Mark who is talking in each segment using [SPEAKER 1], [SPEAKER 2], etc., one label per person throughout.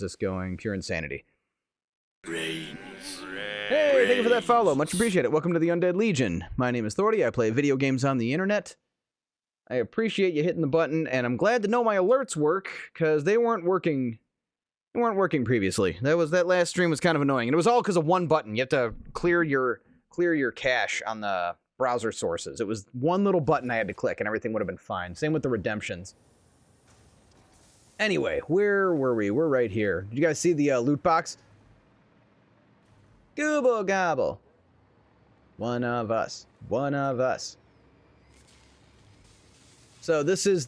[SPEAKER 1] this going? Pure insanity.
[SPEAKER 2] Brains.
[SPEAKER 1] Hey, thank you for that follow. Much appreciated. Welcome to the Undead Legion. My name is Thordy. I play video games on the internet. I appreciate you hitting the button, and I'm glad to know my alerts work, because they weren't working. They weren't working previously. That last stream was kind of annoying, and it was all because of one button. You have to clear your cache on the browser sources. It was one little button I had to click, and everything would have been fine. Same with the redemptions. Anyway, where were we? We're right here. Did you guys see the loot box? Gooble gobble. One of us. One of us. So this is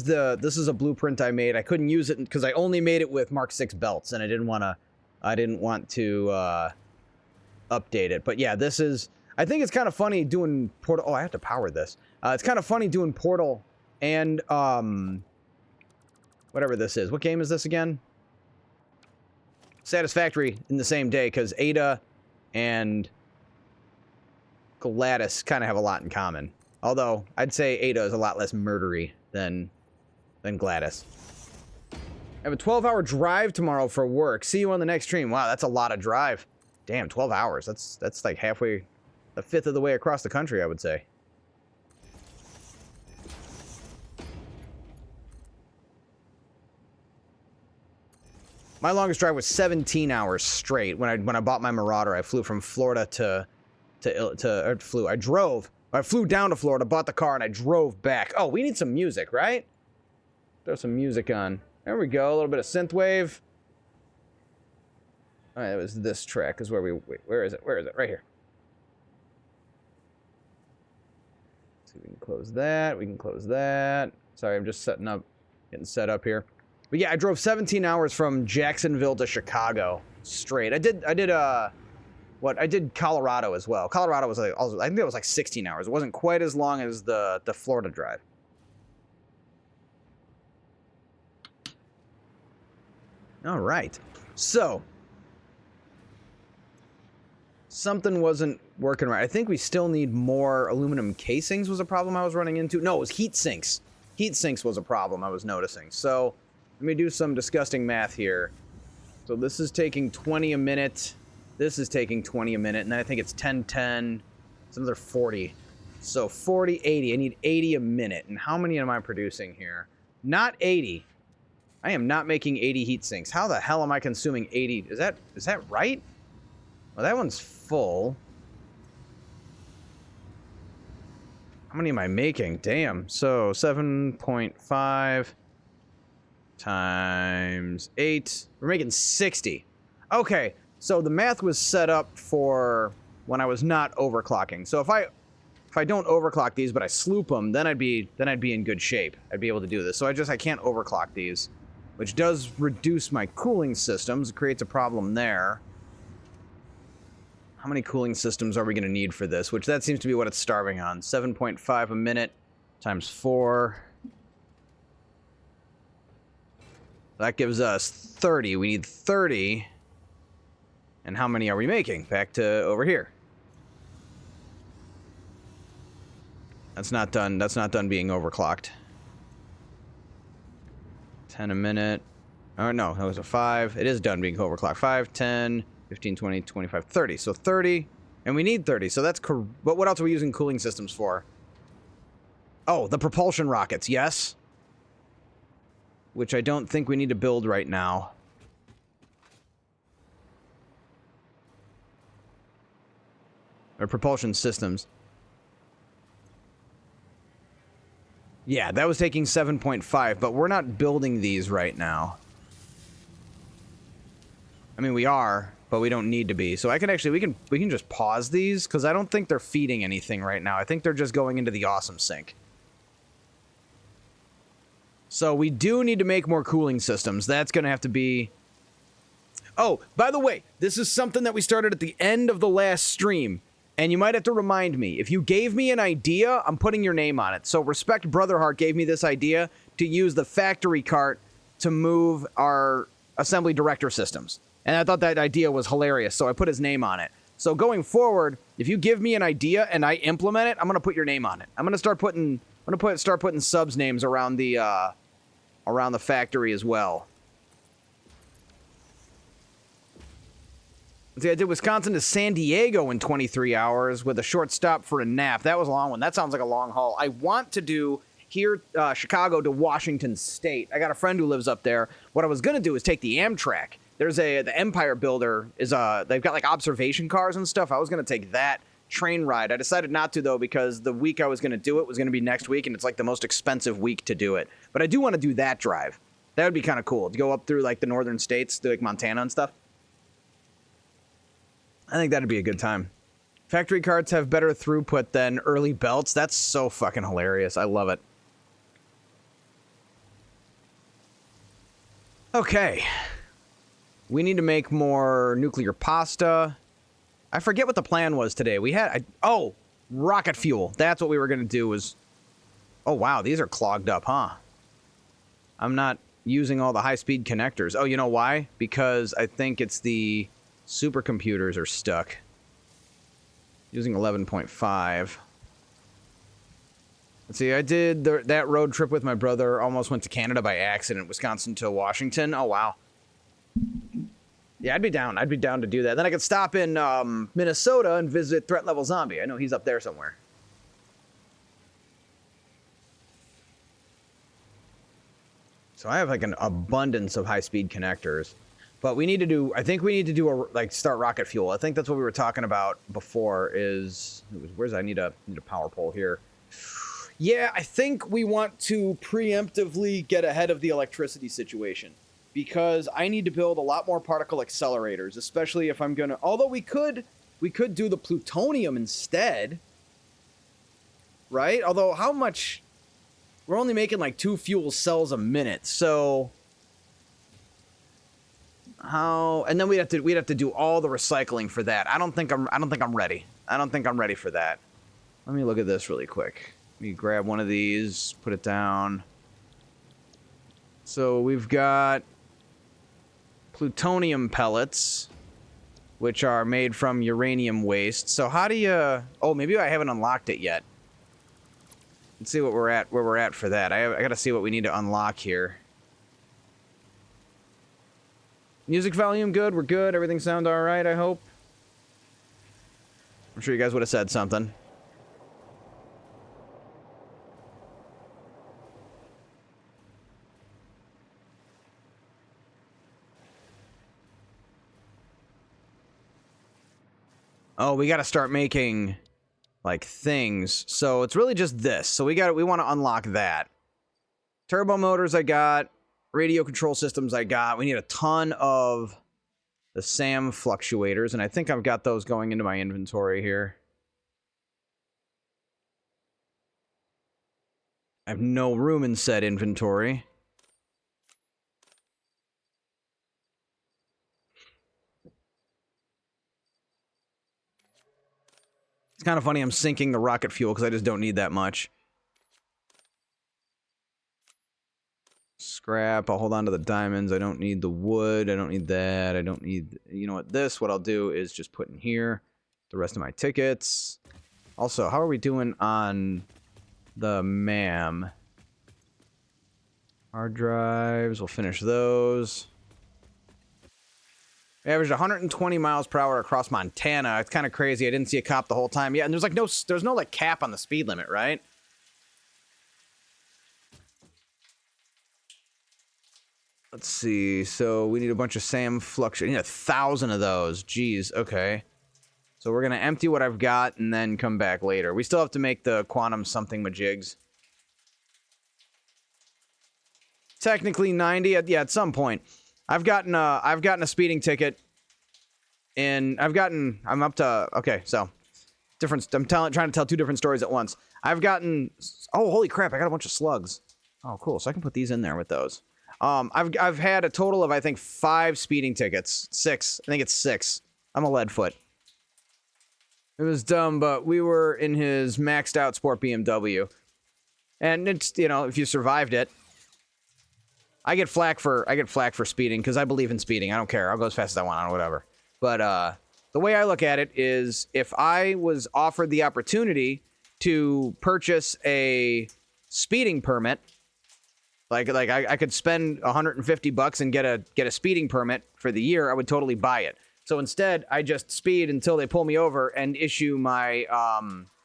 [SPEAKER 1] a blueprint I made. I couldn't use it because I only made it with Mark 6 belts, and I didn't want to update it. But yeah, this is. I think it's kind of funny doing Portal. Oh, I have to power this. It's kind of funny doing Portal and whatever this is. What game is this again? Satisfactory in the same day, because Ada and Gladys kind of have a lot in common. Although, I'd say Ada is a lot less murdery than Gladys. I have a 12-hour drive tomorrow for work. See you on the next stream. Wow, that's a lot of drive. Damn, 12 hours. That's like halfway, a fifth of the way across the country, I would say. My longest drive was 17 hours straight. When I bought my Marauder, I flew from Florida I flew down to Florida, bought the car, and I drove back. Oh, we need some music, right? Throw some music on. There we go. A little bit of synthwave. All right, it was this track is where we... Wait, where is it? Where is it? Right here. So we can close that. We can close that. Sorry, I'm just getting set up here. But yeah, I drove 17 hours from Jacksonville to Chicago straight. I did Colorado as well. Colorado was like, also, I think it was like 16 hours. It wasn't quite as long as the Florida drive. All right. So, something wasn't working right. I think we still need more aluminum casings was a problem I was running into. No, it was heat sinks. Heat sinks was a problem I was noticing. So, let me do some disgusting math here. So this is taking 20 a minute. This is taking 20 a minute. And then I think it's 10, 10. It's another 40. So 40, 80. I need 80 a minute. And how many am I producing here? Not 80. I am not making 80 heat sinks. How the hell am I consuming 80? Is that right? Well, that one's full. How many am I making? Damn. So 7.5... times 8. We're making 60. Okay, so the math was set up for when I was not overclocking. So if I don't overclock these, but I sloop them, then I'd be in good shape. I'd be able to do this. So I can't overclock these, which does reduce my cooling systems. It creates a problem there. How many cooling systems are we going to need for this? Which that seems to be what it's starving on. 7.5 a minute times 4. That gives us 30. We need 30. And how many are we making? Back to over here. That's not done. That's not done being overclocked. 10 a minute. Oh, no. That was a 5. It is done being overclocked. 5, 10, 15, 20, 25, 30. So 30. And we need 30. So that's... But what else are we using cooling systems for? Oh, the propulsion rockets. Yes. Which I don't think we need to build right now. Or propulsion systems. Yeah, that was taking 7.5, but we're not building these right now. I mean, we are, but we don't need to be. So I can actually, we can just pause these, because I don't think they're feeding anything right now. I think they're just going into the awesome sink. So we do need to make more cooling systems. That's going to have to be... Oh, by the way, this is something that we started at the end of the last stream. And you might have to remind me. If you gave me an idea, I'm putting your name on it. So Respect Brotherheart gave me this idea to use the factory cart to move our assembly director systems. And I thought that idea was hilarious, so I put his name on it. So going forward, if you give me an idea and I implement it, I'm going to put your name on it. I'm going to start putting subs names around the factory as well. See, I did Wisconsin to San Diego in 23 hours with a short stop for a nap. That was a long one. That sounds like a long haul. I want to do here, Chicago to Washington State. I got a friend who lives up there. What I was going to do is take the Amtrak. There's the Empire Builder is, they've got like observation cars and stuff. I was going to take that train ride. I decided not to, though, because the week I was going to do it was going to be next week, and it's like the most expensive week to do it. But I do want to do that drive. That would be kind of cool to go up through like the northern states, to like Montana and stuff. I think that'd be a good time. Factory carts have better throughput than early belts. That's so fucking hilarious. I love it. Okay. We need to make more nuclear pasta. I forget what the plan was today. We had... rocket fuel. That's what we were going to do was... Oh, wow. These are clogged up, huh? I'm not using all the high-speed connectors. Oh, you know why? Because I think it's the... supercomputers are stuck. Using 11.5. Let's see, I did that road trip with my brother. Almost went to Canada by accident. Wisconsin to Washington. Oh, wow. Yeah, I'd be down. I'd be down to do that. Then I could stop in Minnesota and visit Threat Level Zombie. I know he's up there somewhere. So I have like an abundance of high-speed connectors. But we need to do, I think we need to do start rocket fuel. I think that's what we were talking about before is, I need a power pole here. Yeah, I think we want to preemptively get ahead of the electricity situation because I need to build a lot more particle accelerators, especially if I'm going to, although we could do the plutonium instead, right? Although how much, we're only making like 2 fuel cells a minute, so... And then we'd have to do all the recycling for that. I don't think I'm ready. I don't think I'm ready for that. Let me look at this really quick. Let me grab one of these, put it down. So we've got plutonium pellets, which are made from uranium waste. So how do you... Oh, maybe I haven't unlocked it yet. Let's see what where we're at for that. I gotta see what we need to unlock here. Music volume good, we're good, everything sound alright, I hope. I'm sure you guys would have said something. Oh, we gotta start making, like, things. So it's really just this. So we want to unlock that. Turbo motors I got. Radio control systems I got. We need a ton of the SAM fluctuators, and I think I've got those going into my inventory here. I have no room in said inventory. It's kind of funny I'm sinking the rocket fuel because I just don't need that much. Scrap, I'll hold on to the diamonds. I don't need the wood. I don't need that. I don't need... You know what? What I'll do is just put in here the rest of my tickets. Also, how are we doing on the MAM? Hard drives, we'll finish those. We averaged 120 miles per hour across Montana. It's kind of crazy. I didn't see a cop the whole time. Yeah, and there's no like cap on the speed limit, right? Let's see. So we need a bunch of SAM fluctuators. I need 1,000 of those. Jeez. Okay. So we're gonna empty what I've got and then come back later. We still have to make the quantum something majigs. Technically 90. Yeah, at some point. I've gotten a speeding ticket. And I'm up to, okay, so I'm trying to tell 2 different stories at once. I've gotten, oh, holy crap, I got a bunch of slugs. Oh, cool. So I can put these in there with those. I've had a total of, I think, 5 speeding tickets. 6. I think it's 6. I'm a leadfoot. It was dumb, but we were in his maxed out sport BMW. And it's, you know, if you survived it, I get flack for speeding because I believe in speeding. I don't care. I'll go as fast as I want, whatever. But the way I look at it is if I was offered the opportunity to purchase a speeding permit, like I could spend $150 and get a speeding permit for the year, I would totally buy it. So instead, I just speed until they pull me over and issue my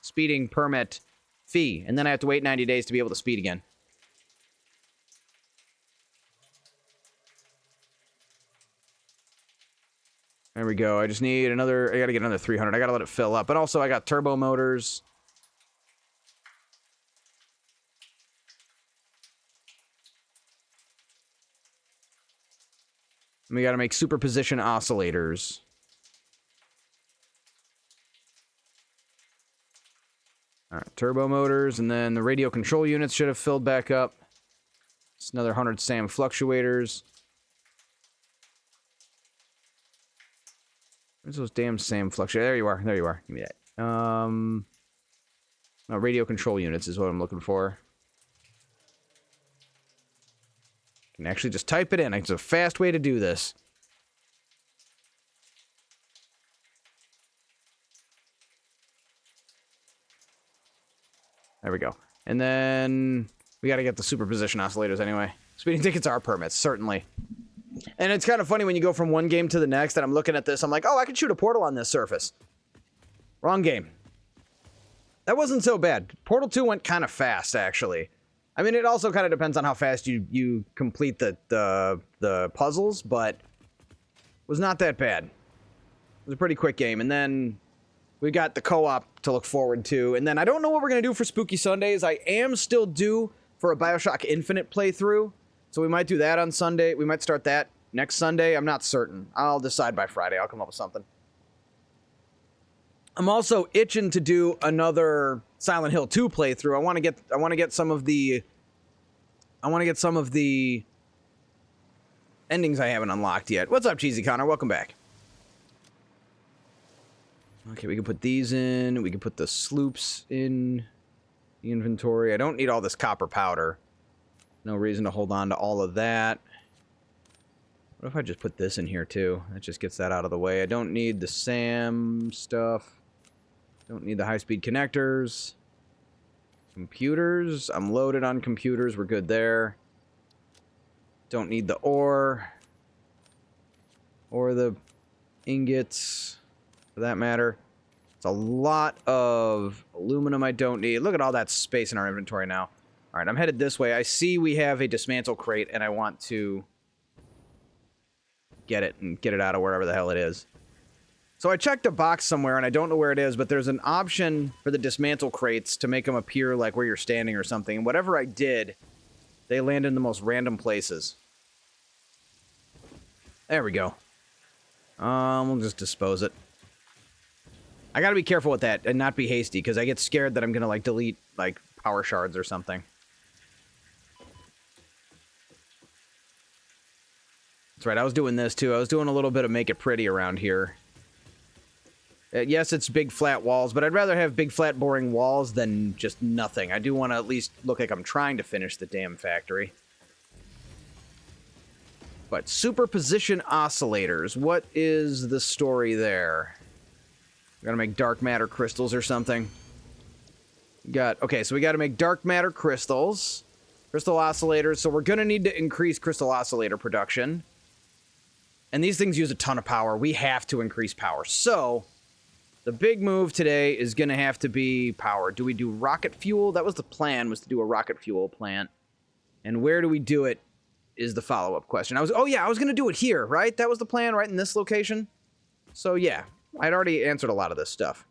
[SPEAKER 1] speeding permit fee. And then I have to wait 90 days to be able to speed again. There we go. I just need another... I gotta get another 300. I gotta let it fill up. But also, I got turbo motors. And we gotta make superposition oscillators. Alright, turbo motors, and then the radio control units should have filled back up. It's another 100 SAM fluctuators. Where's those damn SAM fluctuators? There you are. There you are. Give me that. No, radio control units is what I'm looking for. Can actually just type it in. It's a fast way to do this. There we go. And then we got to get the superposition oscillators anyway. Speeding tickets are permits, certainly. And it's kind of funny when you go from one game to the next, and I'm looking at this, I'm like, oh, I could shoot a portal on this surface. Wrong game. That wasn't so bad. Portal 2 went kind of fast, actually. I mean, it also kind of depends on how fast you complete the puzzles, but it was not that bad. It was a pretty quick game. And then we got the co-op to look forward to. And then I don't know what we're going to do for Spooky Sundays. I am still due for a Bioshock Infinite playthrough. So we might do that on Sunday. We might start that next Sunday. I'm not certain. I'll decide by Friday. I'll come up with something. I'm also itching to do another Silent Hill 2 playthrough. I want to get some of the endings I haven't unlocked yet. What's up, Cheesy Connor? Welcome back. Okay, we can put these in. We can put the sloops in the inventory. I don't need all this copper powder. No reason to hold on to all of that. What if I just put this in here too? That just gets that out of the way. I don't need the SAM stuff. Don't need the high-speed connectors. Computers. I'm loaded on computers. We're good there. Don't need the ore. Or the ingots, for that matter. It's a lot of aluminum I don't need. Look at all that space in our inventory now. All right, I'm headed this way. I see we have a dismantle crate, and I want to get it and get it out of wherever the hell it is. So I checked a box somewhere, and I don't know where it is, but there's an option for the dismantle crates to make them appear like where you're standing or something. And whatever I did, they land in the most random places. There we go. We'll just dispose it. I gotta be careful with that and not be hasty, because I get scared that I'm gonna, like, delete, like, power shards or something. That's right, I was doing this too. I was doing a little bit of make it pretty around here. Yes, it's big flat walls, but I'd rather have big flat boring walls than just nothing. I do want to at least look like I'm trying to finish the damn factory. But superposition oscillators, what is the story there? We're gonna make dark matter crystals or something. Okay, so we gotta make dark matter crystals. Crystal oscillators, so we're gonna need to increase crystal oscillator production. And these things use a ton of power. We have to increase power. So, the big move today is gonna have to be power. Do we do rocket fuel? That was the plan, was to do a rocket fuel plant. And where do we do it is the follow-up question. I was gonna do it here, right? That was the plan, right in this location? So yeah, I'd already answered a lot of this stuff.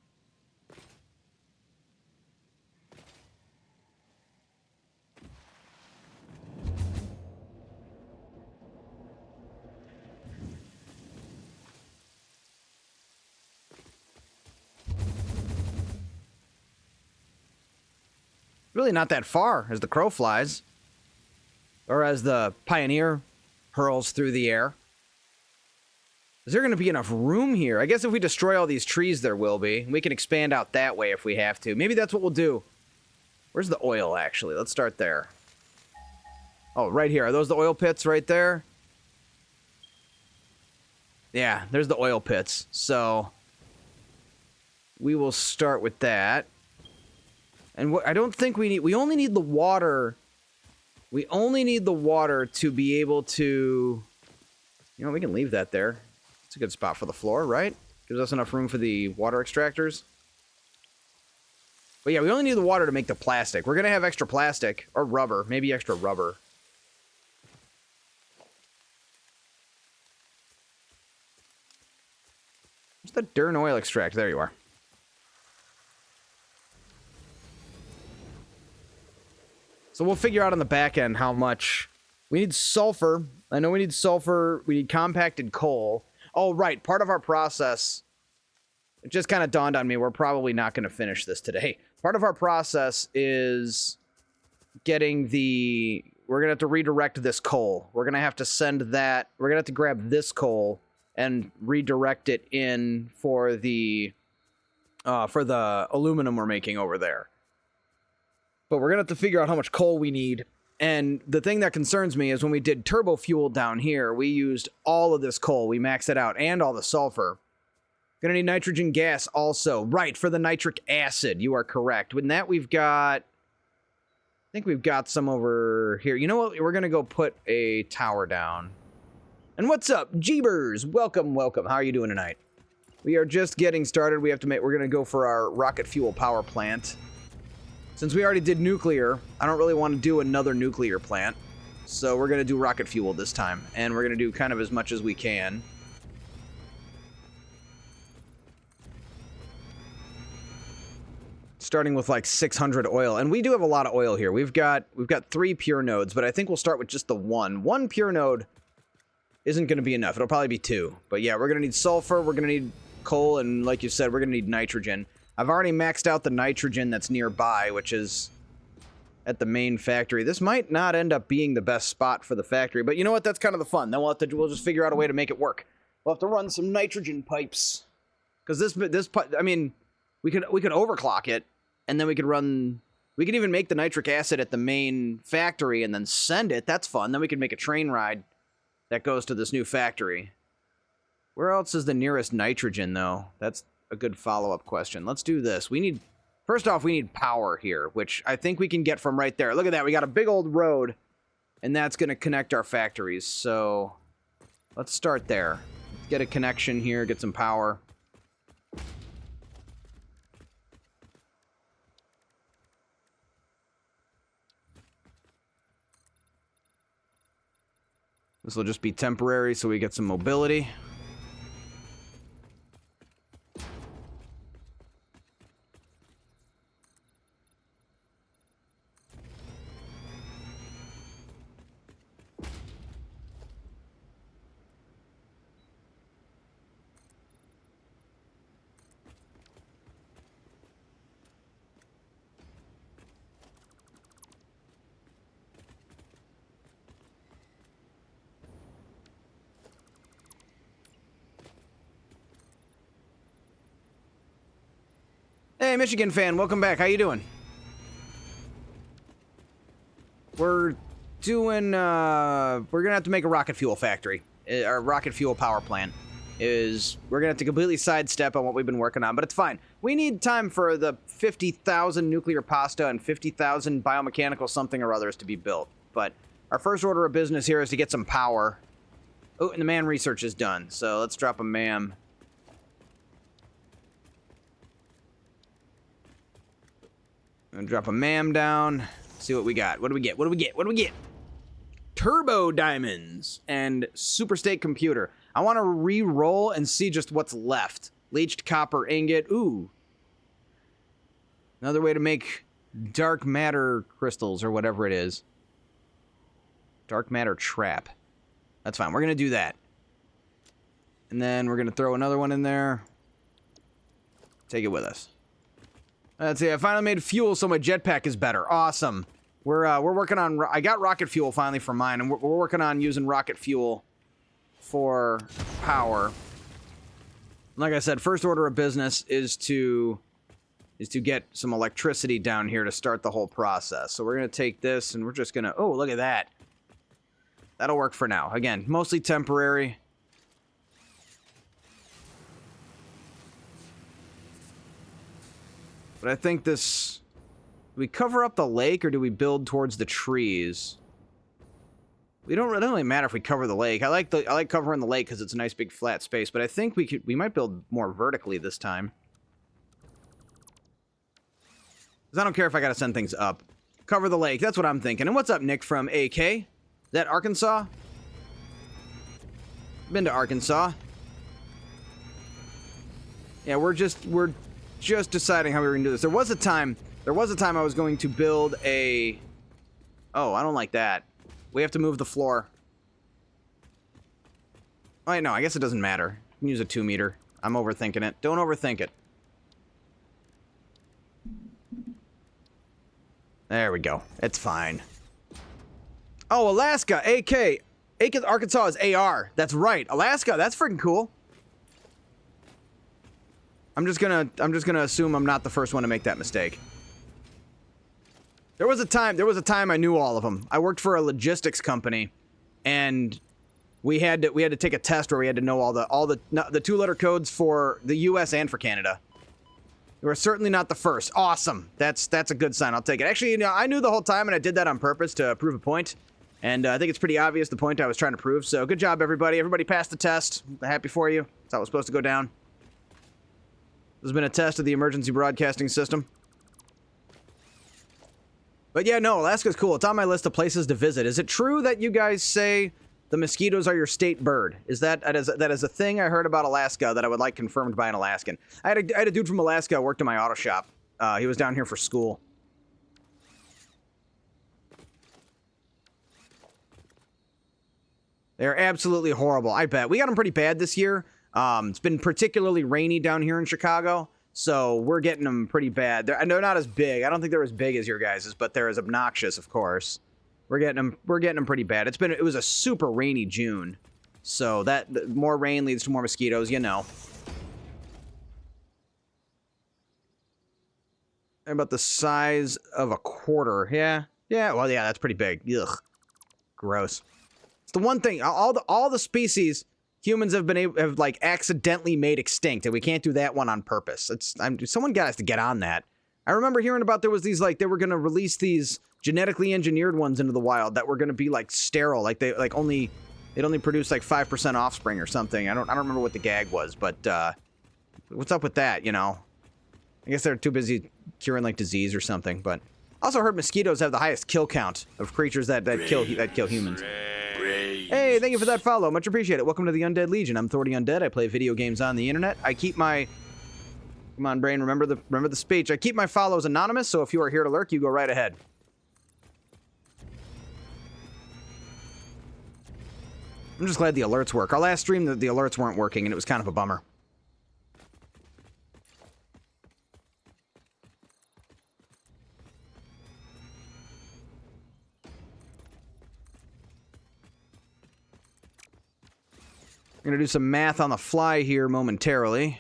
[SPEAKER 1] Really not that far as the crow flies. Or as the Pioneer hurls through the air. Is there going to be enough room here? I guess if we destroy all these trees, there will be. We can expand out that way if we have to. Maybe that's what we'll do. Where's the oil, actually? Let's start there. Oh, right here. Are those the oil pits right there? Yeah, there's the oil pits. So, we will start with that. And I don't think we need... We only need the water... We only need the water to be able to... You know, we can leave that there. It's a good spot for the floor, right? Gives us enough room for the water extractors. But yeah, we only need the water to make the plastic. We're going to have extra plastic, or rubber, maybe extra rubber. Where's the darn oil extract? There you are. So we'll figure out on the back end how much. We need sulfur. I know we need sulfur. We need compacted coal. Oh, right. Part of our process, it just kind of dawned on me, we're probably not going to finish this today. Part of our process is getting the... We're going to have to redirect this coal. We're going to have to send that... We're going to have to grab this coal and redirect it in for the aluminum we're making over there. But we're going to have to figure out how much coal we need. And the thing that concerns me is when we did turbo fuel down here, we used all of this coal. We maxed it out, and all the sulfur. Gonna need nitrogen gas also. Right, for the nitric acid. You are correct. With that, we've got... I think we've got some over here. You know what? We're gonna go put a tower down. And what's up? Jeebers! Welcome, welcome. How are you doing tonight? We are just getting started. We have to make... We're gonna go for our rocket fuel power plant. Since we already did nuclear, I don't really want to do another nuclear plant. So we're going to do rocket fuel this time. And we're going to do kind of as much as we can. Starting with like 600 oil. And we do have a lot of oil here. We've got 3 pure nodes, but I think we'll start with just the one. One pure node isn't going to be enough. It'll probably be 2. But yeah, we're going to need sulfur, we're going to need coal, and like you said, we're going to need nitrogen. I've already maxed out the nitrogen that's nearby, which is at the main factory. This might not end up being the best spot for the factory, but you know what? That's kind of the fun. Then we'll just figure out a way to make it work. We'll have to run some nitrogen pipes, because I mean, we could overclock it, and then we could even make the nitric acid at the main factory and then send it. That's fun. Then we could make a train ride that goes to this new factory. Where else is the nearest nitrogen, though? That's a good follow-up question. Let's do this. First off, we need power here, which I think we can get from right there. Look at that. We got a big old road, and that's going to connect our factories. So let's start there. Get a connection here, get some power. This will just be temporary so we get some mobility. Hey, Michigan fan, welcome back. How you doing? We're gonna have to make a rocket fuel factory. Our rocket fuel power plant we're gonna have to completely sidestep on what we've been working on, but it's fine. We need time for the 50,000 nuclear pasta and 50,000 biomechanical something or others to be built. But our first order of business here is to get some power. Oh, and the man research is done, so let's drop a MAM. I'm gonna drop a MAM down. See what we got. What do we get? What do we get? What do we get? Turbo diamonds and super state computer. I want to re-roll and see just what's left. Leached copper ingot. Ooh. Another way to make dark matter crystals or whatever it is. Dark matter trap. That's fine. We're gonna do that. And then we're gonna throw another one in there. Take it with us. Let's see, I finally made fuel so my jetpack is better. Awesome. We're working on... I got rocket fuel finally for mine, and we're working on using rocket fuel for power. Like I said, first order of business is to get some electricity down here to start the whole process. So we're going to take this, and we're just going to... Oh, look at that. That'll work for now. Again, mostly temporary. But I think this... Do we cover up the lake, or do we build towards the trees? We don't really matter if we cover the lake. I like covering the lake because it's a nice big flat space, but I think we might build more vertically this time. Because I don't care if I gotta send things up. Cover the lake, that's what I'm thinking. And what's up, Nick from AK? Is that Arkansas? Been to Arkansas. Yeah, we're just deciding how we were gonna do this. There was a time I was going to build a... Oh, I don't like that. We have to move the floor. Oh, wait, no, I guess it doesn't matter. You can use a 2 meter. I'm overthinking it. Don't overthink it. There we go. It's fine. Oh, Alaska, AK. Arkansas is AR. That's right. Alaska, that's freaking cool. I'm just gonna assume I'm not the first one to make that mistake. There was a time I knew all of them. I worked for a logistics company, and we had to take a test where we had to know all the 2-letter codes for the U.S. and for Canada. We were certainly not the first. Awesome. That's a good sign. I'll take it. Actually, you know, I knew the whole time, and I did that on purpose to prove a point. And I think it's pretty obvious the point I was trying to prove. So good job, everybody. Everybody passed the test. I'm happy for you. That's how it was supposed to go down. This has been a test of the emergency broadcasting system. But yeah, no, Alaska's cool. It's on my list of places to visit. Is it true that you guys say the mosquitoes are your state bird? That is a thing I heard about Alaska that I would like confirmed by an Alaskan. I had a dude from Alaska who worked in my auto shop. He was down here for school. They're absolutely horrible. I bet. We got them pretty bad this year. It's been particularly rainy down here in Chicago. So we're getting them pretty bad. They're not as big. I don't think they're as big as your guys's, but they're as obnoxious, of course. We're getting them pretty bad. It was a super rainy June. So that more rain leads to more mosquitoes, you know. About the size of a quarter. Yeah. Yeah, well, yeah, that's pretty big. Ugh. Gross. It's the one thing, all the species humans have like accidentally made extinct, and we can't do that one on purpose. Someone got us to get on that. I remember hearing about there was these they were gonna release these genetically engineered ones into the wild that were gonna be like sterile, they'd only produce like 5% offspring or something. I don't remember what the gag was, but what's up with that? You know, I guess they're too busy curing like disease or something. But I also heard mosquitoes have the highest kill count of creatures that kill humans. Hey, thank you for that follow. Much appreciated. Welcome to the Undead Legion. I'm Thordy Undead. I play video games on the internet. I keep my... Come on, brain. Remember the speech. I keep my follows anonymous, so if you are here to lurk, you go right ahead. I'm just glad the alerts work. Our last stream, the alerts weren't working, and it was kind of a bummer. I'm going to do some math on the fly here momentarily.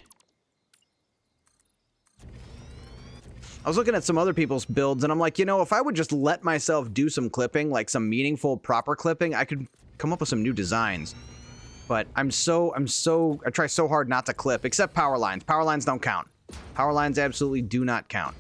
[SPEAKER 1] I was looking at some other people's builds, and I'm like, you know, if I would just let myself do some clipping, like some meaningful, proper clipping, I could come up with some new designs. But I try so hard not to clip, except power lines. Power lines don't count. Power lines absolutely do not count.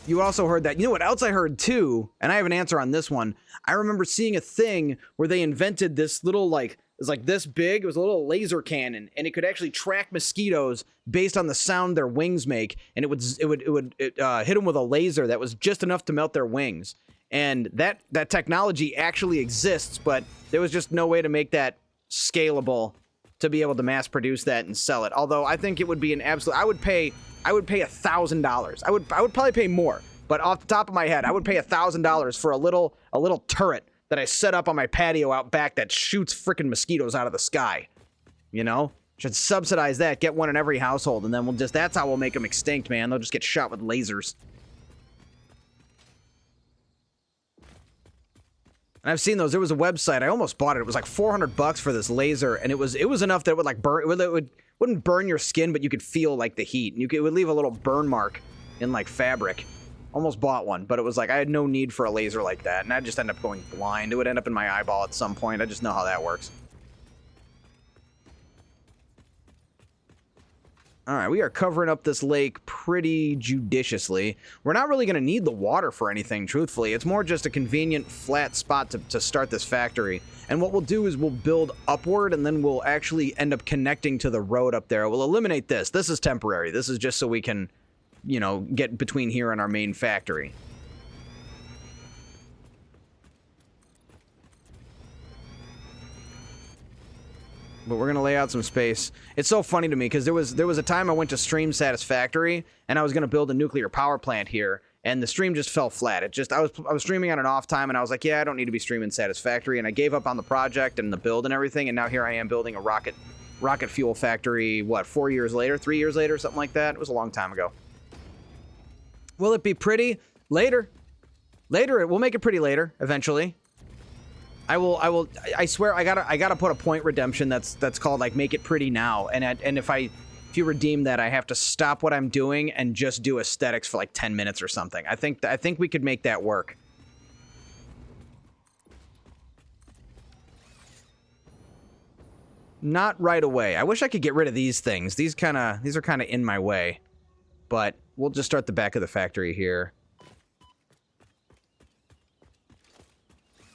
[SPEAKER 1] You also heard that. You know what else I heard too? And I have an answer on this one. I remember seeing a thing where they invented this little, it was like this big. It was a little laser cannon, and it could actually track mosquitoes based on the sound their wings make. And it would hit them with a laser that was just enough to melt their wings. And that technology actually exists, but there was just no way to make that scalable to be able to mass produce that and sell it. Although I think it would be an absolute. I would pay $1,000. I would probably pay more, but off the top of my head, I would pay $1,000 for a little turret that I set up on my patio out back that shoots freaking mosquitoes out of the sky. You know, should subsidize that. Get one in every household, and then that's how we'll make them extinct, man. They'll just get shot with lasers. And I've seen those. There was a website. I almost bought it. It was like $400 for this laser, and it was enough that it would like burn. It wouldn't burn your skin, but you could feel like the heat. It would leave a little burn mark in like fabric. Almost bought one, but it was like I had no need for a laser like that, and I'd just end up going blind. It would end up in my eyeball at some point. I just know how that works. All right, we are covering up this lake pretty judiciously. We're not really going to need the water for anything, truthfully. It's more just a convenient flat spot to start this factory. And what we'll do is we'll build upward, and then we'll actually end up connecting to the road up there. We'll eliminate this. This is temporary. This is just so we can, you know, get between here and our main factory. But we're going to lay out some space. It's so funny to me because there was a time I went to stream Satisfactory and I was going to build a nuclear power plant here, and the stream just fell flat. I was streaming on an off time, and I was like, yeah, I don't need to be streaming Satisfactory, and I gave up on the project and the build and everything, and now here I am building a rocket fuel factory, what, 4 years later, 3 years later, something like that. It was a long time ago. Will it be pretty? Later. We'll make it pretty later, eventually. I swear I gotta put a point redemption that's called like make it pretty now, and if you redeem that, I have to stop what I'm doing and just do aesthetics for like 10 minutes or something. I think we could make that work. Not right away. I wish I could get rid of these things. These are kind of in my way, but we'll just start the back of the factory here.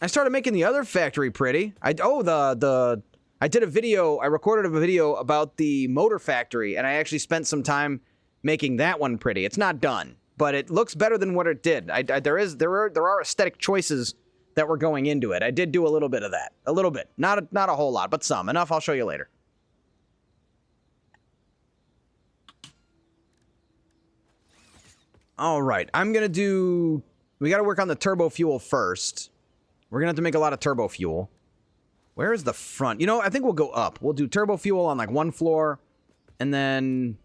[SPEAKER 1] I started making the other factory pretty. I did a video, I recorded a video about the motor factory, and I actually spent some time making that one pretty. It's not done, but it looks better than what it did. There are aesthetic choices that were going into it. I did do a little bit of that. A little bit. Not a whole lot, but some. Enough, I'll show you later. All right, we gotta work on the turbo fuel first. We're gonna have to make a lot of turbo fuel. Where is the front? You know, I think we'll go up. We'll do turbo fuel on like one floor, and then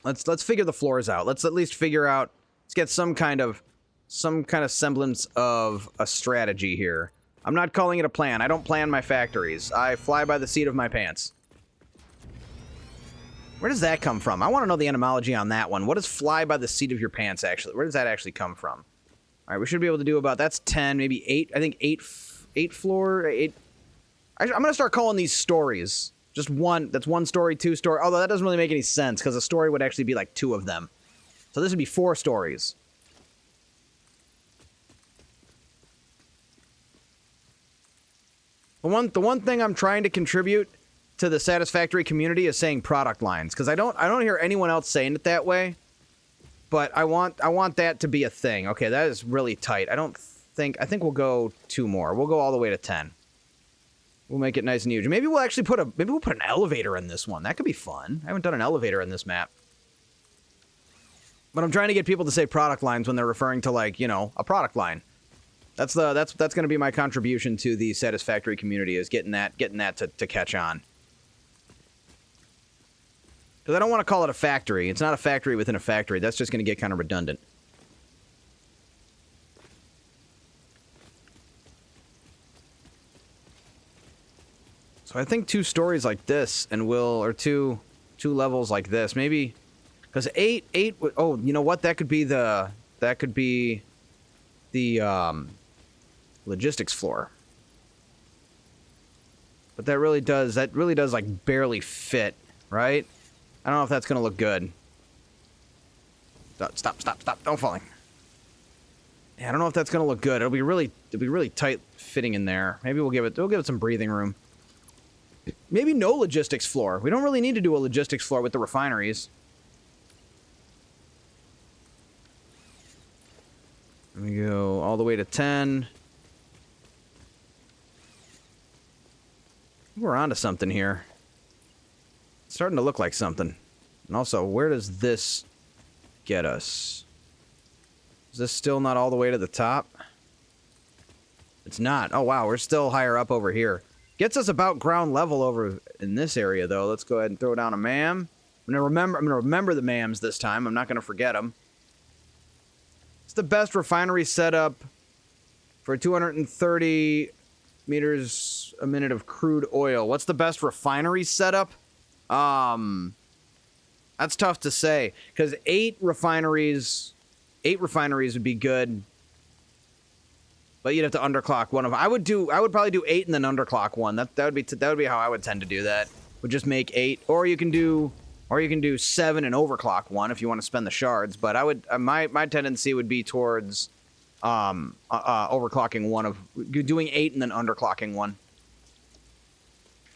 [SPEAKER 1] let's figure the floors out. Let's at least figure out. Let's get some kind of semblance of a strategy here. I'm not calling it a plan. I don't plan my factories. I fly by the seat of my pants. Where does that come from? I want to know the etymology on that one. What does fly by the seat of your pants actually? Where does that actually come from? All right, we should be able to do about, that's 10, maybe 8. I think 8 floor, 8. I'm going to start calling these stories. Just one, that's one story, 2 story. Although that doesn't really make any sense because a story would actually be like 2 of them. So this would be 4 stories. The one thing I'm trying to contribute to the Satisfactory community is saying product lines, because I don't hear anyone else saying it that way. But I want that to be a thing. Okay, that is really tight. I think we'll go 2 more. We'll go all the way to 10. We'll make it nice and huge. Maybe we'll actually put an elevator in this one. That could be fun. I haven't done an elevator in this map. But I'm trying to get people to say product lines when they're referring to, like, you know, a product line. That's going to be my contribution to the Satisfactory community, is getting that to catch on. Because I don't want to call it a factory. It's not a factory within a factory. That's just going to get kind of redundant. So I think 2 stories like this, and or two levels like this, maybe, because 8. Oh, you know what? That could be the logistics floor. But that really does like barely fit, right? I don't know if that's going to look good. Stop. Don't falling. Yeah, I don't know if that's going to look good. It'll be really tight fitting in there. Maybe we'll give it some breathing room. Maybe no logistics floor. We don't really need to do a logistics floor with the refineries. Let me go all the way to 10. We're onto something here. It's starting to look like something. And also, where does this get us? Is this still not all the way to the top? It's not. Oh, wow. We're still higher up over here. Gets us about ground level over in this area, though. Let's go ahead and throw down a MAM. I'm gonna remember the MAMs this time. I'm not gonna forget them. It's the best refinery setup for 230 meters a minute of crude oil. What's the best refinery setup? That's tough to say, because 8 refineries would be good. But you'd have to underclock one of them. I would probably do 8 and then underclock one. That would be how I would tend to do that. Would just make 8, or you can do Or you can do 7 and overclock 1 if you want to spend the shards. But I would my tendency would be towards overclocking 1 of doing 8 and then underclocking 1.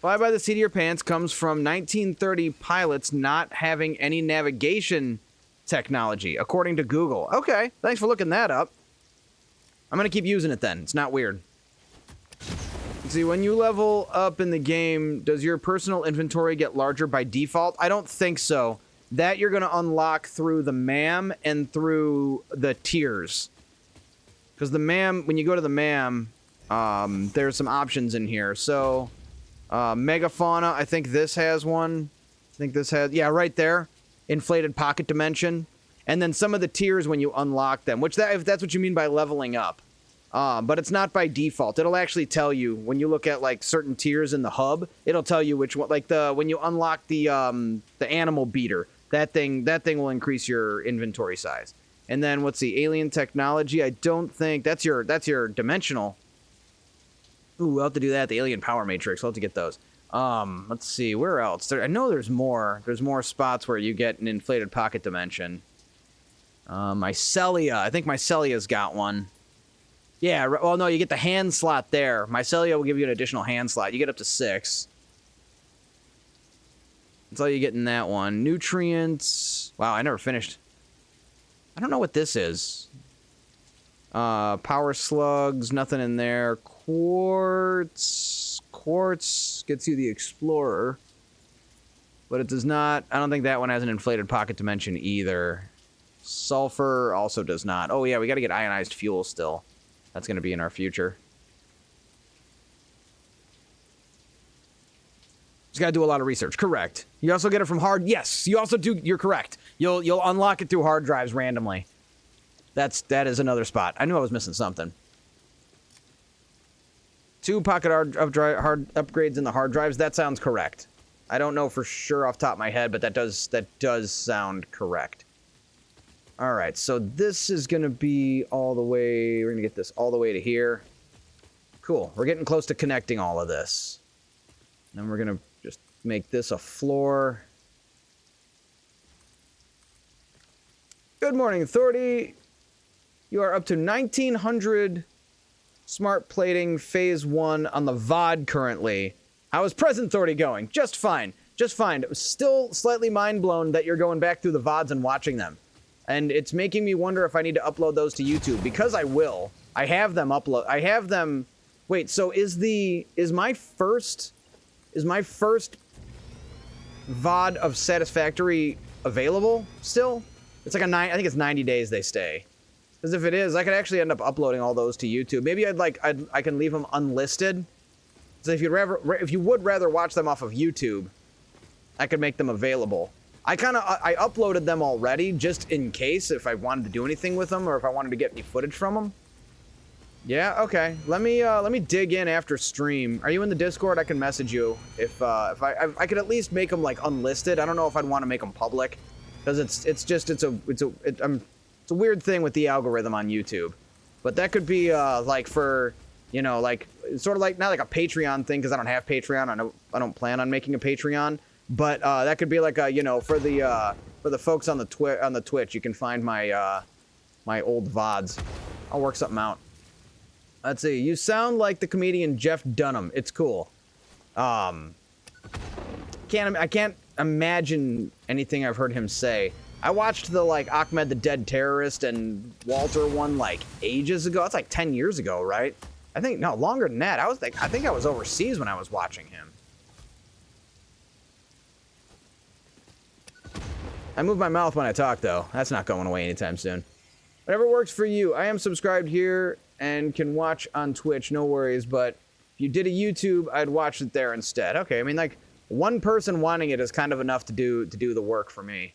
[SPEAKER 1] Fly by the seat of your pants comes from 1930 pilots not having any navigation technology, according to Google. Okay, thanks for looking that up. I'm going to keep using it then. It's not weird. See, when you level up in the game, does your personal inventory get larger by default? I don't think so. That you're going to unlock through the MAM and through the tiers. Because the MAM, when you go to the MAM, there's some options in here. So, Megafauna, I think this has one. I think this has, yeah, right there. Inflated pocket dimension. And then some of the tiers when you unlock them, which if that's what you mean by leveling up. But it's not by default. It'll actually tell you when you look at like certain tiers in the hub. It'll tell you which one. Like when you unlock the animal beater, that thing will increase your inventory size. And then what's the alien technology? I don't think that's your dimensional. Ooh, we'll have to do that. The alien power matrix. We'll have to get those. Let's see where else. I know there's more. There's more spots where you get an inflated pocket dimension. Mycelia. I think Mycelia's got one. Yeah, well, no, you get the hand slot there. Mycelia will give you an additional hand slot. You get up to 6. That's all you get in that one. Nutrients. Wow, I never finished. I don't know what this is. Power slugs, nothing in there. Quartz. Quartz gets you the Explorer. But it does not. I don't think that one has an inflated pocket dimension either. Sulfur also does not. Oh, yeah, we got to get ionized fuel still. That's going to be in our future. Just got to do a lot of research. Correct. You also get it from hard. Yes, you also do. You're correct. You'll unlock it through hard drives randomly. That is another spot. I knew I was missing something. 2 pocket hard upgrades in the hard drives. That sounds correct. I don't know for sure off the top of my head, but that does sound correct. All right, so this is going to be all the way... We're going to get this all the way to here. Cool. We're getting close to connecting all of this. Then we're going to just make this a floor. Good morning, Authority. You are up to 1,900 smart plating phase 1 on the VOD currently. How is present Authority going? Just fine. Just fine. Still slightly mind blown that you're going back through the VODs and watching them. And it's making me wonder if I need to upload those to YouTube, because I will. I have them upload. I have them. Wait, so is my first VOD of Satisfactory available still? It's like I think it's 90 days they stay. Because if it is, I could actually end up uploading all those to YouTube. Maybe I can leave them unlisted. So if you would rather watch them off of YouTube, I could make them available. I uploaded them already just in case if I wanted to do anything with them or if I wanted to get any footage from them. Yeah, okay. Let me dig in after stream. Are you in the Discord? I can message you if I could at least make them like unlisted. I don't know if I'd want to make them public because it's a weird thing with the algorithm on YouTube. But that could be like for, you know, like sort of like not like a Patreon thing because I don't have Patreon. I don't plan on making a Patreon. But that could be like a, you know, for the folks on the Twitch, you can find my my old VODs. I'll work something out. Let's see. You sound like the comedian Jeff Dunham. It's cool. I can't imagine anything I've heard him say. I watched the like Ahmed the Dead Terrorist and Walter one like ages ago. That's like 10 years ago, right? I think no longer than that. I think I was overseas when I was watching him. I move my mouth when I talk, though. That's not going away anytime soon. Whatever works for you. I am subscribed here and can watch on Twitch. No worries, but if you did a YouTube, I'd watch it there instead. Okay, I mean, like, one person wanting it is kind of enough to do the work for me.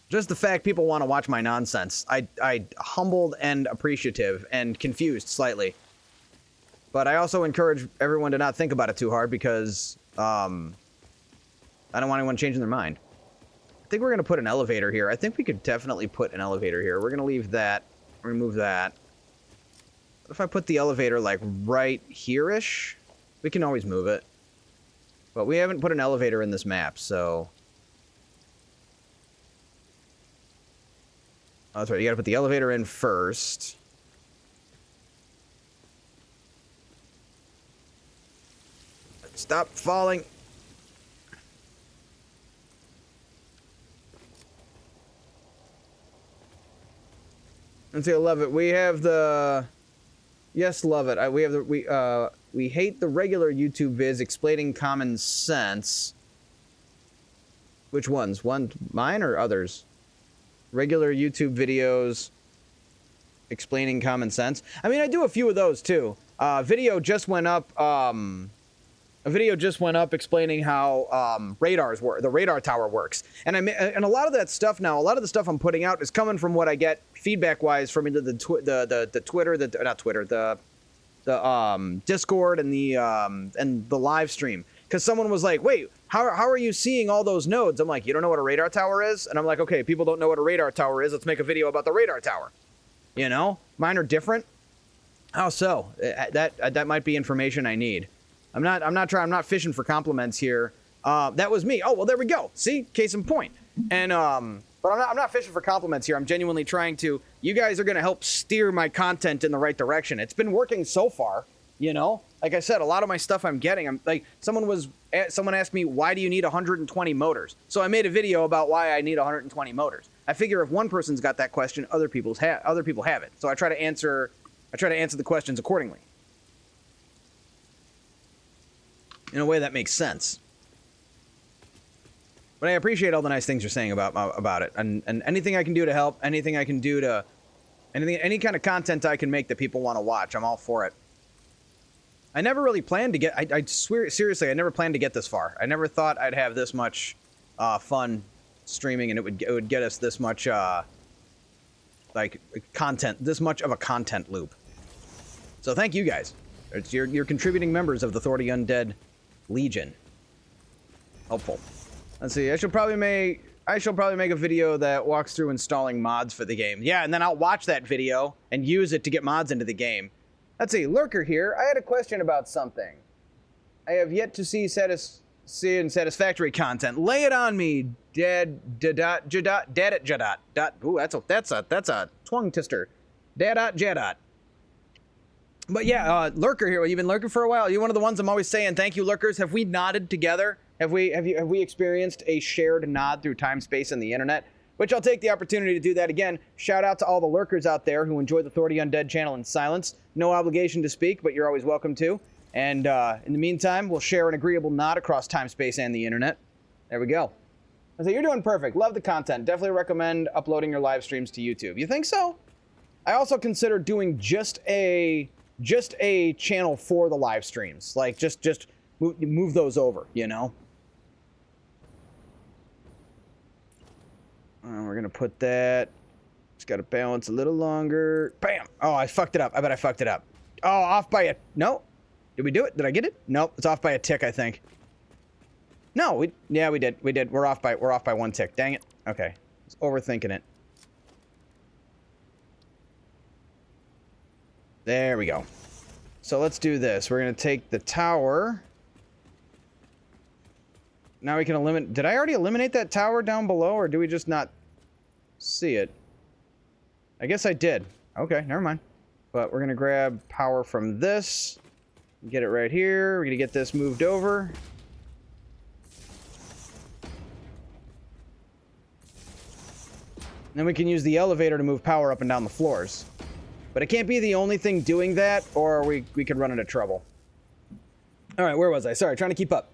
[SPEAKER 1] Just the fact people want to watch my nonsense. I humbled and appreciative and confused slightly. But I also encourage everyone to not think about it too hard because I don't want anyone changing their mind. I think we're going to put an elevator here. I think we could definitely put an elevator here. We're going to leave that. We're going to move that. What if I put the elevator, like, right here-ish? We can always move it. But we haven't put an elevator in this map, so... Oh, that's right. You gotta put the elevator in first. Stop falling. Let's see, I love it. We have the... Yes, love it. We have the... We hate the regular YouTube vids explaining common sense. Which ones? Mine or others? Regular YouTube videos explaining common sense. I mean, I do a few of those too. Video just went up. A video just went up explaining how radars work, the radar tower works, and and a lot of that stuff now, a lot of the stuff I'm putting out is coming from what I get feedback wise from either the Twitter, not Twitter, the Discord and the live stream. Because someone was like, wait, how are you seeing all those nodes? I'm like, you don't know what a radar tower is? And I'm like, okay, people don't know what a radar tower is. Let's make a video about the radar tower. You know? Mine are different. How so? That might be information I need. I'm not fishing for compliments here. That was me. Oh, well, there we go. See? Case in point. And, but I'm not fishing for compliments here. I'm genuinely trying to... You guys are going to help steer my content in the right direction. It's been working so far, you know? Like I said, a lot of my stuff I'm getting, I'm like, someone asked me, why do you need 120 motors? So I made a video about why I need 120 motors. I figure if one person's got that question, other people have it. So I try to answer the questions accordingly. In a way that makes sense. But I appreciate all the nice things you're saying about it, and anything I can do to help, anything I can do to, any kind of content I can make that people want to watch, I'm all for it. I never really planned to get, I swear, seriously, I never planned to get this far. I never thought I'd have this much fun streaming, and it would get us this much, like, content, this much of a content loop. So thank you guys. You're contributing members of the Thordy Undead Legion. Helpful. Let's see, I shall probably make a video that walks through installing mods for the game. Yeah, and then I'll watch that video and use it to get mods into the game. Let's see, Lurker here. I had a question about something. I have yet to see Satisfactory content. Lay it on me, Dad at Jadot. Ooh, that's a twang twister. Dadot Jadot. But yeah, Lurker here. Well, you've been lurking for a while. You're one of the ones I'm always saying thank you, Lurkers. Have we nodded together? Have we experienced a shared nod through time, space, and the internet? Which I'll take the opportunity to do that again. Shout out to all the lurkers out there who enjoy the Thordy Undead channel in silence. No obligation to speak, but you're always welcome to. And in the meantime, we'll share an agreeable nod across time, space, and the internet. There we go. I say, you're doing perfect. Love the content. Definitely recommend uploading your live streams to YouTube. You think so? I also consider doing just a channel for the live streams. Like, just move those over, you know? We're going to put that. Just got to balance a little longer. Bam! Oh, I fucked it up. I bet I fucked it up. Oh, off by a... No? Did we do it? Did I get it? Nope. It's off by a tick, I think. No, yeah, we did. We did. We're off by one tick. Dang it. Okay. I was overthinking it. There we go. So let's do this. We're going to take the tower. Now we can eliminate... Did I already eliminate that tower down below, or do we just not see it? I guess I did. Okay, never mind. But we're going to grab power from this. Get it right here. We're going to get this moved over. Then we can use the elevator to move power up and down the floors. But it can't be the only thing doing that, or we could run into trouble. All right, where was I? Sorry, trying to keep up.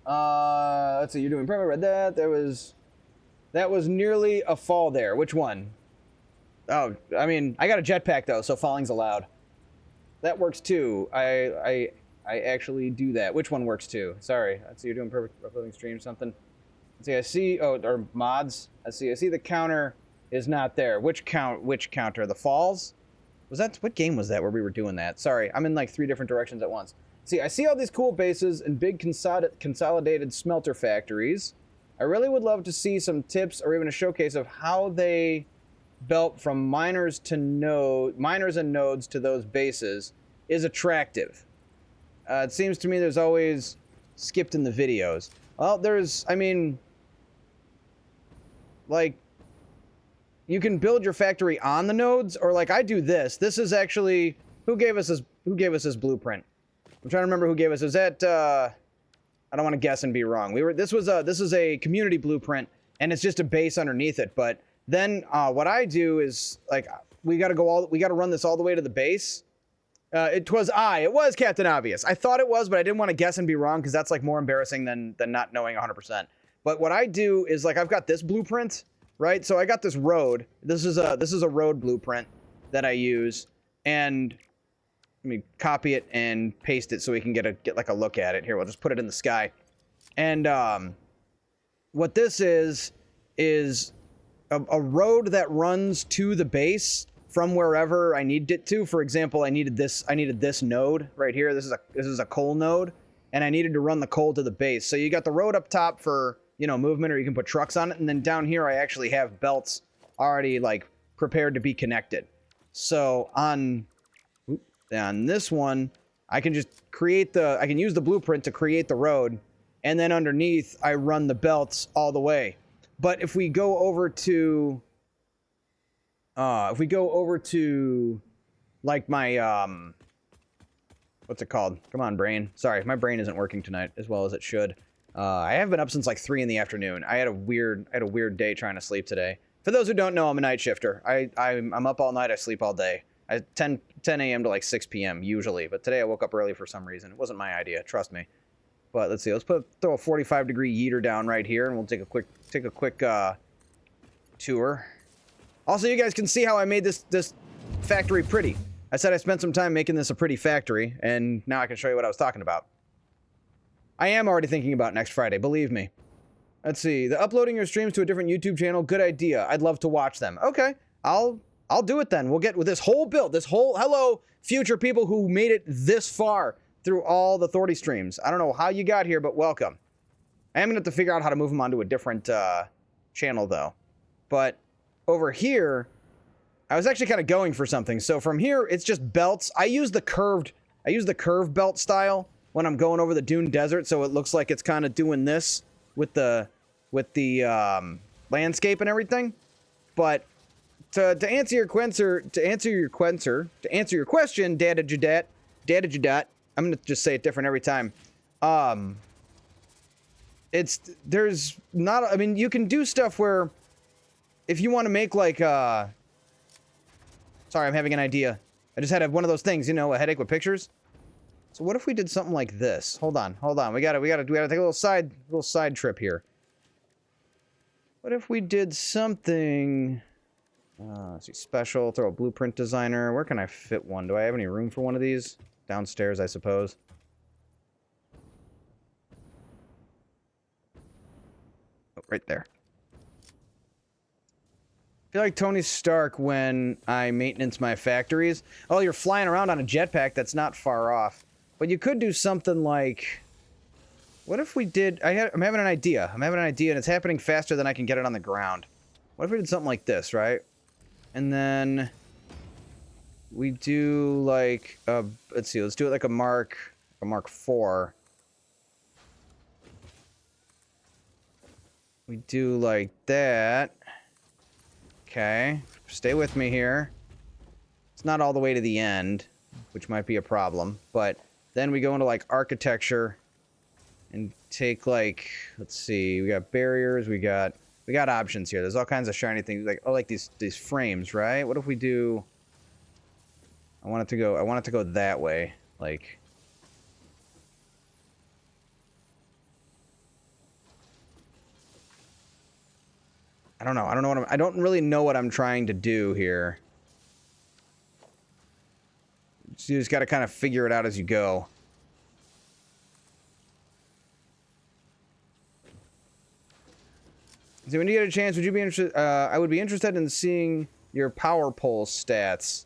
[SPEAKER 1] Let's see, you're doing perfect. Read that. That was nearly a fall there. Which one? Oh, I mean, I got a jetpack though, so falling's allowed. That works too. I actually do that. Which one works too? Sorry. Let's see, you're doing perfect uploading stream something. Let's see, I see. Oh, or mods. I see the counter is not there. Which counter? The falls? Was that what game was that where we were doing that? Sorry, I'm in like 3 different directions at once. See, I see all these cool bases and big consolidated smelter factories. I really would love to see some tips or even a showcase of how they belt from miners and nodes to those bases is attractive. It seems to me there's always skipped in the videos. Well, I mean, like, you can build your factory on the nodes, or like I do this. This is actually, who gave us this blueprint? I'm trying to remember who gave us. Is that, I don't want to guess and be wrong. This is a community blueprint, and it's just a base underneath it. But then what I do is, like, we got to run this all the way to the base. It was Captain Obvious. I thought it was, but I didn't want to guess and be wrong, because that's like more embarrassing than not knowing 100%. But what I do is, like, I've got this blueprint, right? So I got this road. This is a road blueprint that I use, and let me copy it and paste it so we can get like a look at it. Here, we'll just put it in the sky. And what this is a road that runs to the base from wherever I need it to. For example, I needed this node right here. This is a coal node, and I needed to run the coal to the base. So you got the road up top for, you know, movement, or you can put trucks on it, and then down here I actually have belts already like prepared to be connected. So on this one, I can just I can use the blueprint to create the road, and then underneath I run the belts all the way. But if we go over to like my what's it called? Come on, brain. Sorry, my brain isn't working tonight as well as it should. I have been up since like 3 in the afternoon. I had a weird day trying to sleep today. For those who don't know, I'm a night shifter. I'm up all night. I sleep all day. 10 a.m. to like 6 p.m. usually, but today I woke up early for some reason. It wasn't my idea, trust me. But let's see. Let's throw a 45-degree yeeter down right here, and we'll take a quick tour. Also, you guys can see how I made this factory pretty. I said I spent some time making this a pretty factory, and now I can show you what I was talking about. I am already thinking about next Friday, believe me. Let's see. The uploading your streams to a different YouTube channel, good idea. I'd love to watch them. Okay, I'll do it then. We'll get with this whole build. Hello, future people who made it this far through all the Thordy streams. I don't know how you got here, but welcome. I am going to have to figure out how to move them onto a different channel, though. But over here, I was actually kind of going for something. So from here, it's just belts. I use the curved belt style when I'm going over the Dune Desert, so it looks like it's kind of doing this with the landscape and everything. But to answer your question, Dadajadat, I'm gonna just say it different every time. There's not. I mean, you can do stuff where, if you want to make like sorry, I'm having an idea. I just had one of those things, you know, a headache with pictures. So what if we did something like this? Hold on. We gotta take a little side trip here. What if we did something? Let's see, special. Throw a blueprint designer. Where can I fit one? Do I have any room for one of these? Downstairs, I suppose. Oh, right there. I feel like Tony Stark when I maintenance my factories. Oh, you're flying around on a jetpack. That's not far off. But you could do something like... What if we did... I'm having an idea. and it's happening faster than I can get it on the ground. What if we did something like this, right? And then... we do like... let's see. Let's do it like a Mark 4. We do like that. Okay. Stay with me here. It's not all the way to the end, which might be a problem. But then we go into like architecture and take like... let's see. We got barriers. We got options here. There's all kinds of shiny things. Like these frames, right? What if we do... I want it to go that way. Like... I don't know. I don't really know what I'm trying to do here. So you just got to kind of figure it out as you go. So when you get a chance, would you be interested? I would be interested in seeing your power pole stats.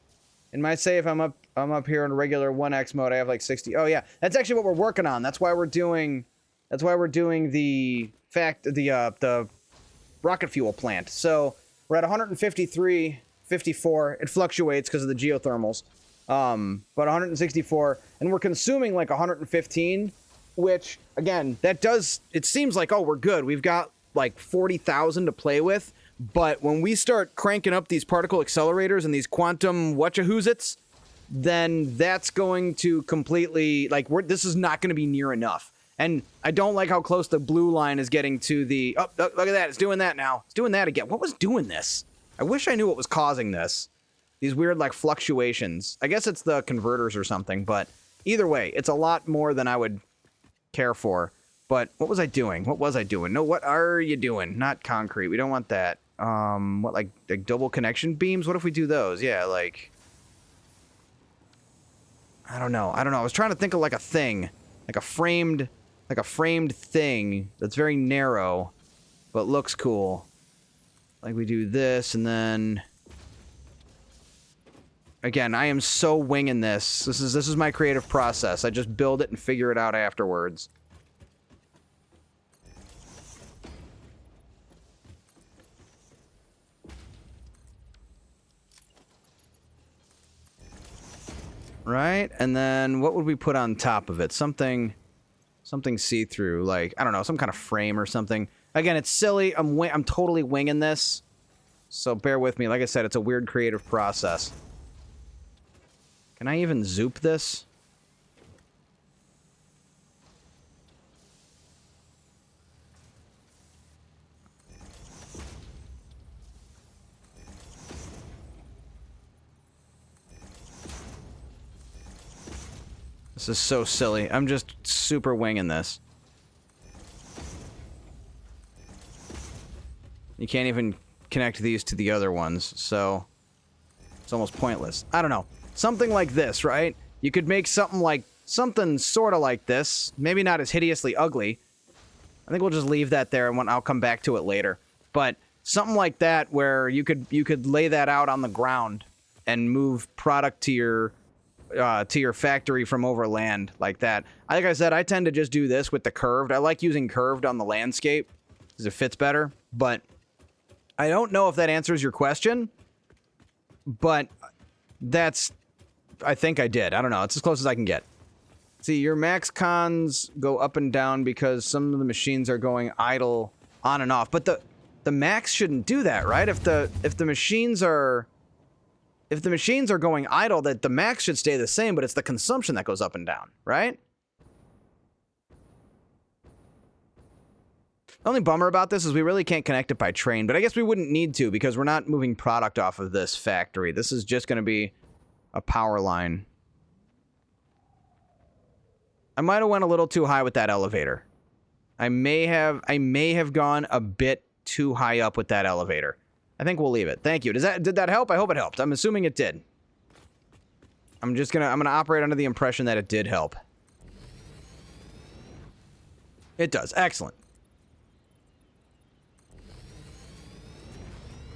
[SPEAKER 1] And might say if I'm up here in regular 1x mode, I have like 60. Oh yeah, that's actually what we're working on. That's why we're doing the rocket fuel plant. So we're at 153, 54. It fluctuates because of the geothermals. But 164, and we're consuming like 115, which again, it seems like, oh, we're good. We've got like 40,000 to play with, But when we start cranking up these particle accelerators and these quantum whatchahoozits, then that's going to completely, like, this is not going to be near enough. And I don't like how close the blue line is getting to the... Oh, look at that. It's doing that now. It's doing that again. What was doing this? I wish I knew what was causing this. These weird, like, fluctuations. I guess it's the converters or something, but either way, it's a lot more than I would care for. But what was I doing? What was I doing? No, what are you doing? Not concrete. We don't want that. What, like double connection beams? What if we do those? Yeah, like... I don't know. I was trying to think of like a thing. Like a framed thing that's very narrow, but looks cool. Like we do this, and then... Again, I am so winging this. This is my creative process. I just build it and figure it out afterwards. Right? And then what would we put on top of it? Something see-through, like, I don't know, some kind of frame or something. Again, it's silly. I'm totally winging this. So bear with me. Like I said, it's a weird creative process. Can I even zoop this? This is so silly. I'm just super winging this. You can't even connect these to the other ones, so it's almost pointless. I don't know. Something like this, right? You could make something sort of like this. Maybe not as hideously ugly. I think we'll just leave that there, and I'll come back to it later. But something like that, where you could lay that out on the ground and move product to your factory from overland like that. Like I said, I tend to just do this with the curved. I like using curved on the landscape because it fits better. But I don't know if that answers your question. But I think I did. I don't know. It's as close as I can get. See, your max cons go up and down because some of the machines are going idle on and off. But the max shouldn't do that, right? If the machines are going idle, that the max should stay the same, but it's the consumption that goes up and down, right? The only bummer about this is we really can't connect it by train, but I guess we wouldn't need to because we're not moving product off of this factory. This is just going to be a power line. I might have went a little too high with that elevator. I may have gone a bit too high up with that elevator. I think we'll leave it. Thank you. Did that help? I hope it helped. I'm assuming it did. I'm gonna operate under the impression that it did help. It does. Excellent.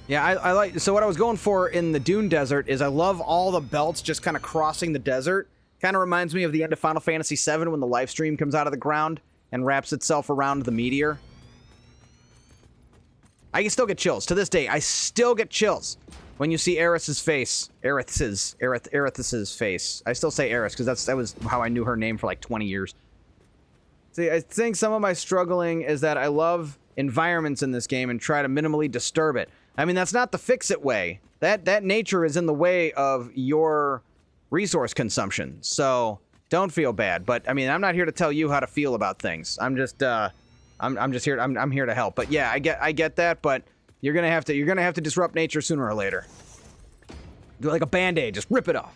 [SPEAKER 1] Yeah, I like... So what I was going for in the Dune Desert is I love all the belts just kind of crossing the desert. Kind of reminds me of the end of Final Fantasy VII when the life stream comes out of the ground and wraps itself around the meteor. I can still get chills. To this day, I still get chills when you see Aerith's face. Aerith's face. I still say Aerith because that was how I knew her name for like 20 years. See, I think some of my struggling is that I love environments in this game and try to minimally disturb it. I mean, that's not the fix-it way. That nature is in the way of your resource consumption. So don't feel bad. But I mean, I'm not here to tell you how to feel about things. I'm just here. I'm here to help. But yeah, I get that. But you're gonna have to disrupt nature sooner or later. Do like a band-aid, just rip it off.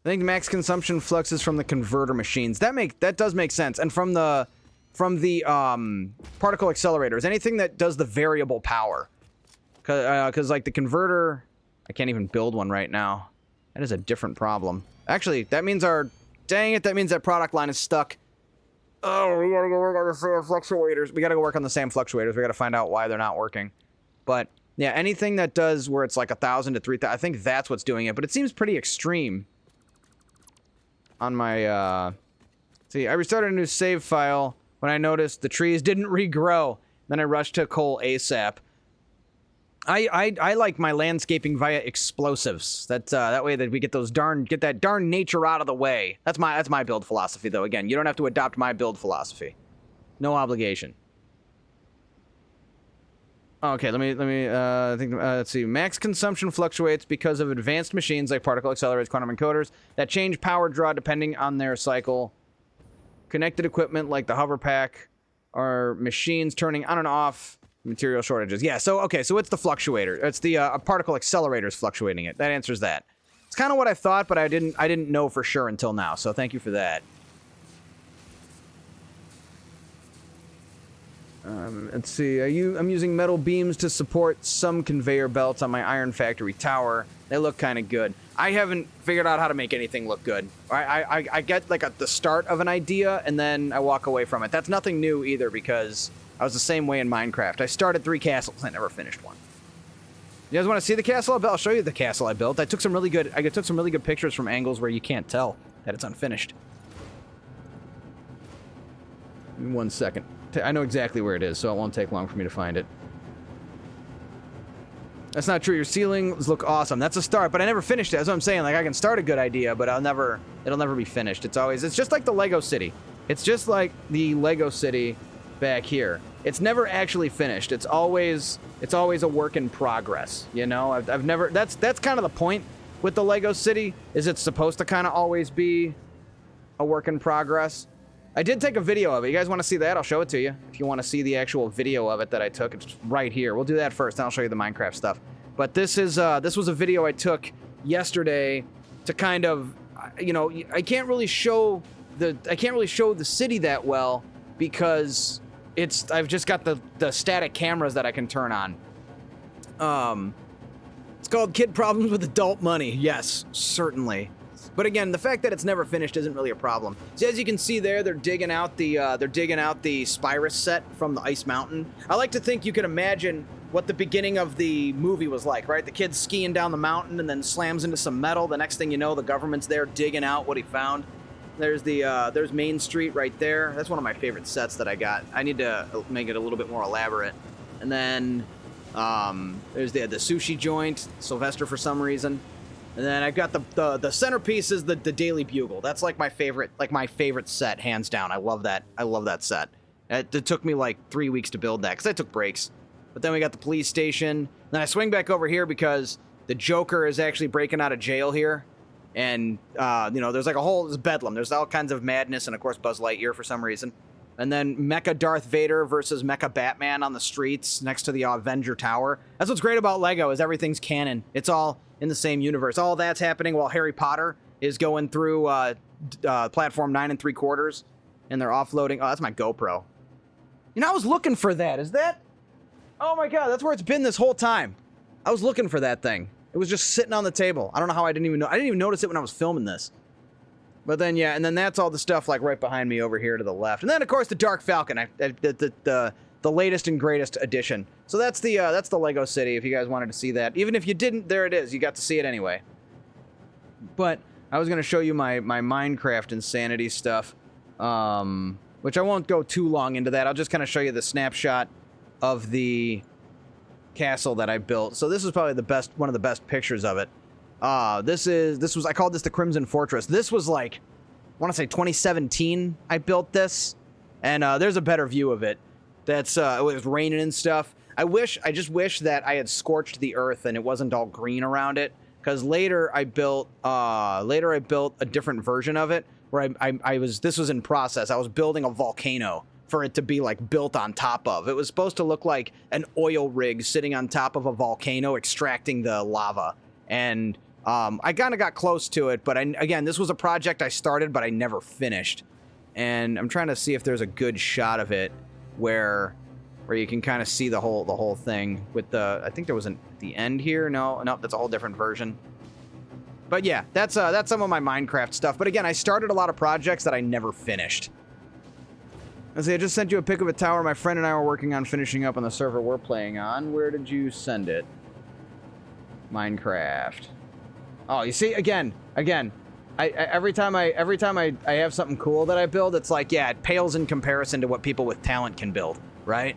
[SPEAKER 1] I think max consumption flux is from the converter machines. That does make sense, and from the particle accelerators, anything that does the variable power, because like the converter, I can't even build one right now. That is a different problem. Actually, that means dang it, that means that product line is stuck. Oh, we gotta go work on the SAM fluctuators. We gotta go work on the SAM fluctuators. We gotta find out why they're not working. But yeah, anything that does where it's like 1,000 to 3,000, I think that's what's doing it. But it seems pretty extreme. On my, see, I restarted a new save file when I noticed the trees didn't regrow. Then I rushed to coal ASAP. I like my landscaping via explosives. That way that we get that darn nature out of the way. That's my build philosophy though. Again, you don't have to adopt my build philosophy. No obligation. Okay, let's see. Max consumption fluctuates because of advanced machines like particle accelerators, quantum encoders that change power draw depending on their cycle. Connected equipment like the hover pack are machines turning on and off. Material shortages. Yeah, so it's the fluctuator. It's the particle accelerators fluctuating it. That answers that. It's kind of what I thought, but I didn't know for sure until now. So thank you for that. Let's see. I'm using metal beams to support some conveyor belts on my iron factory tower. They look kind of good. I haven't figured out how to make anything look good. I get like the start of an idea and then I walk away from it. That's nothing new either because I was the same way in Minecraft. I started 3 castles. I never finished one. You guys want to see the castle I built? I'll show you the castle I built. I took some really good pictures from angles where you can't tell that it's unfinished. Give me 1 second. I know exactly where it is, so it won't take long for me to find it. That's not true. Your ceilings look awesome. That's a start, but I never finished it. That's what I'm saying. Like, I can start a good idea, but it'll never be finished. It's just like the Lego City. It's just like the Lego City back here. It's never actually finished. It's always a work in progress, you know? I've never... That's kind of the point with the Lego City, is it's supposed to kind of always be a work in progress. I did take a video of it. You guys want to see that? I'll show it to you. If you want to see the actual video of it that I took, it's right here. We'll do that first, then I'll show you the Minecraft stuff. But this was a video I took yesterday to kind of, you know, I can't really show the city that well because I've just got the static cameras that I can turn on. It's called Kid Problems with Adult Money. Yes, certainly. But again, the fact that it's never finished isn't really a problem. So as you can see there, they're digging out the Spirus set from the Ice Mountain. I like to think you can imagine what the beginning of the movie was like, right? The kid's skiing down the mountain and then slams into some metal. The next thing you know, the government's there digging out what he found. There's Main Street right there. That's one of my favorite sets that I got. I need to make it a little bit more elaborate. And then there's the sushi joint, Sylvester for some reason. And then I've got the centerpiece is the Daily Bugle. That's like my favorite set, hands down. I love that. I love that set. It took me like 3 weeks to build that because I took breaks. But then we got the police station. Then I swing back over here because the Joker is actually breaking out of jail here. And, you know, there's bedlam. There's all kinds of madness and, of course, Buzz Lightyear for some reason. And then Mecha Darth Vader versus Mecha Batman on the streets next to the Avenger Tower. That's what's great about Lego is everything's canon. It's all in the same universe. All that's happening while Harry Potter is going through platform 9 3/4, and they're offloading. Oh, that's my GoPro. You know, I was looking for that. Is that? Oh my God, that's where it's been this whole time. I was looking for that thing. It was just sitting on the table. I don't know how I didn't even notice it when I was filming this. But then, yeah, and then that's all the stuff like right behind me over here to the left. And then, of course, the Dark Falcon, the latest and greatest edition. So that's the Lego City, if you guys wanted to see that. Even if you didn't, there it is. You got to see it anyway. But I was going to show you my Minecraft insanity stuff, which I won't go too long into that. I'll just kind of show you the snapshot of the castle that I built. So this is probably one of the best pictures of it. I called this the Crimson Fortress. This was like, I want to say 2017 I built this, and there's a better view of it. It was raining and stuff. I just wish that I had scorched the earth and it wasn't all green around it, because later I built a different version of it where this was in process. I was building a volcano for it to be like built on top of. It was supposed to look like an oil rig sitting on top of a volcano extracting the lava. And I kind of got close to it, but again, this was a project I started, but I never finished. And I'm trying to see if there's a good shot of it where you can kind of see the whole thing with I think there was the end here. No, that's a whole different version. But yeah, that's some of my Minecraft stuff. But again, I started a lot of projects that I never finished. I just sent you a pic of a tower my friend and I were working on finishing up on the server we're playing on. Where did you send it? Minecraft. Oh, you see, again, every time I have something cool that I build, it's like, yeah, it pales in comparison to what people with talent can build, right?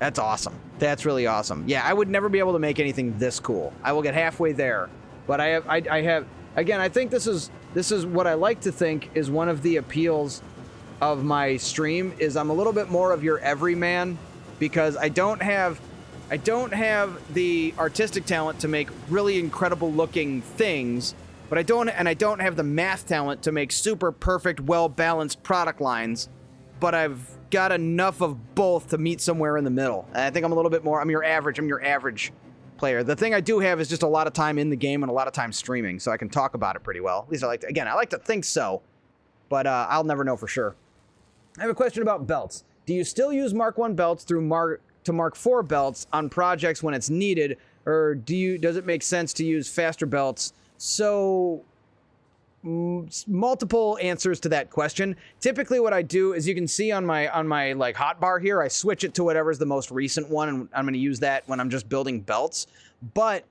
[SPEAKER 1] That's awesome. That's really awesome. Yeah, I would never be able to make anything this cool. I will get halfway there, but I have again. I think this is what I like to think is one of the appeals of my stream is I'm a little bit more of your everyman because I don't have the artistic talent to make really incredible looking things, but I don't have the math talent to make super perfect, well-balanced product lines, but I've got enough of both to meet somewhere in the middle. And I think I'm a little bit more, I'm your average player. The thing I do have is just a lot of time in the game and a lot of time streaming, so I can talk about it pretty well. At least I like to think so, but I'll never know for sure. I have a question about belts. Do you still use Mark 1 belts through Mark 4 belts on projects when it's needed, or does it make sense to use faster belts? So multiple answers to that question. Typically what I do is you can see on my like hotbar here, I switch it to whatever's the most recent one, and I'm going to use that when I'm just building belts. But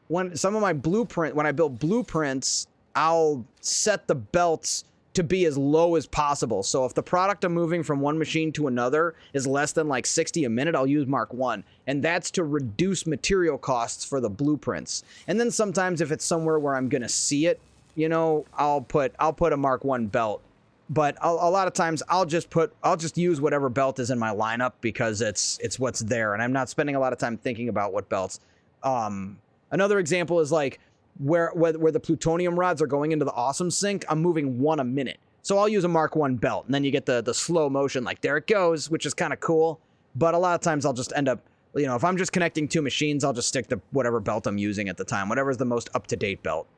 [SPEAKER 1] when I build blueprints, I'll set the belts to be as low as possible. So if the product I'm moving from one machine to another is less than like 60 a minute, I'll use Mark 1. And that's to reduce material costs for the blueprints. And then sometimes if it's somewhere where I'm going to see it, you know, I'll put a Mark 1 belt. But a lot of times I'll just use whatever belt is in my lineup because it's what's there. And I'm not spending a lot of time thinking about what belts. Another example is like, where the plutonium rods are going into the awesome sink, I'm moving 1 a minute. So I'll use a Mark 1 belt, and then you get the slow motion, like there it goes, which is kind of cool. But a lot of times I'll just end up, you know, if I'm just connecting 2 machines, I'll just stick to whatever belt I'm using at the time, whatever's the most up-to-date belt.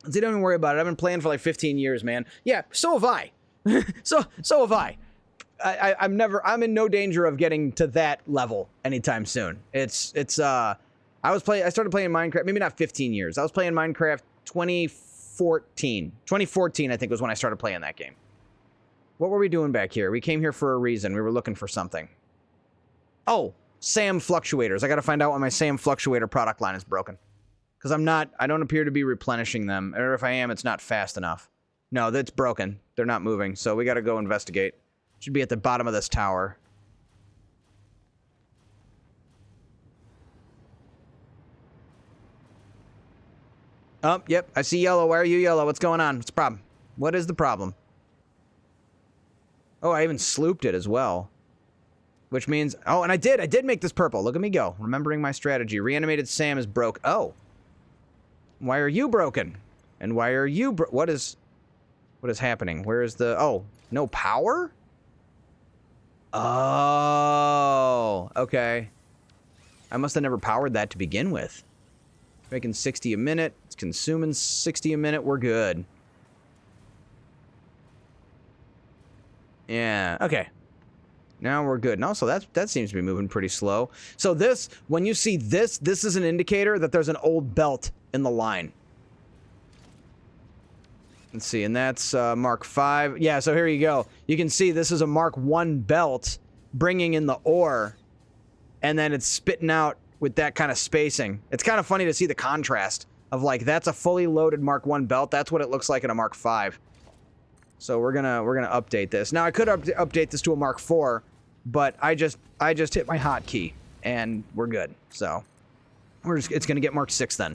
[SPEAKER 1] So don't even worry about it. I've been playing for like 15 years, man. Yeah, so have I. so have I. I'm in no danger of getting to that level anytime soon. I started playing Minecraft, maybe not 15 years. I was playing Minecraft 2014. 2014, I think, was when I started playing that game. What were we doing back here? We came here for a reason. We were looking for something. Oh, SAM fluctuators. I got to find out why my SAM fluctuator product line is broken. Because I don't appear to be replenishing them. Or if I am, it's not fast enough. No, that's broken. They're not moving. So we got to go investigate. Should be at the bottom of this tower. Oh, yep, I see yellow. Why are you yellow? What's going on? What's the problem? What is the problem? Oh, I even slooped it as well. Which means... Oh, and I did make this purple. Look at me go. Remembering my strategy. Reanimated Sam is broke. Oh. Why are you broken? And why are you what is happening? Where is the... Oh, no power? Oh, okay. I must have never powered that to begin with. Making 60 a minute. It's consuming 60 a minute. We're good. Yeah, okay. Now we're good. And also, that seems to be moving pretty slow. So this, when you see this is an indicator that there's an old belt in the line. Let's see, and that's Mark 5. Yeah, so here you go. You can see this is a Mark 1 belt bringing in the ore, and then it's spitting out with that kind of spacing. It's kind of funny to see the contrast of like, that's a fully loaded Mark 1 belt. That's what it looks like in a Mark 5. So we're gonna update this. Now I could update this to a Mark 4, but I just hit my hotkey and we're good. So it's gonna get Mark 6 then.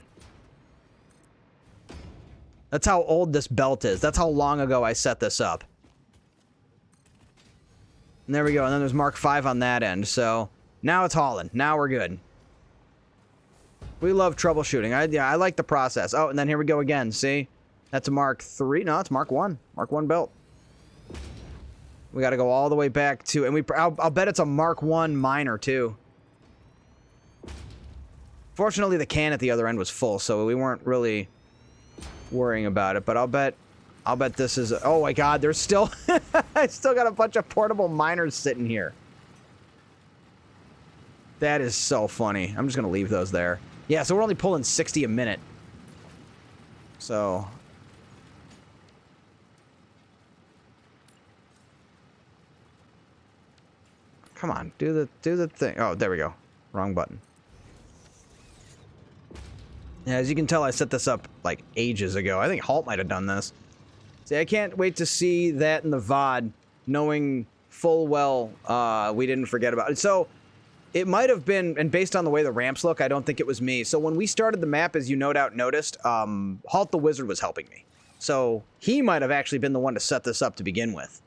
[SPEAKER 1] That's how old this belt is. That's how long ago I set this up. And there we go. And then there's Mark 5 on that end. So now it's hauling. Now we're good. We love troubleshooting. I like the process. Oh, and then here we go again. See? That's a Mark 3. No, it's Mark 1. Mark 1 belt. We got to go all the way back to... And I'll bet it's a Mark 1 miner, too. Fortunately, the can at the other end was full, so we weren't really worrying about it. But I'll bet this is... Oh, my God. There's still... I still got a bunch of portable miners sitting here. That is so funny. I'm just going to leave those there. Yeah, so we're only pulling 60 a minute. So... Come on, do the thing. Oh, there we go. Wrong button. Yeah, as you can tell, I set this up, like, ages ago. I think Halt might have done this. See, I can't wait to see that in the VOD, knowing full well we didn't forget about it. So, It might have been, and based on the way the ramps look, I don't think it was me. So when we started the map, as you no doubt noticed, Halt the Wizard was helping me. So he might have actually been the one to set this up to begin with.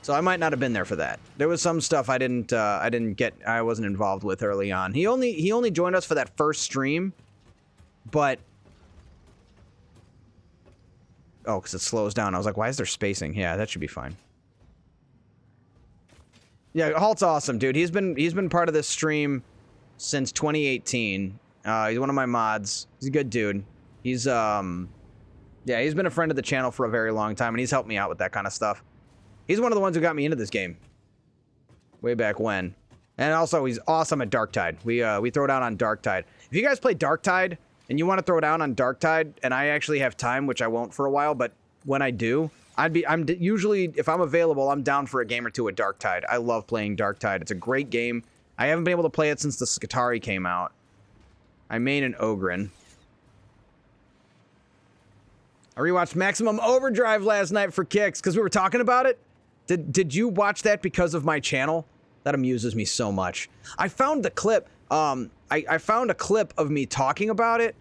[SPEAKER 1] So I might not have been there for that. There was some stuff I wasn't involved with early on. He only joined us for that first stream, but oh, because it slows down. I was like, why is there spacing? Yeah, that should be fine. Yeah, Halt's awesome, dude. He's been part of this stream since 2018. He's one of my mods. He's a good dude. He's yeah, he's been a friend of the channel for a very long time, and he's helped me out with that kind of stuff. He's one of the ones who got me into this game way back when. And also, he's awesome at Darktide. We throw down on Darktide. If you guys play Darktide and you want to throw down on Darktide, and I actually have time, which I won't for a while, but when I do, I'm usually, if I'm available, I'm down for a game or two at Darktide. I love playing Darktide. It's a great game. I haven't been able to play it since the Satisfactory came out. I main an Ogren. I rewatched Maximum Overdrive last night for kicks because we were talking about it. Did you watch that because of my channel? That amuses me so much. I found the clip. I found a clip of me talking about it,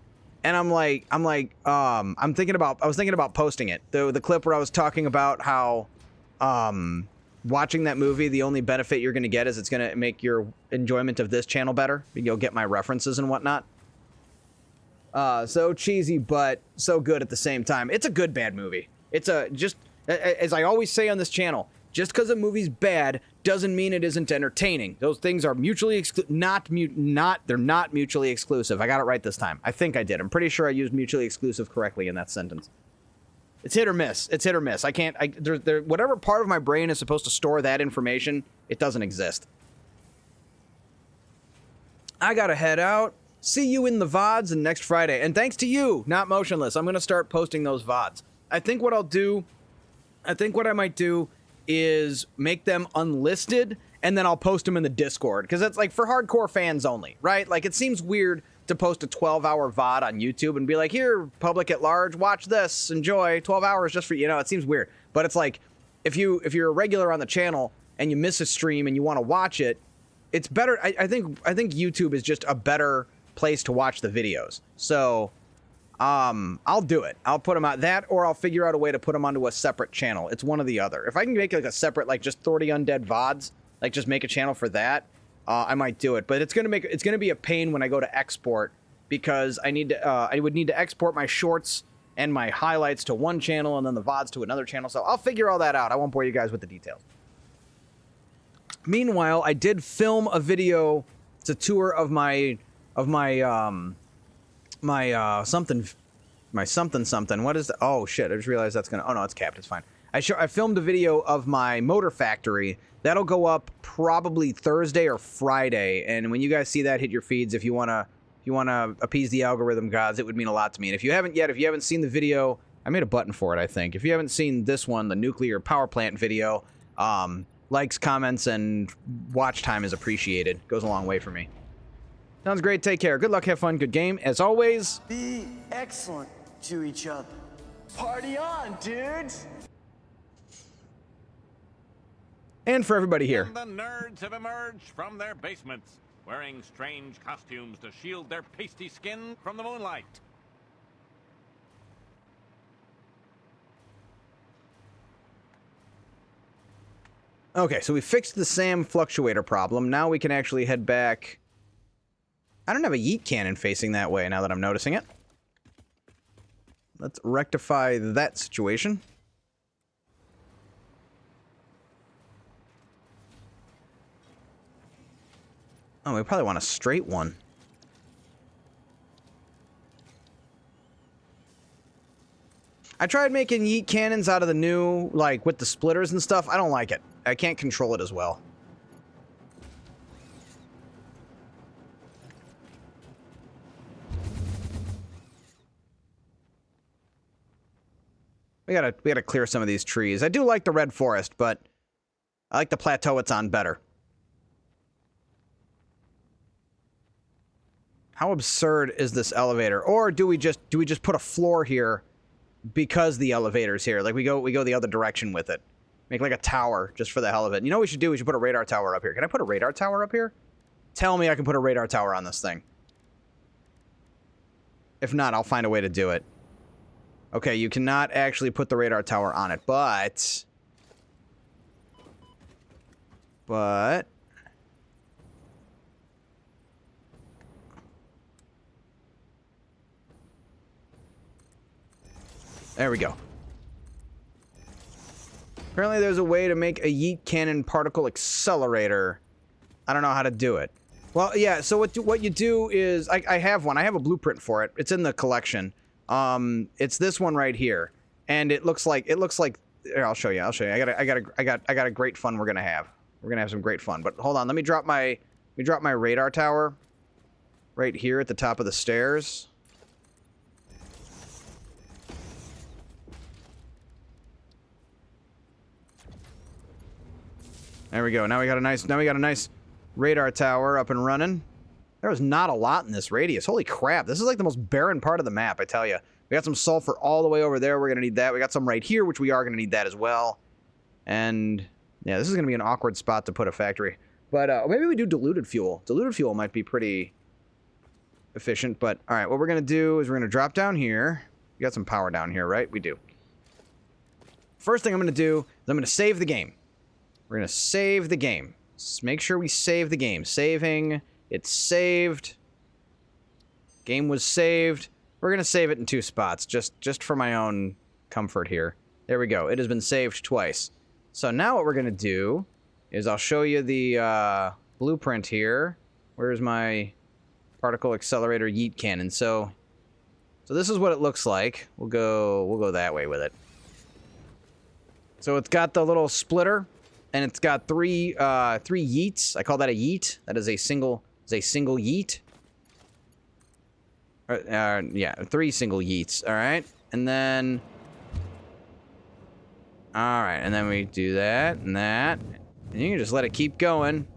[SPEAKER 1] and I was thinking about posting it. The clip where I was talking about how watching that movie, the only benefit you're going to get is it's going to make your enjoyment of this channel better. You'll get my references and whatnot. So cheesy, but so good at the same time. It's a good bad movie. It's just as I always say on this channel, just because a movie's bad doesn't mean it isn't entertaining. Those things are mutually they're not mutually exclusive. I got it right this time. I think I did. I'm pretty sure I used mutually exclusive correctly in that sentence. It's hit or miss. It's hit or miss. I can't. Whatever part of my brain is supposed to store that information, it doesn't exist. I gotta head out. See you in the VODs and next Friday. And thanks to you, Not Motionless, I'm gonna start posting those VODs. I think what I might do is make them unlisted, and then I'll post them in the Discord, because it's like for hardcore fans only, right? Like, it seems weird to post a 12-hour VOD on YouTube and be like, here, public at large, watch this, enjoy, 12 hours just for, it seems weird. But it's like, if you're a regular on the channel and you miss a stream and you want to watch it, it's better. I think YouTube is just a better place to watch the videos. So I'll do it. I'll put them out that, or I'll figure out a way to put them onto a separate channel. It's one or the other. If I can make like a separate, like just 30 Undead VODs, like just make a channel for that, I might do it. But it's gonna be a pain when I go to export, because I would need to export my shorts and my highlights to one channel and then the VODs to another channel. So I'll figure all that out. I won't bore you guys with the details. Meanwhile, I did film a video. It's a tour of my something. What is the, oh shit, I just realized that's gonna, oh no, it's capped, it's fine. I filmed a video of my motor factory. That'll go up probably Thursday or Friday, and when you guys see that, hit your feeds if you wanna appease the algorithm gods. It would mean a lot to me. And if you haven't seen the video, I made a button for it, I think. If you haven't seen this one, the nuclear power plant video, likes, comments, and watch time is appreciated. Goes a long way for me. Sounds great. Take care. Good luck. Have fun. Good game. As always.
[SPEAKER 2] Be excellent to each other. Party on, dudes!
[SPEAKER 1] And for everybody here.
[SPEAKER 3] The nerds have emerged from their basements, wearing strange costumes to shield their pasty skin from the moonlight.
[SPEAKER 1] Okay, so we fixed the SAM fluctuator problem. Now we can actually head back. I don't have a yeet cannon facing that way now that I'm noticing it. Let's rectify that situation. Oh, we probably want a straight one. I tried making yeet cannons out of the new, like, with the splitters and stuff. I don't like it. I can't control it as well. We gotta clear some of these trees. I do like the red forest, but I like the plateau it's on better. How absurd is this elevator? Or do we just put a floor here because the elevator's here? Like we go the other direction with it. Make like a tower just for the hell of it. You know what we should do? We should put a radar tower up here. Can I put a radar tower up here? Tell me I can put a radar tower on this thing. If not, I'll find a way to do it. Okay, you cannot actually put the radar tower on it, but... There we go. Apparently there's a way to make a yeet cannon particle accelerator. I don't know how to do it. Well, yeah, so what you do is... I have one. I have a blueprint for it. It's in the collection. It's this one right here. And it looks like... Here, I'll show you. I got a great fun we're gonna have. We're gonna have some great fun. But hold on, let me drop my radar tower right here at the top of the stairs. There we go. Now we got a nice radar tower up and running. There was not a lot in this radius. Holy crap. This is like the most barren part of the map, I tell you. We got some sulfur all the way over there. We're going to need that. We got some right here, which we are going to need that as well. And yeah, this is going to be an awkward spot to put a factory. But maybe we do diluted fuel. Diluted fuel might be pretty efficient. But all right, what we're going to do is we're going to drop down here. We got some power down here, right? We do. First thing I'm going to do is I'm going to save the game. We're going to save the game. Let's make sure we save the game. Saving. It's saved. Game was saved. We're going to save it in 2 spots, just for my own comfort here. There we go. It has been saved twice. So now what we're going to do is I'll show you the blueprint here. Where's my particle accelerator yeet cannon? So this is what it looks like. We'll go that way with it. So it's got the little splitter. And it's got three yeets. I call that a yeet. That is a single yeet. Yeah, 3 single yeets. All right, and then, all right, and then we do that and that, and you can just let it keep going.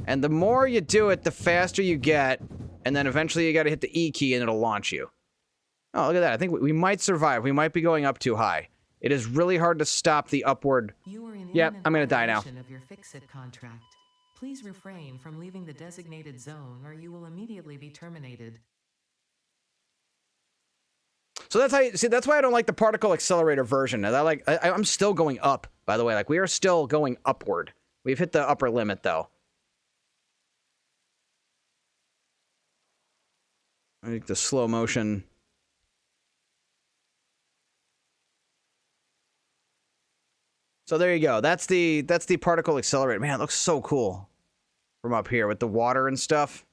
[SPEAKER 1] And the more you do it, the faster you get, and then eventually you got to hit the E key and it'll launch you. Oh, look at that! I think we might survive. We might be going up too high. It is really hard to stop the upward... Yep, I'm gonna die now.
[SPEAKER 4] Of your fix-it contract. Please refrain from leaving the designated zone or you will immediately be terminated.
[SPEAKER 1] So that's how you... See, that's why I don't like the particle accelerator version. I'm still going up, by the way. Like, we are still going upward. We've hit the upper limit, though. I think the slow motion... So there you go. That's the particle accelerator. Man, it looks so cool from up here with the water and stuff.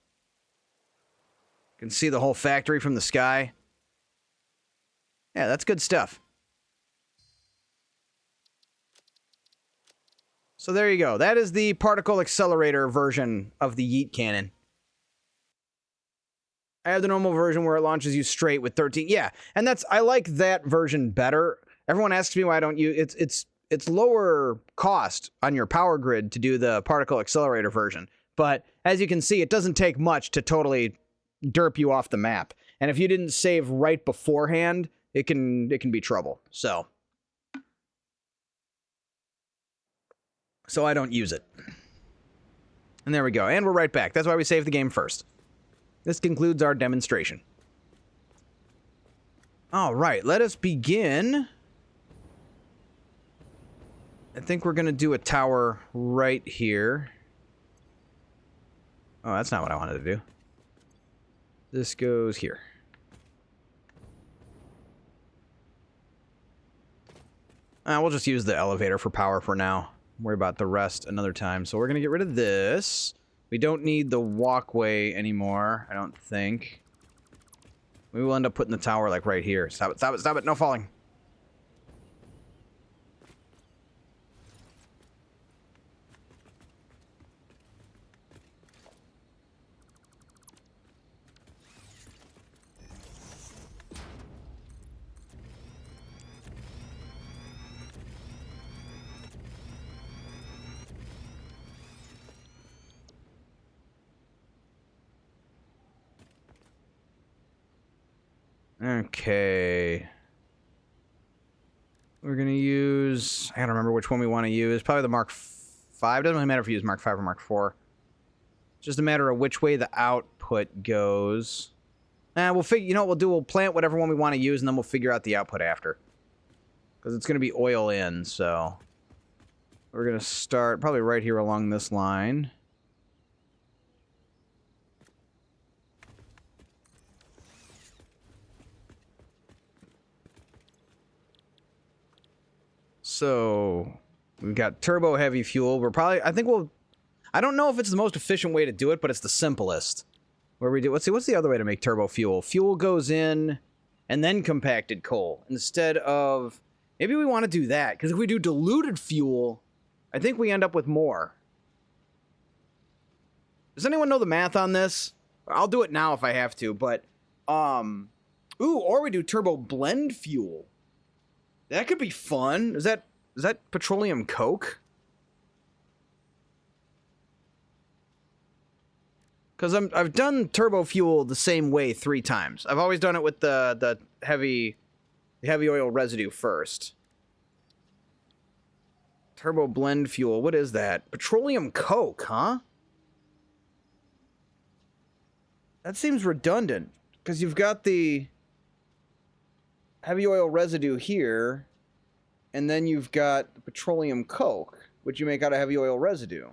[SPEAKER 1] You can see the whole factory from the sky. Yeah, that's good stuff. So there you go. That is the particle accelerator version of the yeet cannon. I have the normal version where it launches you straight with 13. Yeah, and I like that version better. Everyone asks me why I don't use it's lower cost on your power grid to do the particle accelerator version. But as you can see, it doesn't take much to totally derp you off the map. And if you didn't save right beforehand, it can be trouble. So I don't use it. And there we go. And we're right back. That's why we saved the game first. This concludes our demonstration. All right, let us begin. I think we're going to do a tower right here. Oh, that's not what I wanted to do. This goes here. We'll just use the elevator for power for now. Worry about the rest another time. So we're going to get rid of this. We don't need the walkway anymore, I don't think. We will end up putting the tower like right here. Stop it, stop it, stop it. No falling. Okay. We're going to use... I gotta remember which one we want to use. Probably the Mark 5. Doesn't really matter if we use Mark 5 or Mark 4. It's just a matter of which way the output goes. We'll figure... You know what we'll do? We'll plant whatever one we want to use, and then we'll figure out the output after. Because it's going to be oil in, so... We're going to start probably right here along this line. So, we've got turbo heavy fuel. We're probably, I don't know if it's the most efficient way to do it, but it's the simplest. Where we do, let's see, what's the other way to make turbo fuel? Fuel goes in and then compacted coal instead of, maybe we want to do that. Because if we do diluted fuel, I think we end up with more. Does anyone know the math on this? I'll do it now if I have to, but, ooh, or we do turbo blend fuel. That could be fun. Is that petroleum coke? Because I've done turbo fuel the same way 3 times. I've always done it with the heavy oil residue first. Turbo blend fuel. What is that? Petroleum coke, huh? That seems redundant because you've got the heavy oil residue here, and then you've got the petroleum coke, which you make out of heavy oil residue.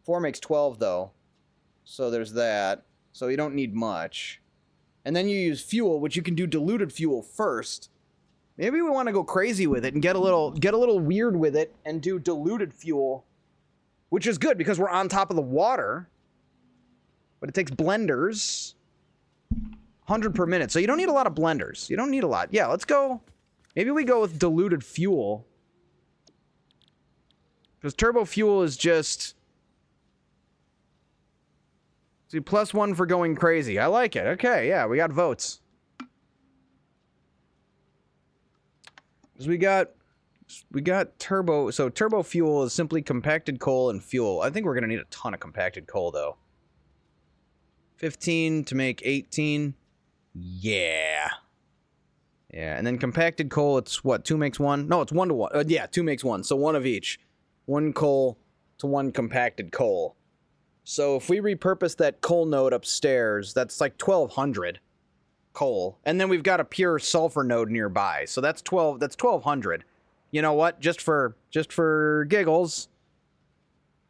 [SPEAKER 1] 4 makes 12, though. So there's that. So you don't need much. And then you use fuel, which you can do diluted fuel first. Maybe we want to go crazy with it and get a little weird with it and do diluted fuel, which is good because we're on top of the water. But it takes blenders. 100 per minute. So you don't need a lot of blenders. You don't need a lot. Yeah, let's go. Maybe we go with diluted fuel. Because turbo fuel is just... See, +1 for going crazy. I like it. Okay, yeah, we got votes. Because we got turbo... So turbo fuel is simply compacted coal and fuel. I think we're going to need a ton of compacted coal, though. 15 to make 18... Yeah. Yeah, and then compacted coal, it's what, 2 makes 1? No, it's 1 to 1. Yeah, 2 makes 1, so 1 of each. 1 coal to 1 compacted coal. So if we repurpose that coal node upstairs, that's like 1,200 coal. And then we've got a pure sulfur node nearby, so that's 1,200. You know what? Just for giggles,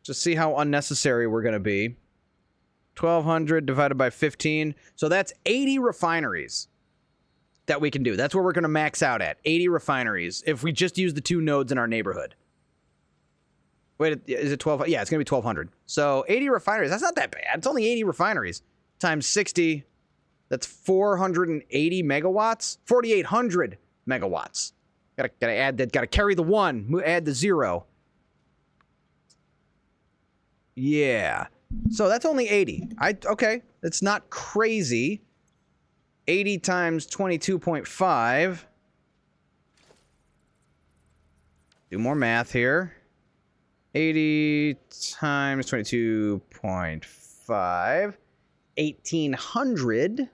[SPEAKER 1] just see how unnecessary we're going to be. 1,200 divided by 15. So that's 80 refineries that we can do. That's where we're going to max out at. 80 refineries if we just use the 2 nodes in our neighborhood. Wait, is it 12? Yeah, it's going to be 1,200. So 80 refineries. That's not that bad. It's only 80 refineries times 60. That's 480 megawatts. 4,800 megawatts. Gotta add that. Gotta carry the 1. Add the 0. Yeah. So that's only 80. Okay, it's not crazy. 80 times 22.5. Do more math here. 80 times 22.5. 1,800.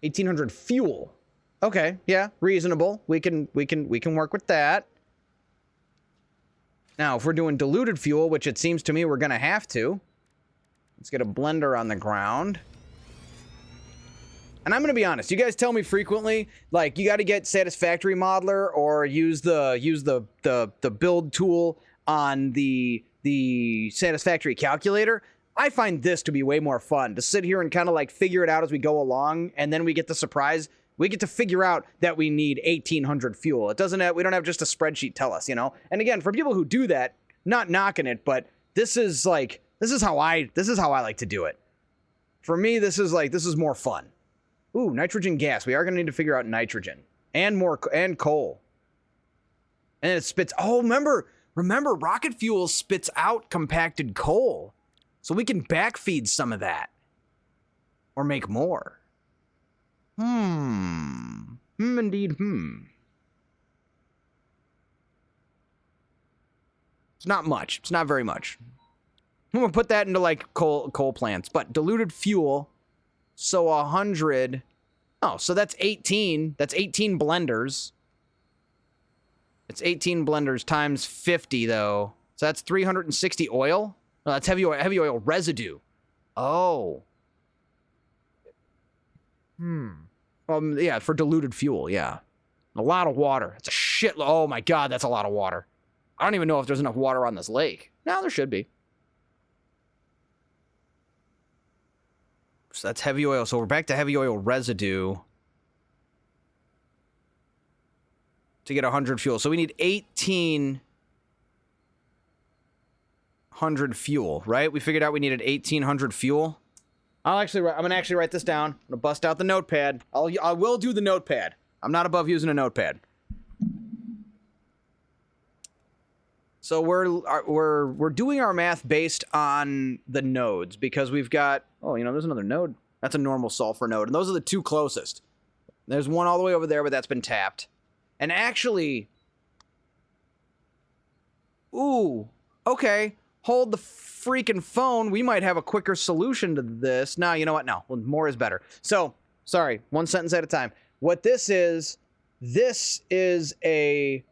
[SPEAKER 1] 1,800 fuel. Okay, yeah, reasonable. We can work with that. Now, if we're doing diluted fuel, which it seems to me we're going to have to, let's get a blender on the ground. And I'm going to be honest, you guys tell me frequently, like, you got to get Satisfactory Modeler or use the build tool on the Satisfactory calculator. I find this to be way more fun, to sit here and kind of like figure it out as we go along, and then we get the surprise. We get to figure out that we need 1,800 fuel. It doesn't have, we don't have just a spreadsheet tell us, you know? And again, for people who do that, not knocking it, but this is how I like to do it. For me, this is more fun. Ooh, nitrogen gas. We are going to need to figure out nitrogen and coal. And then it spits, oh, remember rocket fuel spits out compacted coal. So we can backfeed some of that or make more. Indeed. It's not much. It's not very much. I'm gonna put that into like coal plants, but diluted fuel. So 100. Oh, so that's 18. That's 18 blenders. It's 18 blenders times 50, though. So that's 360 oil? No, that's heavy oil residue. Oh. Yeah, for diluted fuel, yeah. A lot of water. It's a shit. Oh my god, that's a lot of water. I don't even know if there's enough water on this lake. No, there should be. So that's heavy oil. So we're back to heavy oil residue to get 100 fuel. So we need 1,800 fuel, right? We figured out we needed 1,800 fuel. I'm gonna actually write this down. I'm gonna bust out the notepad. I will do the notepad. I'm not above using a notepad. So we're doing our math based on the nodes because we've got, oh, there's another node. That's a normal sulfur node, and those are the two closest. There's one all the way over there, but that's been tapped. And actually, ooh, okay, hold the freaking phone. We might have a quicker solution to this. No, you know what? No, more is better. So, sorry, one sentence at a time. What this is a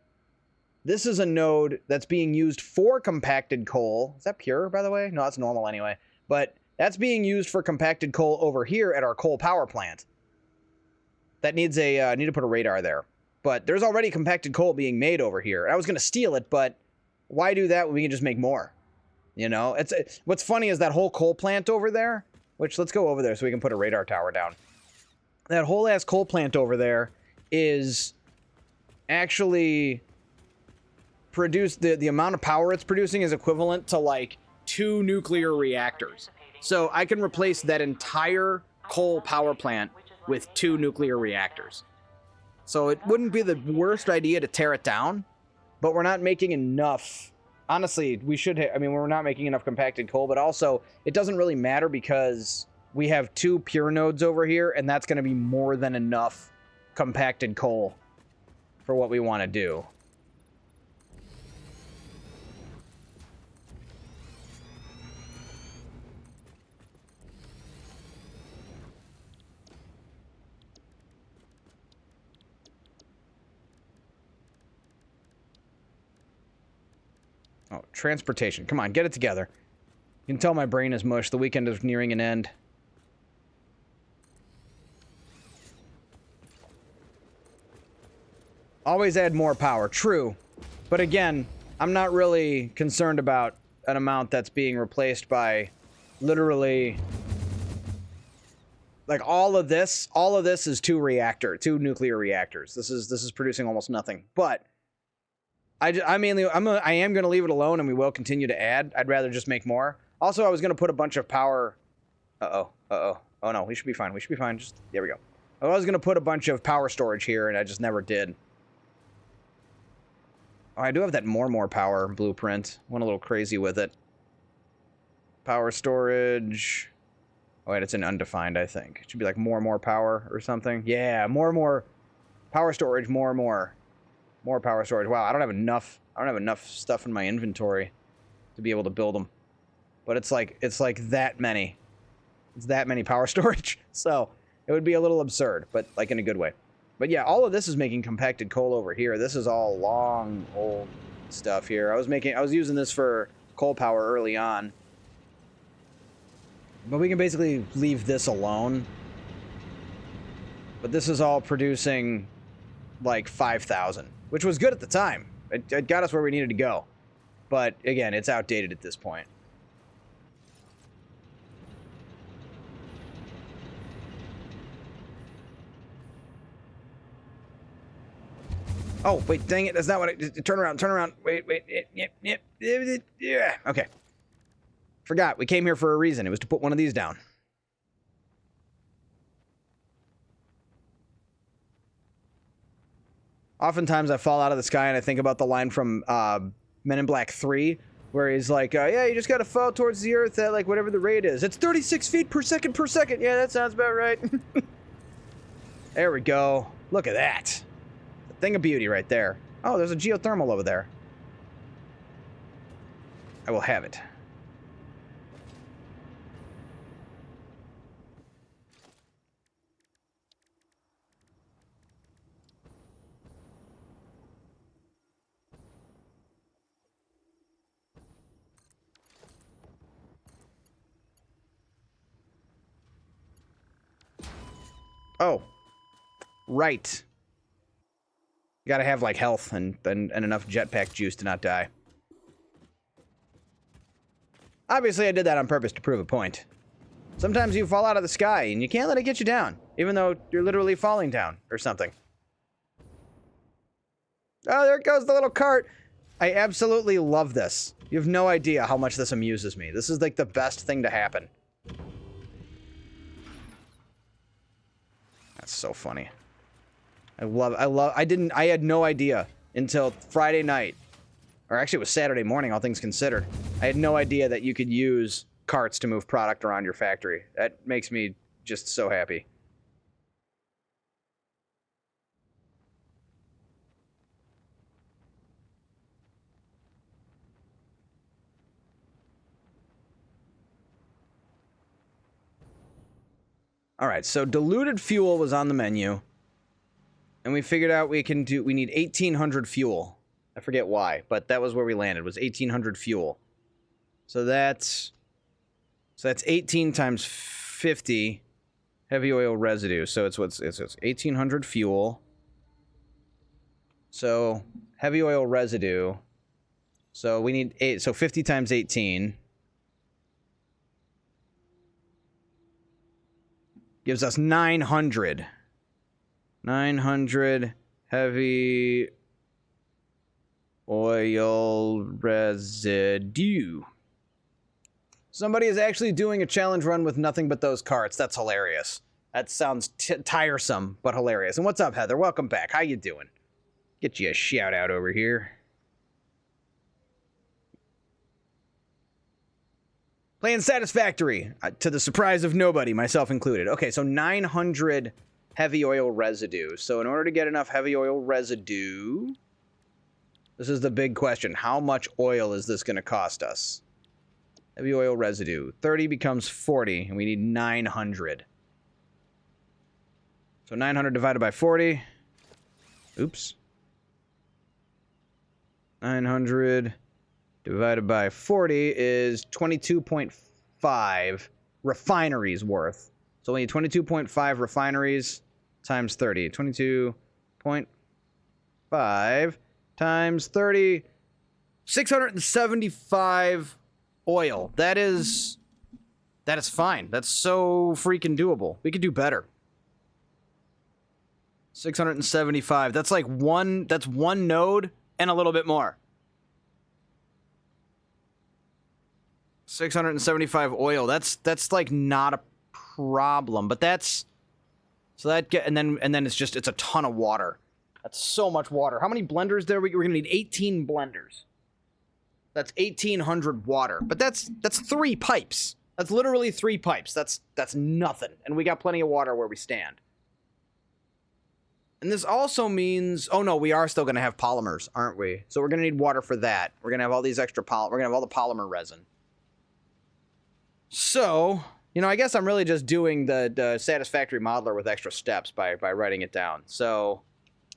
[SPEAKER 1] node that's being used for compacted coal. Is that pure, by the way? No, that's normal anyway. But that's being used for compacted coal over here at our coal power plant. That needs need to put a radar there. But there's already compacted coal being made over here. I was going to steal it, but why do that when we can just make more? What's funny is that whole coal plant over there, which let's go over there so we can put a radar tower down. That whole ass coal plant over there is actually produced, the amount of power it's producing is equivalent to like 2 nuclear reactors. So I can replace that entire coal power plant with 2 nuclear reactors. So it wouldn't be the worst idea to tear it down, but we're not making enough. Honestly, we should, we're not making enough compacted coal, but also it doesn't really matter because we have 2 pure nodes over here, and that's going to be more than enough compacted coal for what we want to do. Oh, transportation. Come on, get it together. You can tell my brain is mush. The weekend is nearing an end. Always add more power. True. But again, I'm not really concerned about an amount that's being replaced by literally... Like, all of this is 2 nuclear reactors. This is producing almost nothing. But... I am going to leave it alone, and we will continue to add. I'd rather just make more. Also, I was going to put a bunch of power... Oh, no, we should be fine. There we go. I was going to put a bunch of power storage here, and I just never did. Oh, I do have that more power blueprint. Went a little crazy with it. Power storage... Oh, wait, it's an undefined, I think. It should be like more power or something. Yeah, more. Power storage, more. More power storage. Wow, I don't have enough stuff in my inventory to be able to build them. But it's like that many. It's that many power storage. So it would be a little absurd, but like in a good way. But yeah, all of this is making compacted coal over here. This is all long old stuff here. I was using this for coal power early on. But we can basically leave this alone. But this is all producing like 5,000. Which was good at the time. It got us where we needed to go. But, again, it's outdated at this point. Oh, wait, dang it. That's not what I... Turn around. Wait. Yeah. Okay. Forgot. We came here for a reason. It was to put one of these down. Oftentimes I fall out of the sky and I think about the line from Men in Black 3, where he's like, yeah, you just gotta fall towards the earth at like whatever the rate is. It's 36 feet per second. Yeah, that sounds about right. There we go. Look at that. A thing of beauty right there. Oh, there's a geothermal over there. I will have it. Oh. Right. You gotta have, like, health and enough jetpack juice to not die. Obviously, I did that on purpose to prove a point. Sometimes you fall out of the sky, and you can't let it get you down, even though you're literally falling down or something. Oh, there goes the little cart. I absolutely love this. You have no idea how much this amuses me. This is, like, the best thing to happen. That's so funny. I had no idea until Friday night. Or actually, it was Saturday morning, all things considered. I had no idea that you could use carts to move product around your factory. That makes me just so happy. All right, so diluted fuel was on the menu. And we figured out we need 1,800 fuel. I forget why, but that was where we landed, was 1,800 fuel. So that's 18 times 50 heavy oil residue. So it's 1,800 fuel. So heavy oil residue. So we need 50 times 18 gives us 900. 900 heavy oil residue. Somebody is actually doing a challenge run with nothing but those carts. That's hilarious. That sounds tiresome, but hilarious. And what's up, Heather? Welcome back. How you doing? Get you a shout out over here. Playing Satisfactory, to the surprise of nobody, myself included. Okay, so 900 heavy oil residue. So in order to get enough heavy oil residue, this is the big question. How much oil is this going to cost us? Heavy oil residue. 30 becomes 40, and we need 900. So 900 divided by 40. Oops. 900 divided by 40 is 22.5 refineries worth. So we need 22.5 refineries times 30. 22.5 times 30. 675 oil. That is fine. That's so freaking doable. We could do better. 675. That's like one node and a little bit more. 675 oil. That's like not a problem, but that's so that get and then it's a ton of water. That's so much water. How many blenders there? We're gonna need 18 blenders. That's 1,800 water. But that's 3 pipes. That's literally 3 pipes. That's nothing. And we got plenty of water where we stand. And this also means, oh no, we are still gonna have polymers, aren't we? So we're gonna need water for that. We're gonna have all these extra we're gonna have all the polymer resin. So, I guess I'm really just doing the Satisfactory modeler with extra steps by writing it down. So,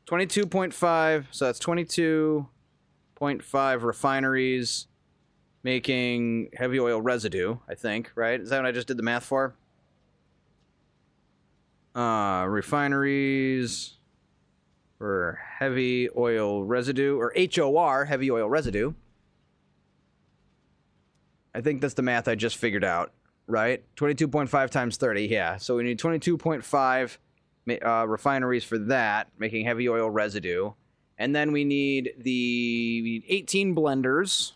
[SPEAKER 1] 22.5, so that's 22.5 refineries making heavy oil residue, I think, right? Is that what I just did the math for? Refineries for heavy oil residue, or HOR, heavy oil residue. I think that's the math I just figured out, right? 22.5 times 30, yeah. So we need 22.5 refineries for that, making heavy oil residue. And then we need 18 blenders.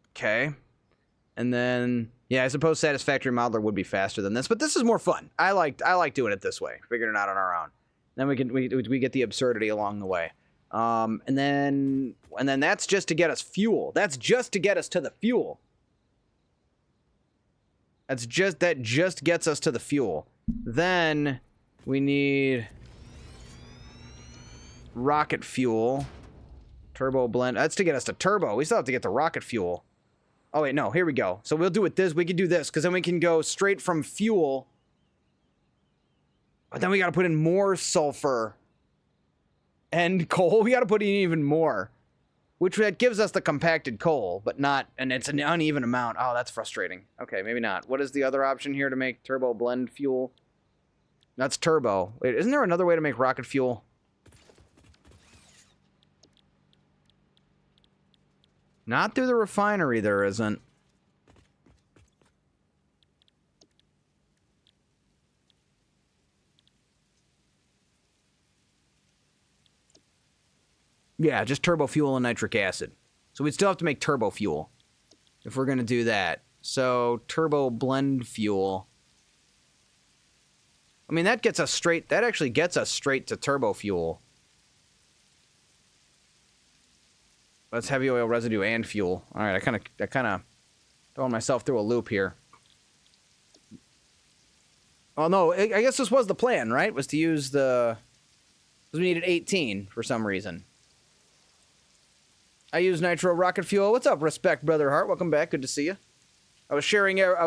[SPEAKER 1] Okay. And then, yeah, I suppose Satisfactory Modeler would be faster than this, but this is more fun. I like doing it this way, figuring it out on our own. Then we get the absurdity along the way. And then that's just to get us fuel. That's just to get us to the fuel. That just gets us to the fuel. Then we need rocket fuel, turbo blend. That's to get us to turbo. We still have to get the rocket fuel. Oh wait, no, here we go. So we'll do it this. We can do this because then we can go straight from fuel. But then we got to put in more sulfur and coal. We got to put in even more. Which that gives us the compacted coal, but not, and it's an uneven amount. Oh, that's frustrating. Okay, maybe not. What is the other option here to make turbo blend fuel? That's turbo. Wait, isn't there another way to make rocket fuel? Not through the refinery, there isn't. Yeah, just turbo fuel and nitric acid. So we'd still have to make turbo fuel if we're going to do that. So turbo blend fuel. I mean, that gets us straight. That actually gets us straight to turbo fuel. That's heavy oil residue and fuel. All right, I kind of throwing myself through a loop here. Oh no, I guess this was the plan, right? Was to use the. Because we needed 18 for some reason. I use nitro rocket fuel. What's up, Respect Brother Heart? Welcome back. Good to see you. I was sharing your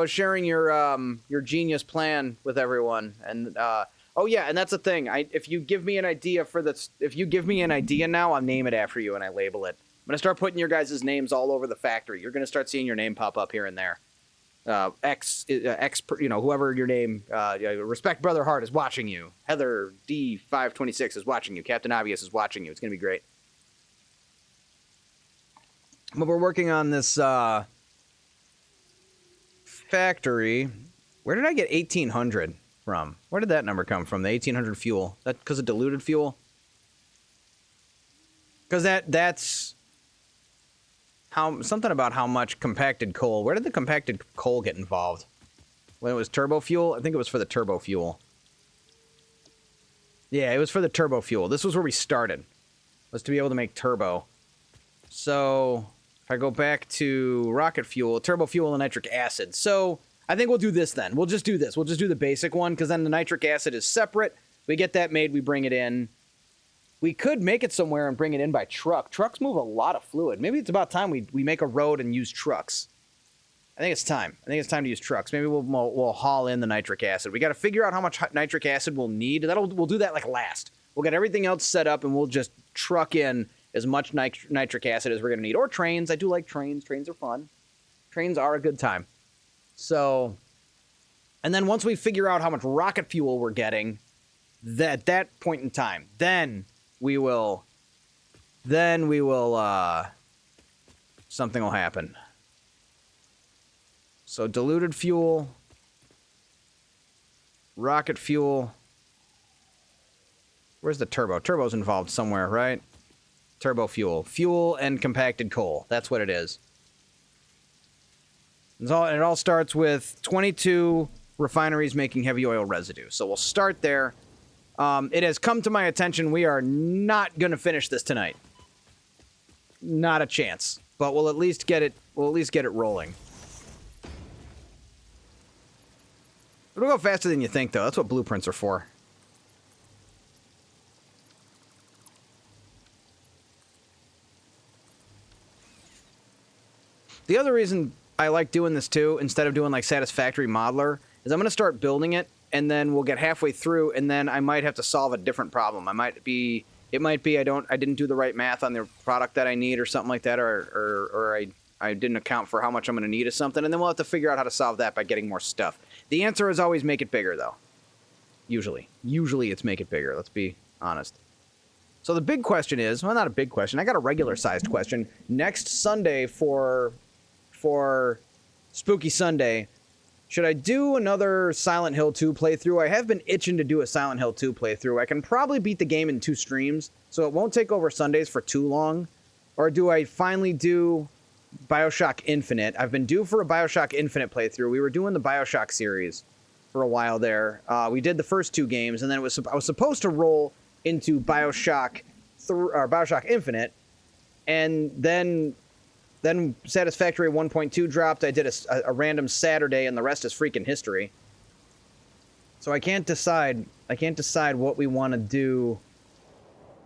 [SPEAKER 1] genius plan with everyone, and oh yeah, and that's the thing. If you give me an idea for this, if you give me an idea now, I'll name it after you and I label it. I'm gonna start putting your guys' names all over the factory. You're gonna start seeing your name pop up here and there. Whoever your name, Respect Brother Heart is watching you. Heather D526 is watching you. Captain Obvious is watching you. It's gonna be great. But we're working on this factory. Where did I get 1800 from? Where did that number come from? The 1800 fuel. That because of diluted fuel? Because that's how something about how much compacted coal. Where did the compacted coal get involved? When it was turbo fuel? I think it was for the turbo fuel. Yeah, it was for the turbo fuel. This was where we started. Was to be able to make turbo. So if I go back to rocket fuel, turbo fuel and nitric acid. So I think we'll do this then. We'll just do this. We'll just do the basic one because then the nitric acid is separate. We get that made. We bring it in. We could make it somewhere and bring it in by truck. Trucks move a lot of fluid. Maybe it's about time we make a road and use trucks. I think it's time. I think it's time to use trucks. Maybe we'll haul in the nitric acid. We got to figure out how much nitric acid we'll need. We'll do that like last. We'll get everything else set up and we'll just truck in as much nitric acid as we're going to need. Or trains. I do like trains. Trains are fun. Trains are a good time. So, and then once we figure out how much rocket fuel we're getting, at that point in time, then we will, something will happen. So diluted fuel, rocket fuel. Where's the turbo? Turbo's involved somewhere, right? Turbo fuel. Fuel and compacted coal. That's what it is. It all starts with 22 refineries making heavy oil residue. So we'll start there. It has come to my attention we are not going to finish this tonight. Not a chance. But we'll at least get it rolling. It'll go faster than you think, though. That's what blueprints are for. The other reason I like doing this too, instead of doing like Satisfactory Modeler, is I'm going to start building it, and then we'll get halfway through, and then I might have to solve a different problem. It might be I didn't do the right math on the product that I need or something like that, or I didn't account for how much I'm going to need of something, and then we'll have to figure out how to solve that by getting more stuff. The answer is always make it bigger, though. Usually it's make it bigger. Let's be honest. So the big question is, well, not a big question. I got a regular-sized question. Next Sunday for Spooky Sunday, should I do another Silent Hill 2 playthrough? I have been itching to do a Silent Hill 2 playthrough. I can probably beat the game in 2 streams, so it won't take over Sundays for too long. Or do I finally do BioShock Infinite? I've been due for a BioShock Infinite playthrough. We were doing the BioShock series for a while there. We did the first 2 games, and then I was supposed to roll into BioShock Infinite, and then Satisfactory 1.2 dropped. I did a random Saturday, and the rest is freaking history. So I can't decide what we want to do.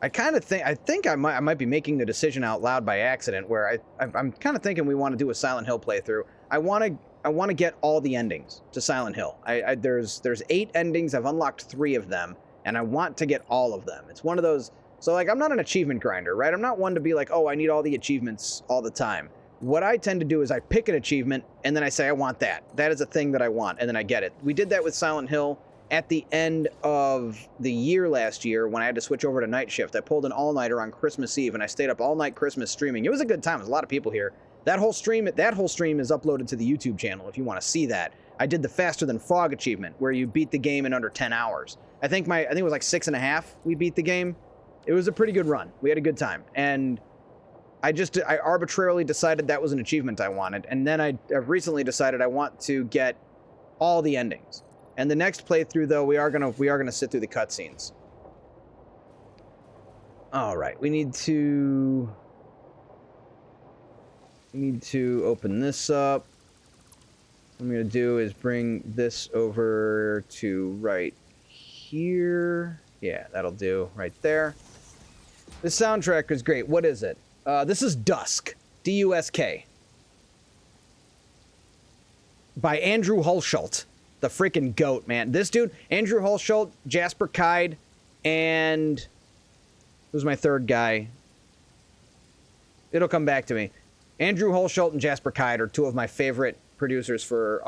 [SPEAKER 1] I think I might be making the decision out loud by accident, where I'm kind of thinking we want to do a Silent Hill playthrough. I want to get all the endings to Silent Hill. There's 8 endings. I've unlocked 3 of them, and I want to get all of them. It's one of those. So, like, I'm not an achievement grinder, right? I'm not one to be like, oh, I need all the achievements all the time. What I tend to do is I pick an achievement, and then I say, I want that. That is a thing that I want, and then I get it. We did that with Silent Hill at the end of the year last year when I had to switch over to night shift. I pulled an all-nighter on Christmas Eve, and I stayed up all night Christmas streaming. It was a good time. There's a lot of people here. That whole stream is uploaded to the YouTube channel if you want to see that. I did the Faster Than Fog achievement, where you beat the game in under 10 hours. I think it was like 6.5 we beat the game. It was a pretty good run. We had a good time. And I arbitrarily decided that was an achievement I wanted. And then I've recently decided I want to get all the endings. And the next playthrough, though, we are gonna sit through the cutscenes. All right, we need to open this up. What I'm gonna do is bring this over to right here. Yeah, that'll do right there. The soundtrack is great. What is it? This is Dusk. D-U-S-K. By Andrew Hulshult. The freaking GOAT, man. This dude, Andrew Hulshult, Jasper Kide, and... who's my third guy? It'll come back to me. Andrew Hulshult and Jasper Kide are two of my favorite producers for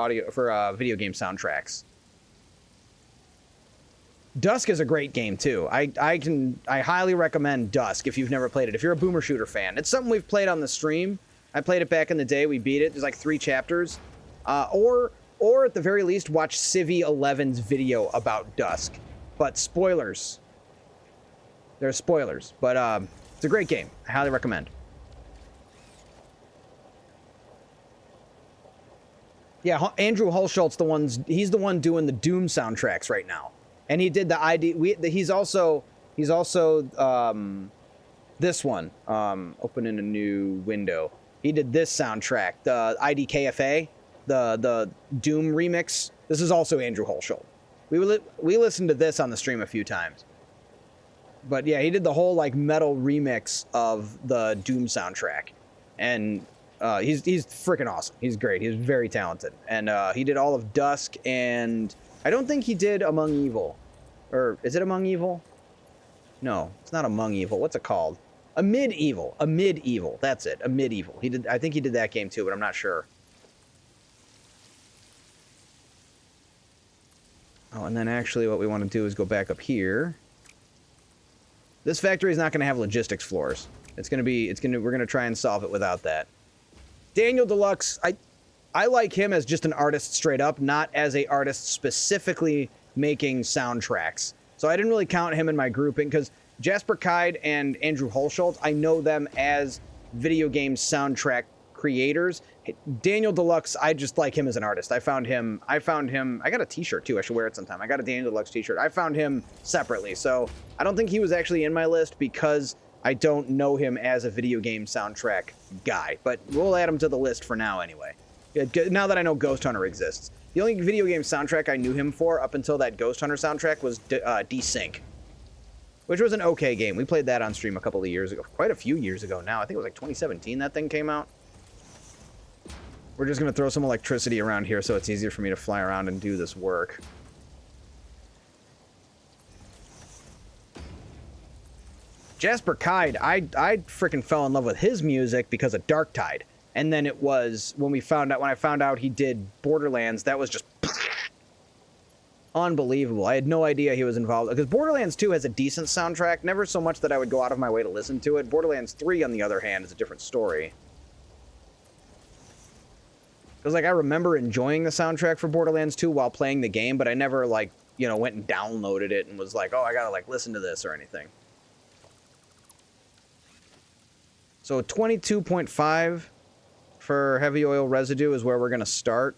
[SPEAKER 1] video game soundtracks. Dusk is a great game too. I highly recommend Dusk if you've never played it. If you're a Boomer Shooter fan, it's something we've played on the stream. I played it back in the day. We beat it. There's like 3 chapters, or at the very least, watch Civvy11's video about Dusk. But spoilers. There's spoilers, but it's a great game. I highly recommend. Yeah, Andrew Hulshult's he's the one doing the Doom soundtracks right now. And he did the he's also this one, opening a new window. He did this soundtrack, the IDKFA, the Doom remix. This is also Andrew Hulshult. We listened to this on the stream a few times. But yeah, he did the whole like metal remix of the Doom soundtrack. And he's freaking awesome. He's great. He's very talented. And he did all of Dusk, and I don't think he did Among Evil. Or is it Among Evil? No, it's not Among Evil. What's it called? Amid Evil. That's it. Amid Evil. I think he did that game too, but I'm not sure. Oh, and then actually what we want to do is go back up here. This factory is not going to have logistics floors. We're going to try and solve it without that. Daniel Deluxe, I like him as just an artist straight up, not as a artist specifically making soundtracks. So I didn't really count him in my grouping because Jasper Kide and Andrew Hulshult, I know them as video game soundtrack creators. Daniel Deluxe, I just like him as an artist. I found him, I got a t-shirt too, I should wear it sometime. I got a Daniel Deluxe t-shirt. I found him separately, so I don't think he was actually in my list because I don't know him as a video game soundtrack guy, but we'll add him to the list for now anyway. Now that I know Ghost Hunter exists. The only video game soundtrack I knew him for up until that Ghost Hunter soundtrack was Desync, which was an okay game. We played that on stream a couple of years ago, quite a few years ago now. I think it was like 2017 that thing came out. We're just going to throw some electricity around here so it's easier for me to fly around and do this work. Jasper Kide, I freaking fell in love with his music because of Dark Tide. And then it was when I found out he did Borderlands, that was just unbelievable. I had no idea he was involved because Borderlands 2 has a decent soundtrack, never so much that I would go out of my way to listen to it. Borderlands 3, on the other hand, is a different story. Because like I remember enjoying the soundtrack for Borderlands 2 while playing the game, but I never like, went and downloaded it and was like, oh, I gotta like listen to this or anything. So 22.5 for heavy oil residue is where we're going to start.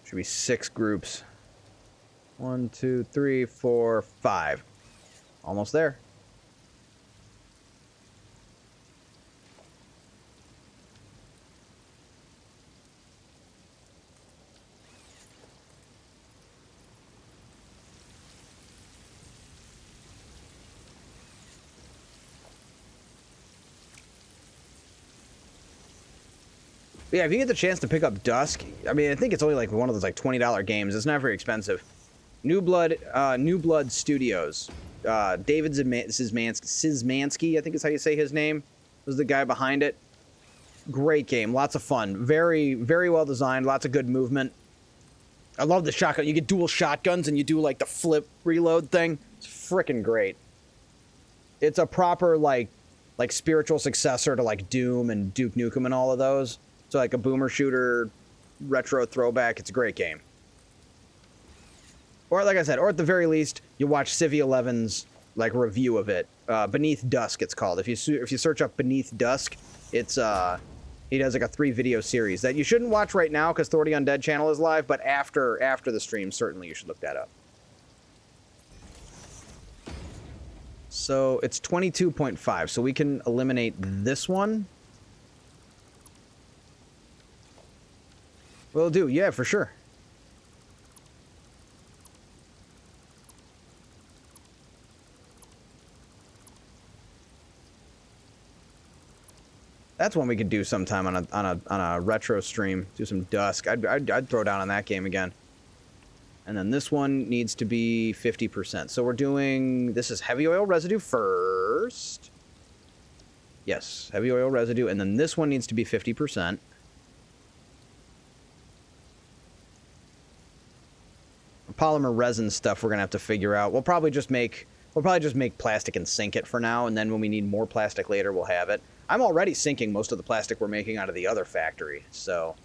[SPEAKER 1] Should be 6 groups. 1, 2, 3, 4, 5. Almost there. But yeah, if you get the chance to pick up Dusk, I mean, I think it's only like one of those like $20 games. It's not very expensive. New Blood Studios. David Szymанski, I think is how you say his name, was the guy behind it. Great game, lots of fun, very, very well designed, lots of good movement. I love the shotgun. You get dual shotguns and you do like the flip reload thing. It's freaking great. It's a proper like spiritual successor to like Doom and Duke Nukem and all of those. So like a boomer shooter, retro throwback. It's a great game. Or like I said, or at the very least, you watch Civvy 11's like review of it. Beneath Dusk, it's called. If you search up Beneath Dusk, it's he does like a 3-video series that you shouldn't watch right now because 30 Undead channel is live, but after the stream, certainly you should look that up. So it's 22.5, so we can eliminate this one. Will do, yeah, for sure. That's one we could do sometime on a retro stream. Do some Dusk. I'd throw down on that game again. And then this one needs to be 50%. So we're doing, this is heavy oil residue first. Yes, heavy oil residue, and then this one needs to be 50%. Polymer resin stuff we're gonna have to figure out. We'll probably just make plastic and sink it for now, and then when we need more plastic later, we'll have it. I'm already sinking most of the plastic we're making out of the other factory, so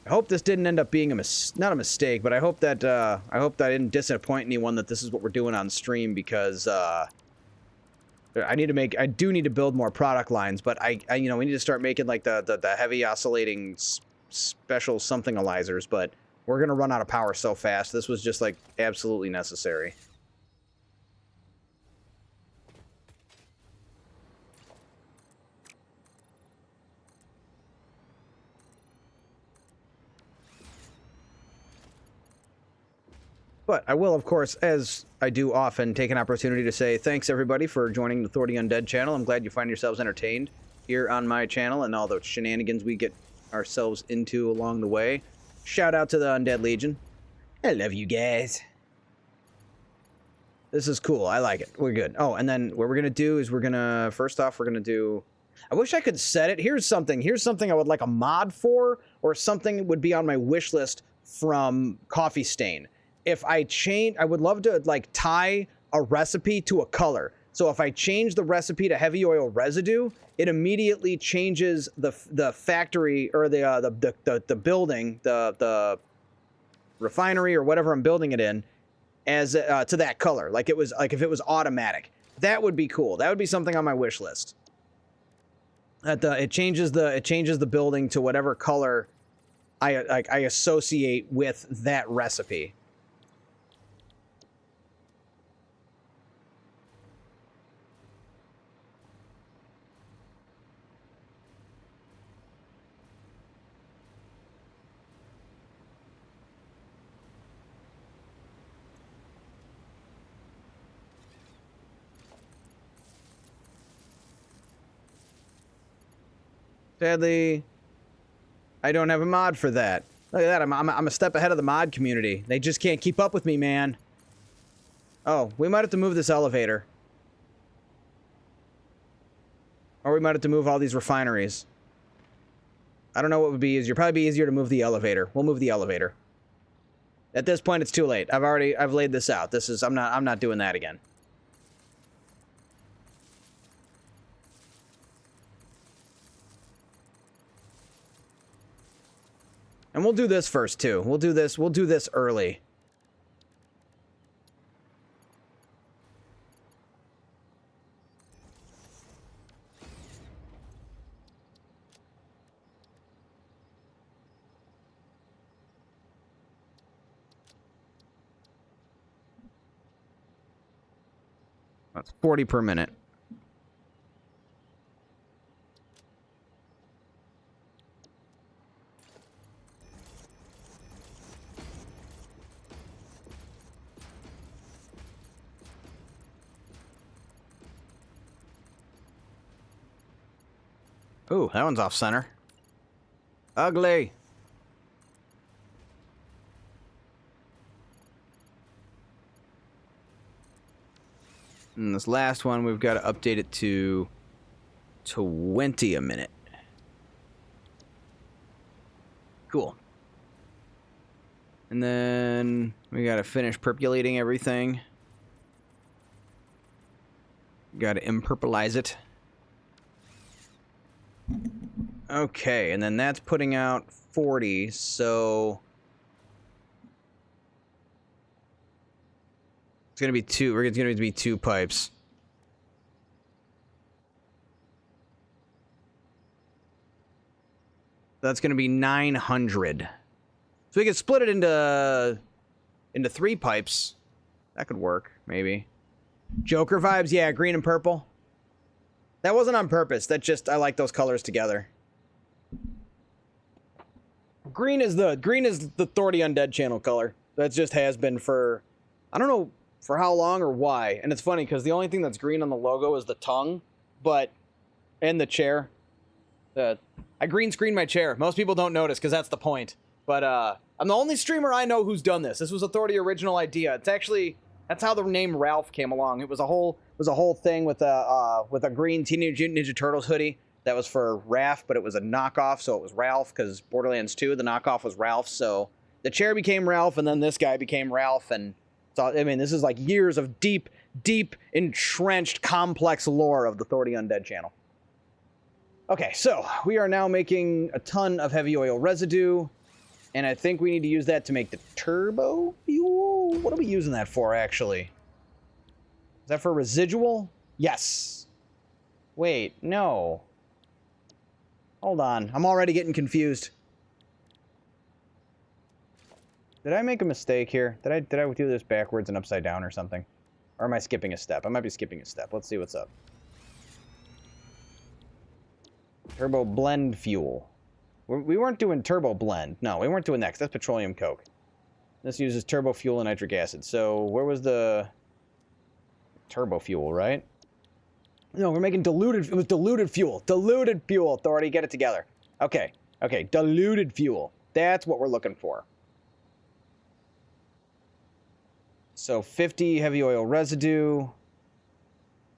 [SPEAKER 1] I hope this didn't end up being not a mistake, but I hope that I didn't disappoint anyone that this is what we're doing on stream, because I do need to build more product lines, but we need to start making like the heavy oscillating special somethingalizers, but we're gonna run out of power so fast. This was just like absolutely necessary. But I will, of course, as I do often, take an opportunity to say thanks, everybody, for joining the 30 Undead channel. I'm glad you find yourselves entertained here on my channel and all the shenanigans we get ourselves into along the way. Shout out to the Undead Legion. I love you guys. This is cool. I like it. We're good. Oh, and then what we're going to do is first off, we're going to do... I wish I could set it. Here's something I would like a mod for, or something would be on my wish list from Coffee Stain. If I would love to like tie a recipe to a color. So if I change the recipe to heavy oil residue, it immediately changes the factory or the building, the refinery or whatever I'm building it in, as to that color. Like it was like if it was automatic. That would be cool. That would be something on my wish list. It changes the building to whatever color I associate with that recipe. Sadly, I don't have a mod for that. Look at that, I'm a step ahead of the mod community. They just can't keep up with me, man. Oh, we might have to move this elevator. Or we might have to move all these refineries. I don't know what would be easier. Probably be easier to move the elevator. We'll move the elevator. At this point, it's too late. I've laid this out. I'm not doing that again. And we'll do this first too. We'll do this early. That's 40 per minute. Ooh, that one's off center. Ugly. And this last one, we've got to update it to 20 a minute. Cool. And then we got to finish percolating everything. Got to impurplize it. Okay, and then that's putting out 40, so it's gonna be two. We're gonna be 2 pipes. That's gonna be 900. So we could split it into 3 pipes. That could work, maybe. Joker vibes, yeah, green and purple. That wasn't on purpose. That just, I like those colors together. Green is the Thor the Undead channel color. That just has been for, I don't know for how long or why. And it's funny because the only thing that's green on the logo is the tongue, and the chair. I green screened my chair. Most people don't notice because that's the point. But I'm the only streamer I know who's done this. This was a Thor the original idea. It's actually, that's how the name Ralph came along. It was a whole thing with a green Teenage Mutant Ninja Turtles hoodie. That was for Raph, but it was a knockoff, so it was Ralph, because Borderlands 2, the knockoff was Ralph, so the chair became Ralph, and then this guy became Ralph, and so, I mean, this is like years of deep, entrenched, complex lore of the Thor the Undead channel. Okay, so we are now making a ton of heavy oil residue, and I think we need to use that to make the turbo fuel? What are we using that for, actually? Is that for residual? Yes. Wait, no. Hold on, I'm already getting confused. Did I make a mistake here? Did I do this backwards and upside down or something? Or am I skipping a step? I might be skipping a step. Let's see what's up. Turbo blend fuel. We weren't doing turbo blend. No, we weren't doing that, 'cause that's petroleum coke. This uses turbo fuel and nitric acid. So where was the turbo fuel, right? No, we're making diluted. It was diluted fuel. Diluted fuel. Authority, get it together. Okay. Okay. Diluted fuel. That's what we're looking for. So 50 heavy oil residue.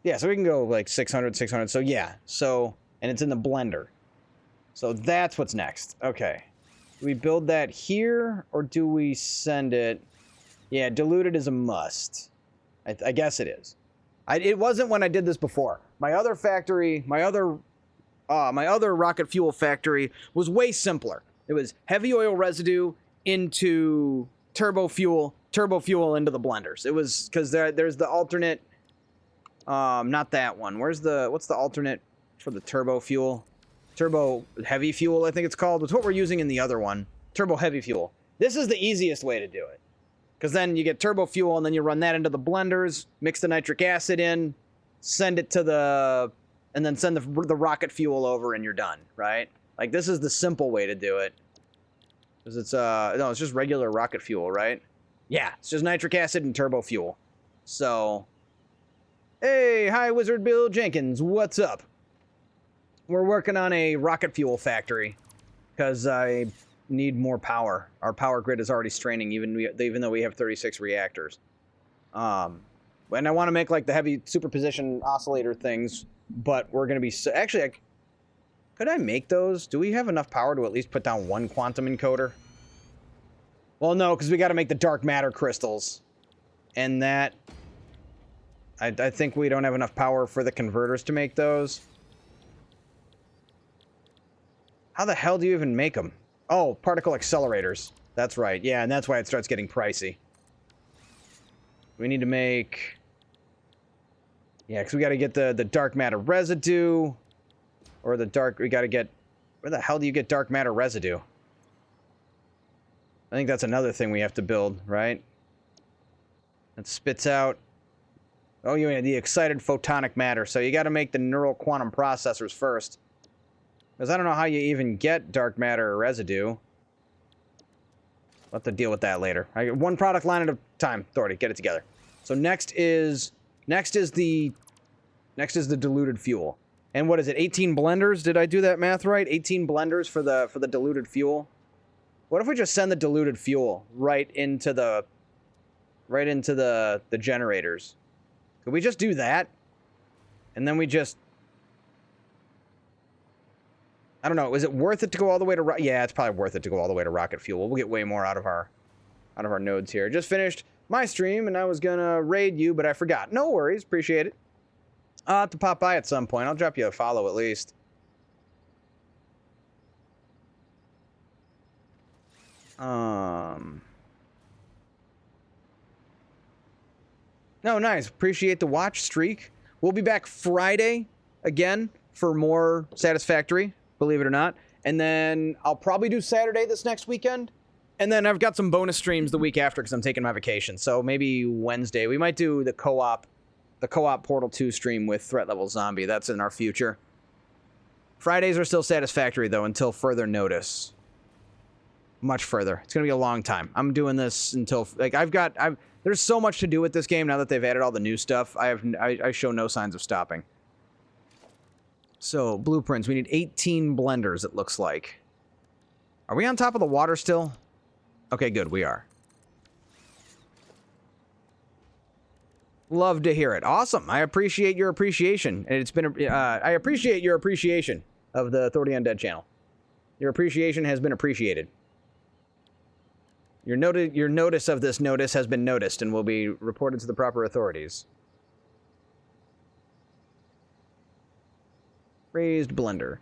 [SPEAKER 1] Yeah, so we can go like 600. So yeah. So, and it's in the blender. So that's what's next. Okay. Do we build that here or do we send it? Yeah, diluted is a must. I guess it is. It wasn't when I did this before. My other factory, my other rocket fuel factory was way simpler. It was heavy oil residue into turbo fuel into the blenders. It was because there's the alternate, not that one. What's the alternate for the turbo fuel? Turbo heavy fuel, I think it's called. It's what we're using in the other one. Turbo heavy fuel. This is the easiest way to do it. Because then you get turbo fuel, and then you run that into the blenders, mix the nitric acid in, send it to and then send the rocket fuel over, and you're done, right? Like, this is the simple way to do it. Because it's, no, it's just regular rocket fuel, right? Yeah, it's just nitric acid and turbo fuel. So, hey, hi, Wizard Bill Jenkins, what's up? We're working on a rocket fuel factory, because I need more power. Our power grid is already straining, even though we have 36 reactors. And I want to make like the heavy superposition oscillator things, but we're going to be actually. Could I make those? Do we have enough power to at least put down one quantum encoder? Well, no, because we got to make the dark matter crystals, and that I think we don't have enough power for the converters to make those. How the hell do you even make them? Oh, particle accelerators. That's right. Yeah, and that's why it starts getting pricey. We need to make... Yeah, because we got to get the dark matter residue. Or the dark... We got to get... Where the hell do you get dark matter residue? I think that's another thing we have to build, right? That spits out... Oh, you mean the excited photonic matter. So you got to make the neural quantum processors first. Because I don't know how you even get dark matter residue. We'll have to deal with that later. I get one product line at a time. Authority, get it together. So next is the diluted fuel. And what is it? 18 blenders? Did I do that math right? 18 blenders for the diluted fuel. What if we just send the diluted fuel right into the generators? Could we just do that? And then we just, I don't know. Is it worth it to go all the way to? Yeah, it's probably worth it to go all the way to rocket fuel. We'll get way more out of our nodes here. Just finished my stream and I was gonna raid you, but I forgot. No worries. Appreciate it. I'll have to pop by at some point. I'll drop you a follow at least. No, nice. Appreciate the watch streak. We'll be back Friday again for more Satisfactory, believe it or not. And then I'll probably do Saturday this next weekend. And then I've got some bonus streams the week after because I'm taking my vacation. So maybe Wednesday. We might do the co-op Portal 2 stream with Threat Level Zombie. That's in our future. Fridays are still Satisfactory, though, until further notice. Much further. It's going to be a long time. I'm doing this until... Like, there's so much to do with this game now that they've added all the new stuff. I show no signs of stopping. So, blueprints. We need 18 blenders, it looks like. Are we on top of the water still? Okay, good. We are. Love to hear it. Awesome. I appreciate your appreciation. And it's been... I appreciate your appreciation of the Authority Undead channel. Your appreciation has been appreciated. Your notice of this notice has been noticed and will be reported to the proper authorities. Raised blender.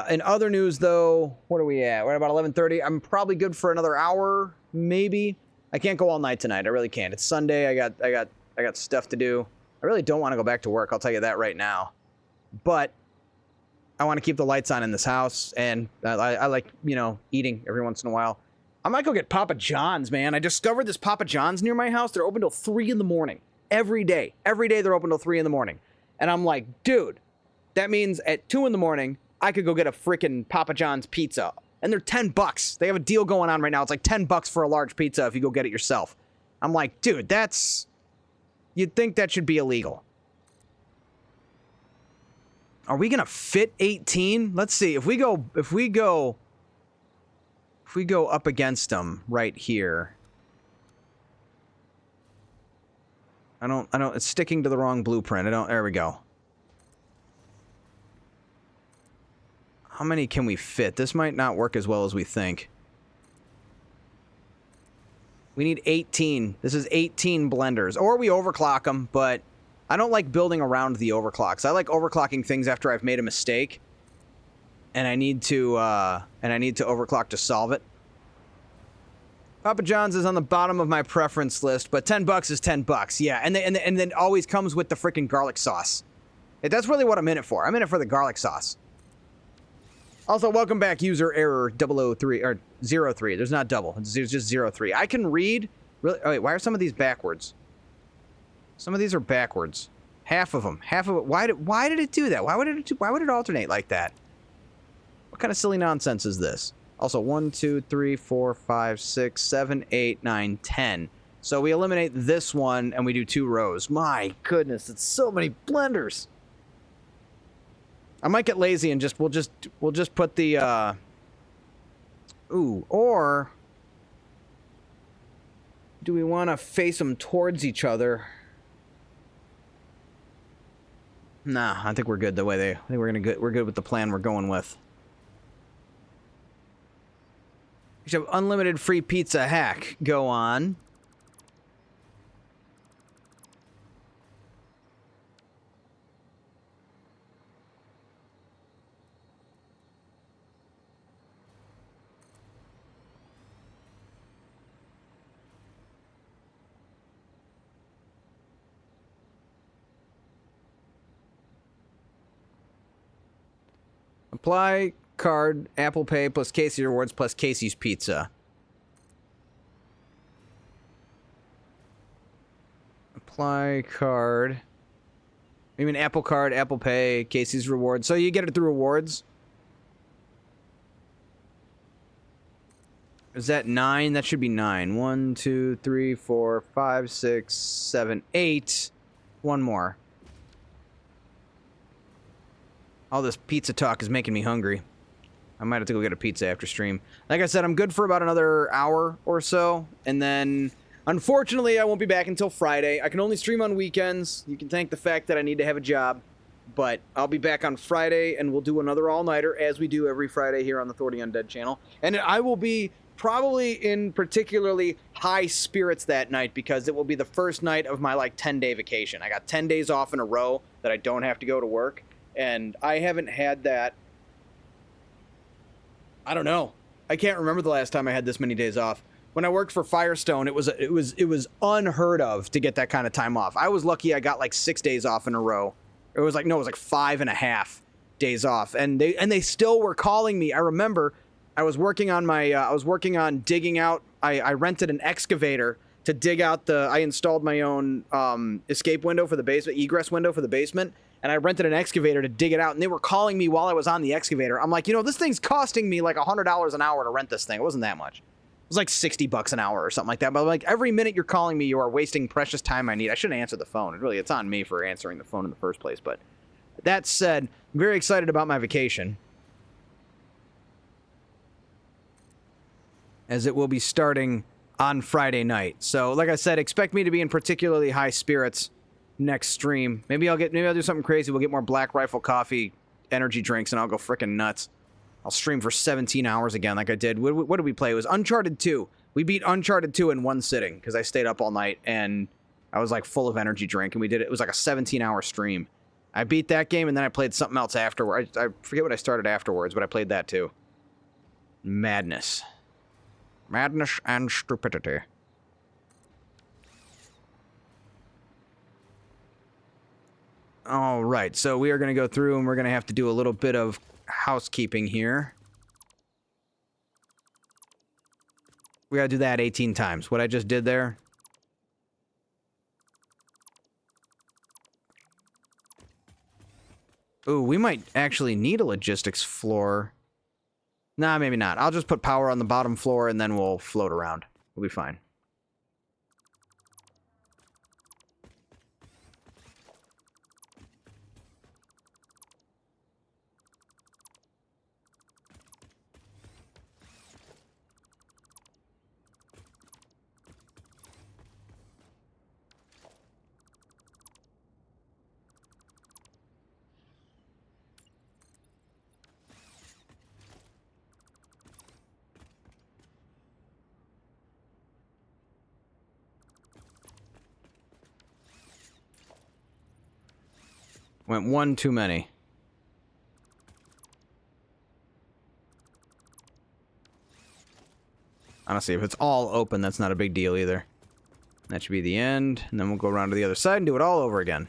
[SPEAKER 1] In other news, though, what are we at? We're at about 11:30. I'm probably good for another hour, maybe. I can't go all night tonight. I really can't. It's Sunday. I got stuff to do. I really don't want to go back to work. I'll tell you that right now. But I want to keep the lights on in this house, and I like, you know, eating every once in a while. I might go get Papa John's, man. I discovered this Papa John's near my house. They're open till 3 in the morning. Every day. Every day they're open till 3 in the morning. And I'm like, dude, that means at 2 in the morning, I could go get a freaking Papa John's pizza. And they're $10. They have a deal going on right now. It's like $10 for a large pizza if you go get it yourself. I'm like, dude, that's... You'd think that should be illegal. Are we gonna fit 18? Let's see. If we go up against them right here. It's sticking to the wrong blueprint. There we go. How many can we fit? This might not work as well as we think. We need 18. This is 18 blenders. Or we overclock them, but I don't like building around the overclocks. I like overclocking things after I've made a mistake. And I need to overclock to solve it. Papa John's is on the bottom of my preference list, but $10 is $10. Yeah, and then always comes with the freaking garlic sauce. That's really what I'm in it for. I'm in it for the garlic sauce. Also, welcome back, user error 003 or 03. There's not double. It's just 03. I can read. Really? Oh wait, why are some of these backwards? Some of these are backwards. Half of them. Half of it. Why did it do that? Why would it alternate like that? What kind of silly nonsense is this? Also, 1, 2, 3, 4, 5, 6, 7, 8, 9, 10. So we eliminate this one and we do 2 rows. My goodness, it's so many blenders. I might get lazy and we'll just put the or do we want to face them towards each other? Nah, I think we're good the way I think we're good with the plan we're going with. We should have unlimited free pizza hack go on. Apply card, Apple Pay, plus Casey Rewards, plus Casey's Pizza. Apply card. You mean Apple Card, Apple Pay, Casey's Rewards. So you get it through rewards? Is that 9? That should be 9. 1, 2, 3, 4, 5, 6, 7, 8. One more. All this pizza talk is making me hungry. I might have to go get a pizza after stream. Like I said, I'm good for about another hour or so, and then, unfortunately, I won't be back until Friday. I can only stream on weekends. You can thank the fact that I need to have a job, but I'll be back on Friday, and we'll do another all-nighter, as we do every Friday here on the Thor the Undead channel. And I will be probably in particularly high spirits that night, because it will be the first night of my, like, 10-day vacation. I got 10 days off in a row that I don't have to go to work, and I haven't had that. I don't know. I can't remember the last time I had this many days off. When I worked for Firestone, it was unheard of to get that kind of time off. I was lucky I got like 6 days off in a row. It was like 5.5 days off, and they still were calling me. I remember I was working on digging out. I rented an excavator to dig out I installed my own escape window for the basement, egress window for the basement. And I rented an excavator to dig it out, and they were calling me while I was on the excavator. I'm like, this thing's costing me like $100 an hour to rent this thing. It wasn't that much. It was like $60 an hour or something like that. But like every minute you're calling me, you are wasting precious time I need. I shouldn't answer the phone. It's on me for answering the phone in the first place. But that said, I'm very excited about my vacation, as it will be starting on Friday night. So like I said, expect me to be in particularly high spirits next stream. Maybe I'll do something crazy. We'll get more Black Rifle Coffee energy drinks, and I'll go frickin' nuts. I'll stream for 17 hours again like I did. What did we play? It was Uncharted 2. We beat Uncharted 2 in one sitting because I stayed up all night and I was like full of energy drink, and it was like a 17-hour stream. I beat that game, and then I played something else afterward. I forget what I started afterwards, but I played that too. Madness. Madness and stupidity. All right, so we are going to go through, and we're going to have to do a little bit of housekeeping here. We got to do that 18 times. What I just did there. Ooh, we might actually need a logistics floor. Nah, maybe not. I'll just put power on the bottom floor, and then we'll float around. We'll be fine. Went one too many. Honestly, if it's all open, that's not a big deal either. That should be the end, and then we'll go around to the other side and do it all over again.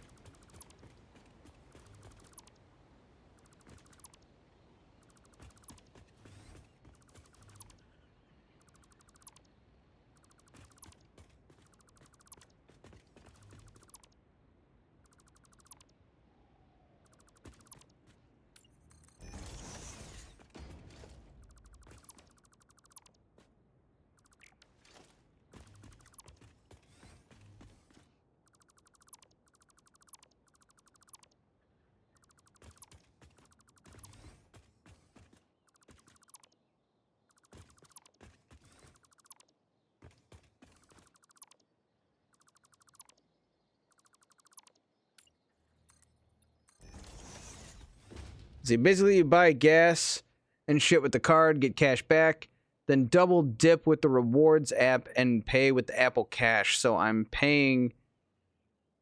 [SPEAKER 1] See, basically you buy gas and shit with the card, get cash back, then double dip with the rewards app and pay with the Apple Cash. So I'm paying,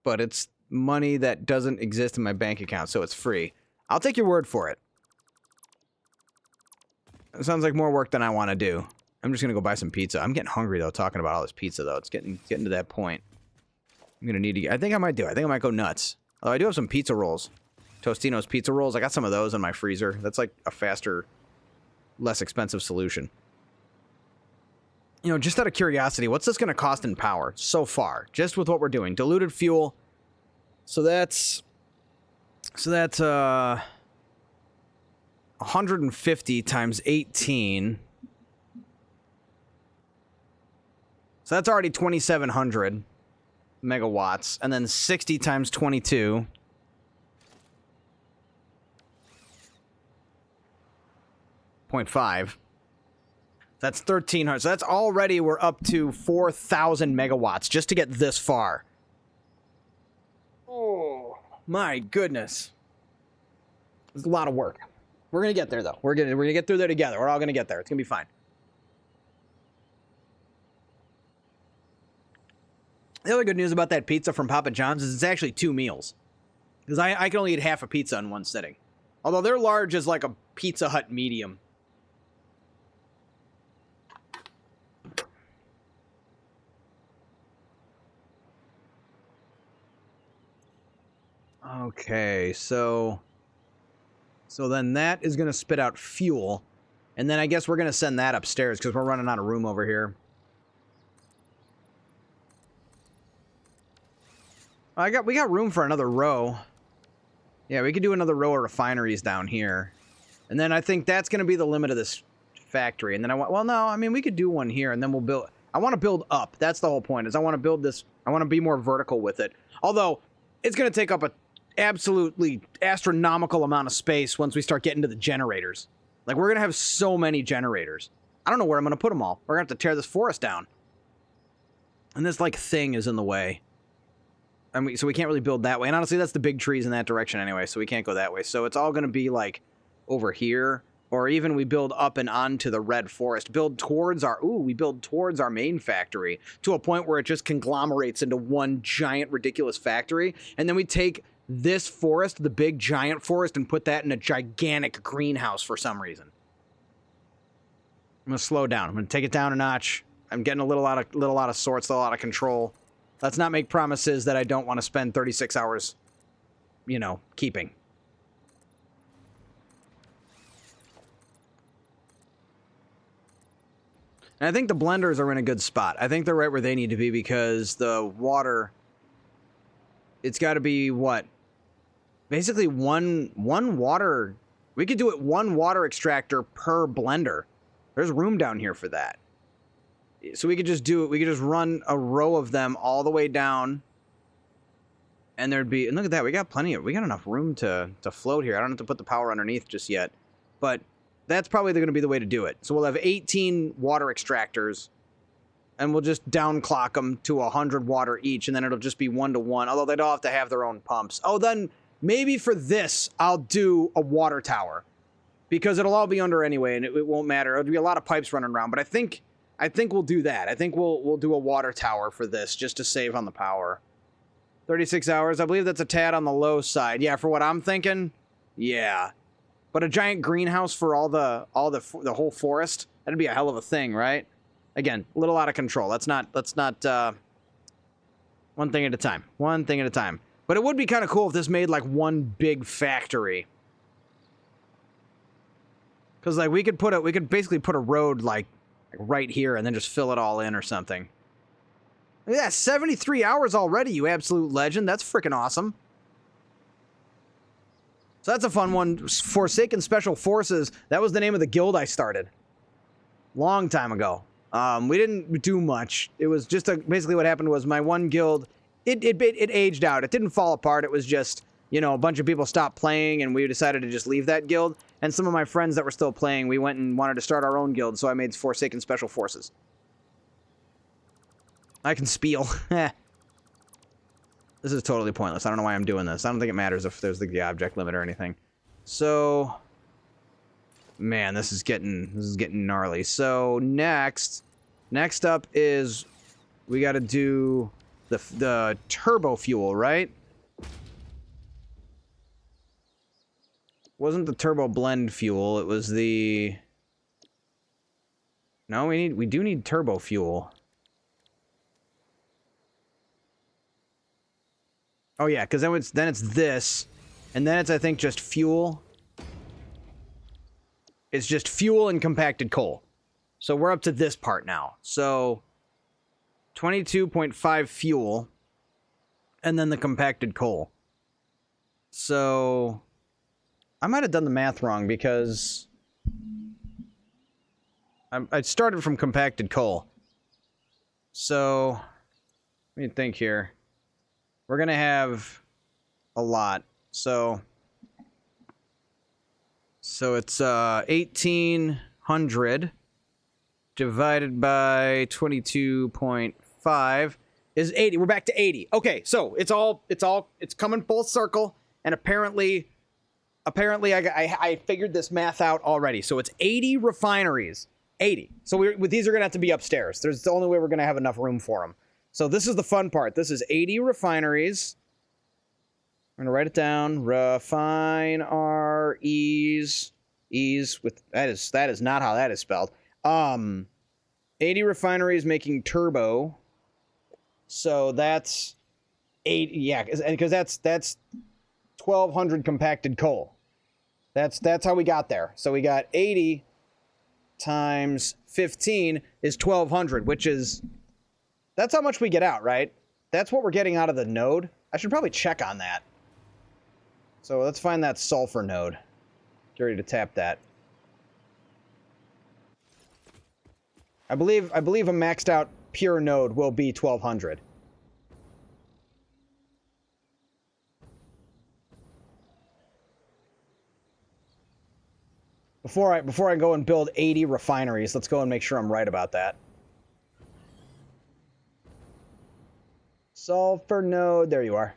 [SPEAKER 1] but it's money that doesn't exist in my bank account, so it's free. I'll take your word for it. It sounds like more work than I want to do. I'm just gonna go buy some pizza. I'm getting hungry though, talking about all this pizza though. It's getting to that point. I'm gonna need to. I think I might do it. I think I might go nuts. Although I do have some pizza rolls. Tostino's pizza rolls. I got some of those in my freezer. That's like a faster, less expensive solution. You know, just out of curiosity, what's this going to cost in power so far? Just with what we're doing. Diluted fuel. So that's 150 times 18. So that's already 2,700 megawatts. And then 60 times 22. 0.5. That's 1,300. So that's already, we're up to 4,000 megawatts just to get this far. Oh, my goodness. It's a lot of work. We're going to get there, though. We're gonna get through there together. We're all going to get there. It's going to be fine. The other good news about that pizza from Papa John's is it's actually 2 meals. Because I can only eat half a pizza in one sitting. Although their large is like a Pizza Hut medium. Okay, so then that is going to spit out fuel. And then I guess we're going to send that upstairs because we're running out of room over here. We got room for another row. Yeah, we could do another row of refineries down here. And then I think that's going to be the limit of this factory. And then we could do one here and then we'll build. I want to build up. That's the whole point, is I want to build this. I want to be more vertical with it. Although it's going to take up a absolutely astronomical amount of space once we start getting to the generators. Like, we're going to have so many generators. I don't know where I'm going to put them all. We're going to have to tear this forest down. And this, like, thing is in the way. So we can't really build that way. And honestly, that's the big trees in that direction anyway, so we can't go that way. So it's all going to be, like, over here. Or even we build up and onto the red forest. We build towards our main factory to a point where it just conglomerates into one giant, ridiculous factory. And then we take this forest, the big giant forest, and put that in a gigantic greenhouse for some reason. I'm going to slow down. I'm going to take it down a notch. I'm getting a little out of sorts, a little out of control. Let's not make promises that I don't want to spend 36 hours, keeping. And I think the blenders are in a good spot. I think they're right where they need to be because the water, it's got to be what? Basically one water. We could do it one water extractor per blender. There's room down here for that. So we could just do it. We could just run a row of them all the way down. And there'd be, and look at that. We got enough room to float here. I don't have to put the power underneath just yet. But that's probably going to be the way to do it. So we'll have 18 water extractors. And we'll just downclock them to 100 water each. And then it'll just be 1-to-1. Although they'd all have to have their own pumps. Oh, then maybe for this, I'll do a water tower. Because it'll all be under anyway. And it won't matter. It'll be a lot of pipes running around. But I think we'll do that. I think we'll do a water tower for this just to save on the power. 36 hours. I believe that's a tad on the low side. Yeah, for what I'm thinking. Yeah. But a giant greenhouse for the whole forest, that'd be a hell of a thing, right? Again, a little out of control. Let's not one thing at a time. One thing at a time. But it would be kind of cool if this made like one big factory. Cuz like we could basically put a road like right here and then just fill it all in or something. Yeah, 73 hours already, you absolute legend. That's freaking awesome. So that's a fun one. Forsaken Special Forces. That was the name of the guild I started. Long time ago. We didn't do much. It was just basically what happened was my one guild, it aged out. It didn't fall apart. It was just, a bunch of people stopped playing and we decided to just leave that guild. And some of my friends that were still playing, we went and wanted to start our own guild, so I made Forsaken Special Forces. I can spiel. This is totally pointless. I don't know why I'm doing this. I don't think it matters if there's the object limit or anything. So, man, this is getting gnarly. So next up is we got to do the turbo fuel, right? Wasn't the turbo blend fuel? It was the. No, we do need turbo fuel. Oh yeah, because then it's this, and then it's I think just fuel. It's just fuel and compacted coal. So we're up to this part now. So 22.5 fuel, and then the compacted coal. So I might have done the math wrong because I started from compacted coal. So let me think here. We're going to have a lot. So So it's 1,800 divided by 22.5 is 80. We're back to 80. Okay, so it's coming full circle, and apparently I figured this math out already. So it's 80 refineries. 80. So these are gonna have to be upstairs. There's the only way we're gonna have enough room for them. So this is the fun part. This is 80 refineries. I'm gonna write it down. Refineries. Ease with that is not how that is spelled. 80 refineries making turbo. So that's 8. Yeah, because that's 1,200 compacted coal. That's how we got there. So we got 80 times 15 is 1,200, which is that's how much we get out, right? That's what we're getting out of the node. I should probably check on that. So let's find that sulfur node. Get ready to tap that. I believe a maxed out pure node will be 1,200. Before I go and build 80 refineries, let's go and make sure I'm right about that. Sulfur node, there you are.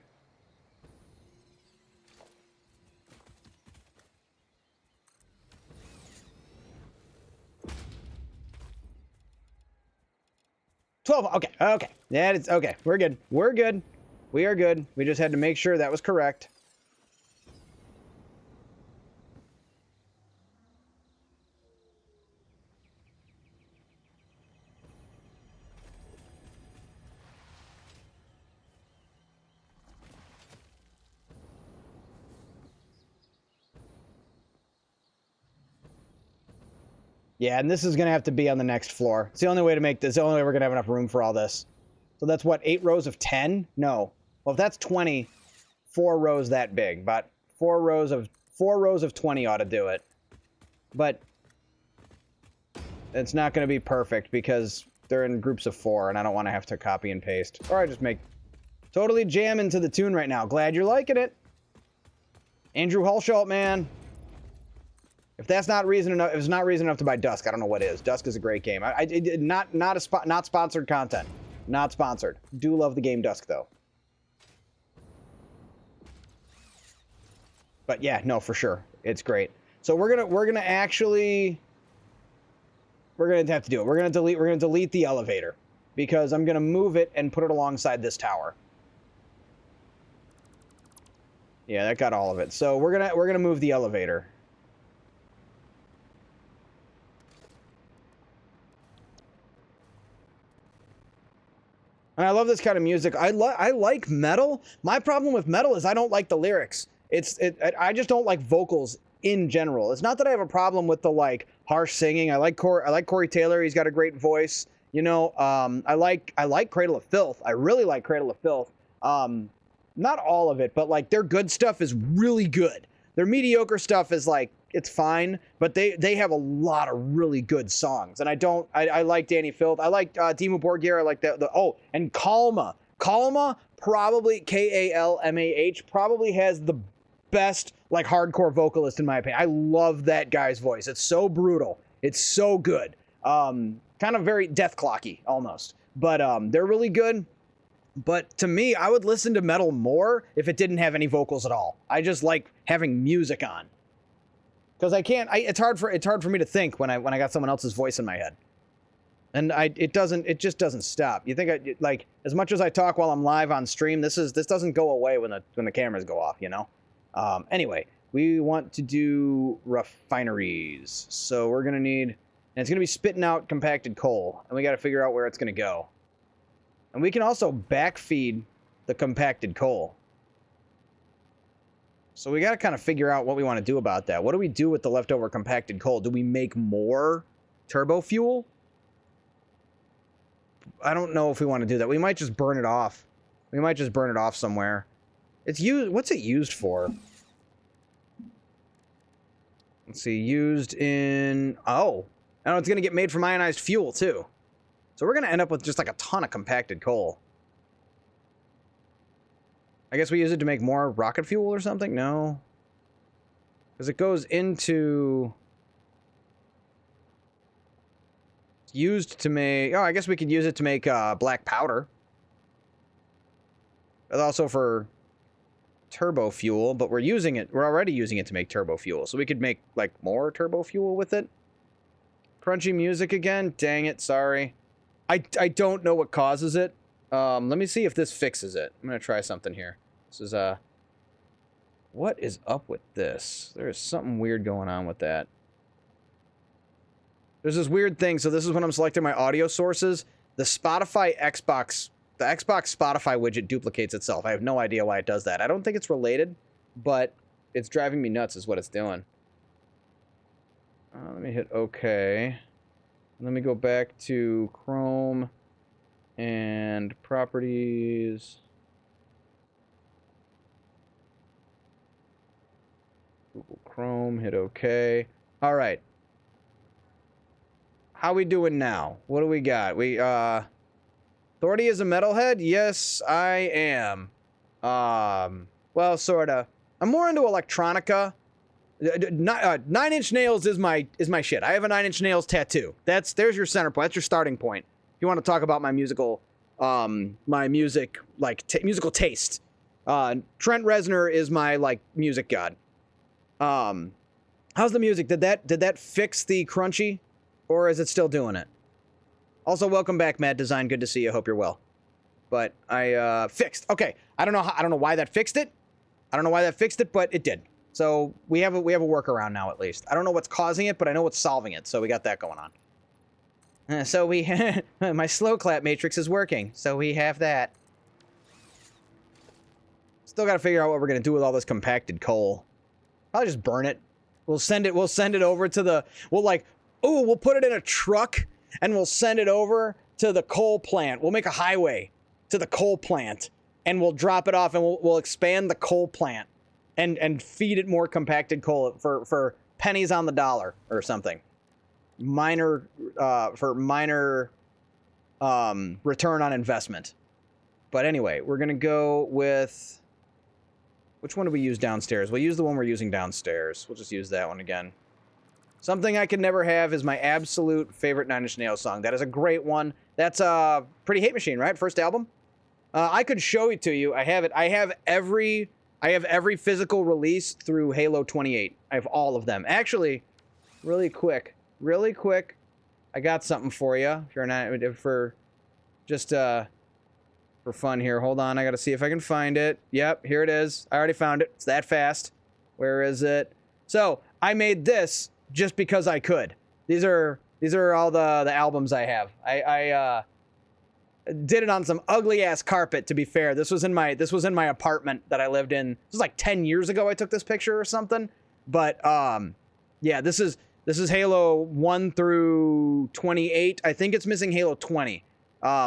[SPEAKER 1] Okay. Yeah, it's okay. We're good. We are good. We just had to make sure that was correct. Yeah, and this is going to have to be on the next floor. It's the only way to make this. The only way we're going to have enough room for all this. So that's what, 8 rows of 10? No. Well, if that's 20, 4 rows that big. But 4 rows of 20 ought to do it. But it's not going to be perfect because they're in groups of 4, and I don't want to have to copy and paste. Or I just make totally jam into the tune right now. Glad you're liking it, Andrew Hulshalt, man. If that's not reason enough, if it's not reason enough to buy Dusk, I don't know what is. Dusk is a great game. Not sponsored content. Not sponsored. Do love the game Dusk though. But yeah, no, for sure, it's great. So we're gonna have to do it. We're gonna delete the elevator because I'm gonna move it and put it alongside this tower. Yeah, that got all of it. So we're gonna move the elevator. And I love this kind of music. I like metal. My problem with metal is I don't like the lyrics. I just don't like vocals in general. It's not that I have a problem with the like harsh singing. I like Corey Taylor. He's got a great voice. You know, I like Cradle of Filth. I really like Cradle of Filth. Not all of it, but like their good stuff is really good. Their mediocre stuff is like it's fine, but they have a lot of really good songs. And I like Danny Filth. I like Dimmu Borgir. I like and Kalma. Kalma probably Kalmah probably has the best like hardcore vocalist in my opinion. I love that guy's voice. It's so brutal. It's so good. Kind of very death clocky almost, but they're really good. But to me, I would listen to metal more if it didn't have any vocals at all. I just like having music on. Because it's hard for me to think when I got someone else's voice in my head, and it just doesn't stop. You think like as much as I talk while I'm live on stream, this doesn't go away when the cameras go off, you know. Anyway, we want to do refineries, so we're gonna need, and it's gonna be spitting out compacted coal, and we got to figure out where it's gonna go, and we can also backfeed the compacted coal. So we got to kind of figure out what we want to do about that. What do we do with the leftover compacted coal? Do we make more turbo fuel? I don't know if we want to do that. We might just burn it off. We might just burn it off somewhere. It's used. What's it used for? Let's see. Used in. Oh. I know it's going to get made from ionized fuel too. So we're going to end up with just like a ton of compacted coal. I guess we use it to make more rocket fuel or something? No. Because it goes into... It's used to make... Oh, I guess we could use it to make black powder. But also for turbo fuel, but we're already using it to make turbo fuel. So we could make, like, more turbo fuel with it. Crunchy music again? Dang it, sorry. I don't know what causes it. Let me see if this fixes it. I'm gonna try something here. This is, what is up with this? There is something weird going on with that. There's this weird thing. So this is when I'm selecting my audio sources. The Xbox Spotify widget duplicates itself. I have no idea why it does that. I don't think it's related, but it's driving me nuts is what it's doing. Let me hit OK. Let me go back to Chrome and properties. Google Chrome, hit OK. All right. How we doing now? What do we got? Thordy is a metalhead? Yes, I am. Well, sorta. I'm more into electronica. 9 Inch Nails is my shit. I have a 9 Inch Nails tattoo. There's your center point. That's your starting point. If you want to talk about my musical, musical taste. Trent Reznor is my music god. How's the music? Did that fix the crunchy, or is it still doing it? Also, welcome back, Mad Design. Good to see you. Hope you're well. But I fixed. Okay, I don't know why that fixed it. I don't know why that fixed it, but it did. So we have a workaround now at least. I don't know what's causing it, but I know what's solving it. So we got that going on. So we my slow clap matrix is working. So we have that. Still got to figure out what we're gonna do with all this compacted coal. I'll just burn it. We'll send it over to the. We'll put it in a truck and we'll send it over to the coal plant. We'll make a highway to the coal plant and we'll drop it off and we'll expand the coal plant and feed it more compacted coal for pennies on the dollar or something. Minor return on investment. But anyway, we're gonna go with, which one do we use downstairs? We'll use the one we're using downstairs. We'll just use that one again. Something I Can Never Have is my absolute favorite 9 Inch Nails song. That is a great one. That's Pretty Hate Machine, right? First album. I could show it to you. I have it. I have every physical release through Halo 28. I have all of them. Actually, really quick, I got something for you. If you're not for fun here. Hold on, I gotta see if I can find it. Yep, here it is. I already found it. It's that fast. Where is it? So I made this just because I could. These are all the albums I have. I did it on some ugly ass carpet, to be fair. This was in my apartment that I lived in. This was like 10 years ago I took this picture or something. But yeah, this is Halo 1 through 28. I think it's missing Halo 20.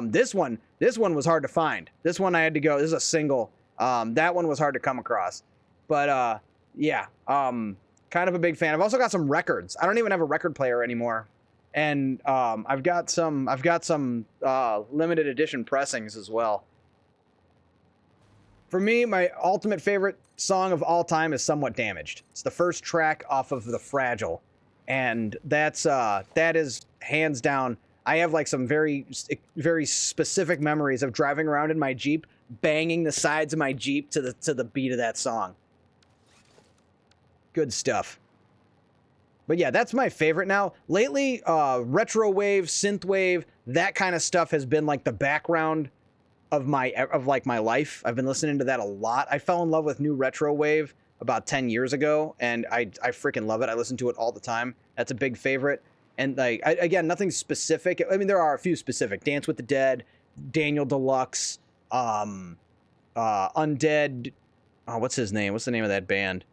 [SPEAKER 1] This one was hard to find. This one I had to go. This is a single. That one was hard to come across. But yeah, kind of a big fan. I've also got some records. I don't even have a record player anymore. And I've got some limited edition pressings as well. For me, my ultimate favorite song of all time is Somewhat Damaged. It's the first track off of The Fragile. And that is hands down. I have like some very, very specific memories of driving around in my Jeep, banging the sides of my Jeep to the beat of that song. Good stuff. But yeah, that's my favorite now. Lately, retro wave, synth wave, that kind of stuff has been like the background of my life. I've been listening to that a lot. I fell in love with new retro wave about 10 years ago, and I freaking love it. I listen to it all the time. That's a big favorite. And like again, nothing specific. I mean, there are a few specific. Dance with the Dead, Daniel Deluxe, Undead. Oh, what's his name? What's the name of that band?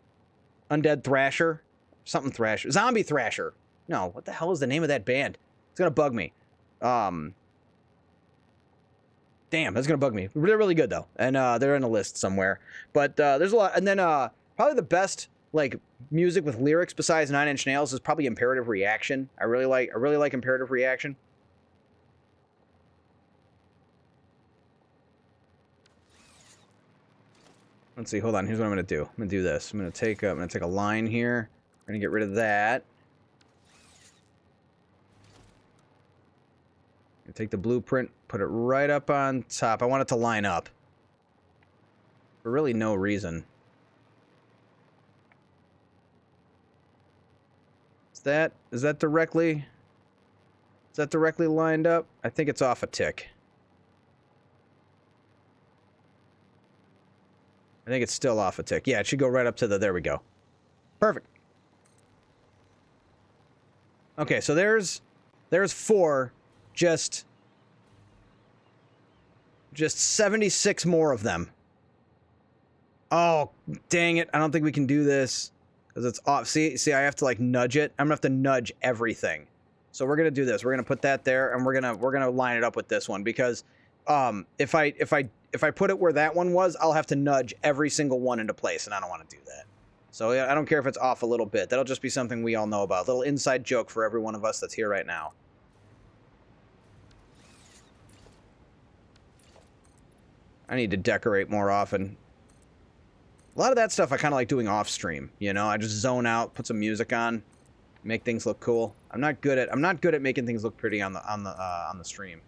[SPEAKER 1] Undead Thrasher. Something Thrasher. Zombie Thrasher. No, what the hell is the name of that band? It's gonna bug me. Damn, that's gonna bug me. They're really good though, and they're in a list somewhere. But there's a lot, and then probably the best like music with lyrics besides 9 Inch Nails is probably Imperative Reaction. I really like Imperative Reaction. Let's see. Hold on. Here's what I'm gonna do. I'm gonna do this. I'm gonna take a line here. I'm gonna get rid of that. Take the blueprint, put it right up on top. I want it to line up. For really no reason. Is that directly lined up? I think it's off a tick. I think it's still off a tick. Yeah, it should go right up to the, there we go. Perfect. Okay, so there's 4, just 76 more of them. Oh, dang it. I don't think we can do this because it's off. See, I have to like nudge it. I'm gonna have to nudge everything. So we're gonna do this. We're gonna put that there, and we're gonna line it up with this one because if I put it where that one was, I'll have to nudge every single one into place, and I don't want to do that. So I don't care if it's off a little bit. That'll just be something we all know about. A little inside joke for every one of us that's here right now. I need to decorate more often. A lot of that stuff I kind of like doing off stream, you know? I just zone out, put some music on, make things look cool. I'm not good at making things look pretty on the stream.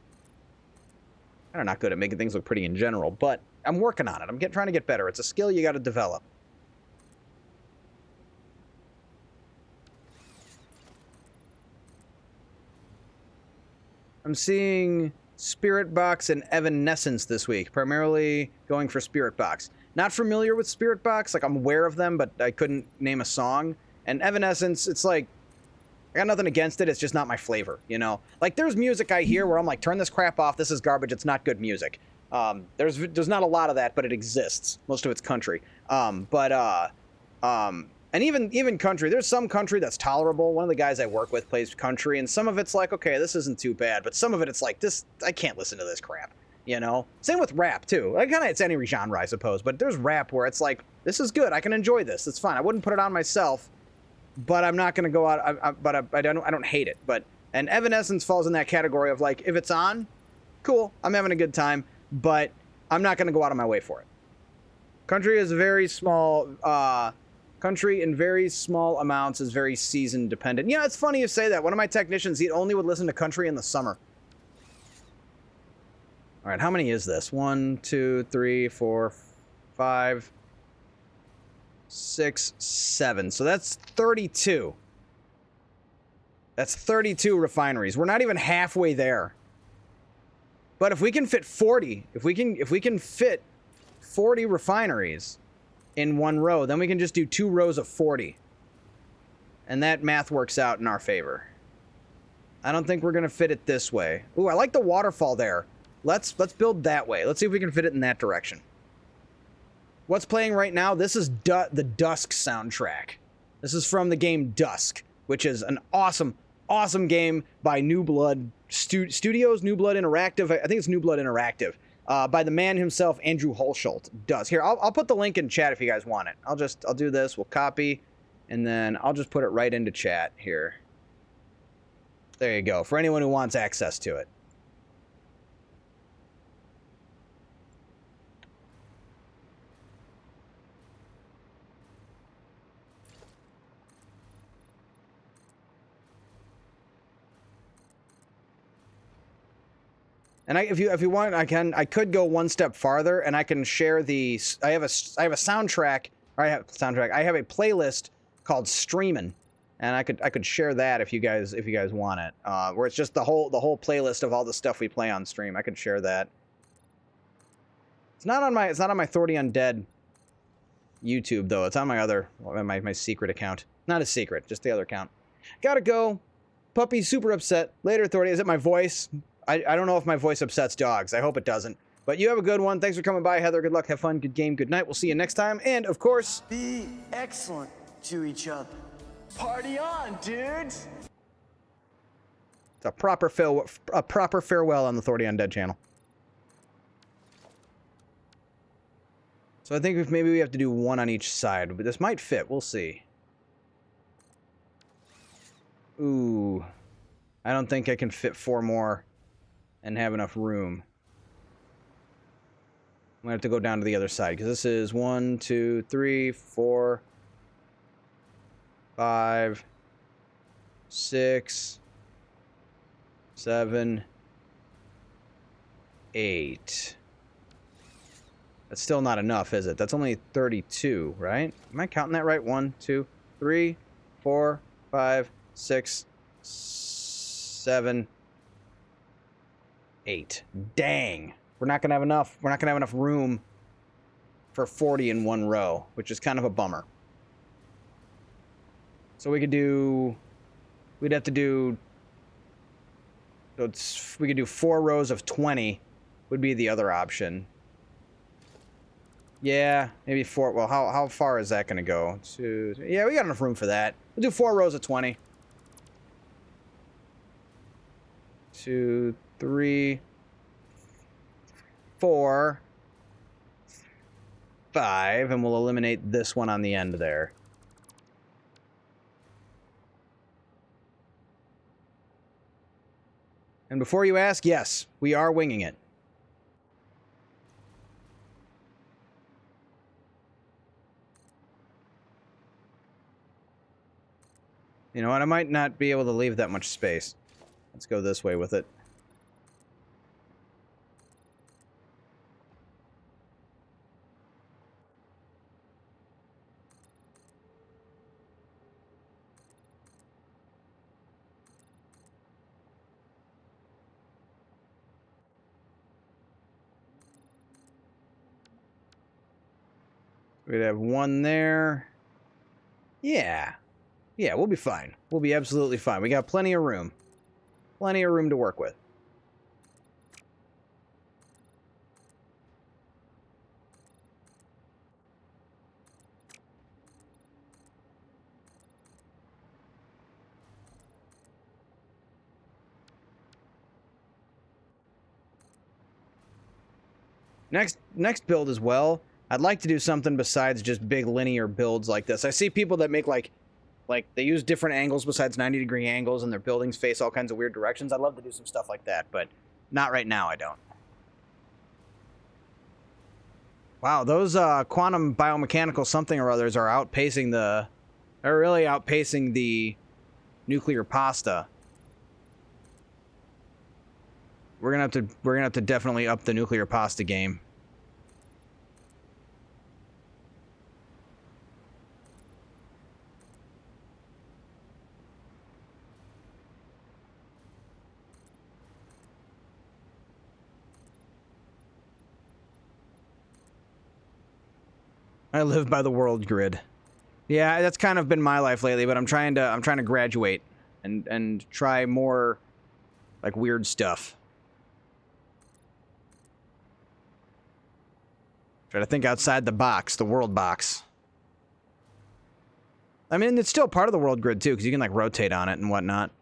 [SPEAKER 1] I'm not good at making things look pretty in general, but I'm working on it. I'm trying to get better. It's a skill you got to develop. I'm seeing Spirit Box and Evanescence this week, primarily going for Spirit Box. Not familiar with Spirit Box, like I'm aware of them, but I couldn't name a song. And Evanescence, it's like, I got nothing against it, it's just not my flavor, you know? Like, there's music I hear where I'm like, turn this crap off, this is garbage, it's not good music. There's not a lot of that, but it exists. Most of it's country. And even country, there's some country that's tolerable. One of the guys I work with plays country, and some of it's like, okay, this isn't too bad, but some of it's like, this, I can't listen to this crap, you know? Same with rap, too. Like, kind of, it's any genre, I suppose, but there's rap where it's like, this is good, I can enjoy this, it's fine. I wouldn't put it on myself, but I'm not going to go out, I don't hate it. And Evanescence falls in that category of like, if it's on, cool, I'm having a good time, but I'm not going to go out of my way for it. Country is very small, country in very small amounts is very season dependent. Yeah, it's funny you say that. One of my technicians, he only would listen to country in the summer. All right, how many is this? 1, 2, 3, 4, 5, 6, 7. So that's 32. That's 32 refineries. We're not even halfway there. But if we can fit 40, if we can fit 40 refineries in one row, then we can just do 2 rows of 40. And that math works out in our favor. I don't think we're going to fit it this way. Ooh, I like the waterfall there. Let's build that way. Let's see if we can fit it in that direction. What's playing right now? This is the Dusk soundtrack. This is from the game Dusk, which is an awesome, awesome game by New Blood Studios, New Blood Interactive. I think it's New Blood Interactive. By the man himself, Andrew Holschult. Does. Here, I'll put the link in chat if you guys want it. I'll do this. We'll copy, and then I'll just put it right into chat here. There you go. For anyone who wants access to it. And if you want, I could go one step farther, and I can share the. I have a soundtrack. I have a playlist called Streamin', and I could share that if you guys want it. Where it's just the whole playlist of all the stuff we play on stream. I could share that. It's not on my Thordy Undead YouTube though. It's on my other my secret account. Not a secret, just the other account. Gotta go. Puppy's super upset. Later, Thordy. Is it my voice? I don't know if my voice upsets dogs. I hope it doesn't. But you have a good one. Thanks for coming by, Heather. Good luck. Have fun. Good game. Good night. We'll see you next time. And, of course...
[SPEAKER 2] Be excellent to each other. Party on, dudes!
[SPEAKER 1] It's a proper farewell on the Thordy Undead channel. So I think maybe we have to do one on each side. But this might fit. We'll see. Ooh. I don't think I can fit 4 more and have enough room. I'm gonna have to go down to the other side because this is 1, 2, 3, 4, 5, 6, 7, 8. That's still not enough, is it? That's only 32, right? Am I counting that right? 1, 2, 3, 4, 5, 6, 7, 8. Dang. We're not gonna have enough. We're not gonna have enough room for 40 in one row, which is kind of a bummer. So we could do. We'd have to do. So we could do 4 rows of 20. Would be the other option. Yeah, maybe 4. Well, how far is that gonna go? Yeah, we got enough room for that. We'll do 4 rows of 20. 2, 3, 4, 5, and we'll eliminate this one on the end there. And before you ask, yes, we are winging it. You know what? I might not be able to leave that much space. Let's go this way with it. We'd have 1 there. Yeah. Yeah, we'll be fine. We'll be absolutely fine. We got plenty of room. Plenty of room to work with. Next build as well. I'd like to do something besides just big linear builds like this. I see people that make like they use different angles besides 90-degree angles, and their buildings face all kinds of weird directions. I'd love to do some stuff like that, but not right now, I don't. Wow, those quantum biomechanical something or others are outpacing the... They're really outpacing the nuclear pasta. We're gonna have to definitely up the nuclear pasta game. I live by the world grid. Yeah, that's kind of been my life lately, but I'm trying to graduate and try more like weird stuff. Try to think outside the box, the world box. I mean, it's still part of the world grid too, because you can like rotate on it and whatnot.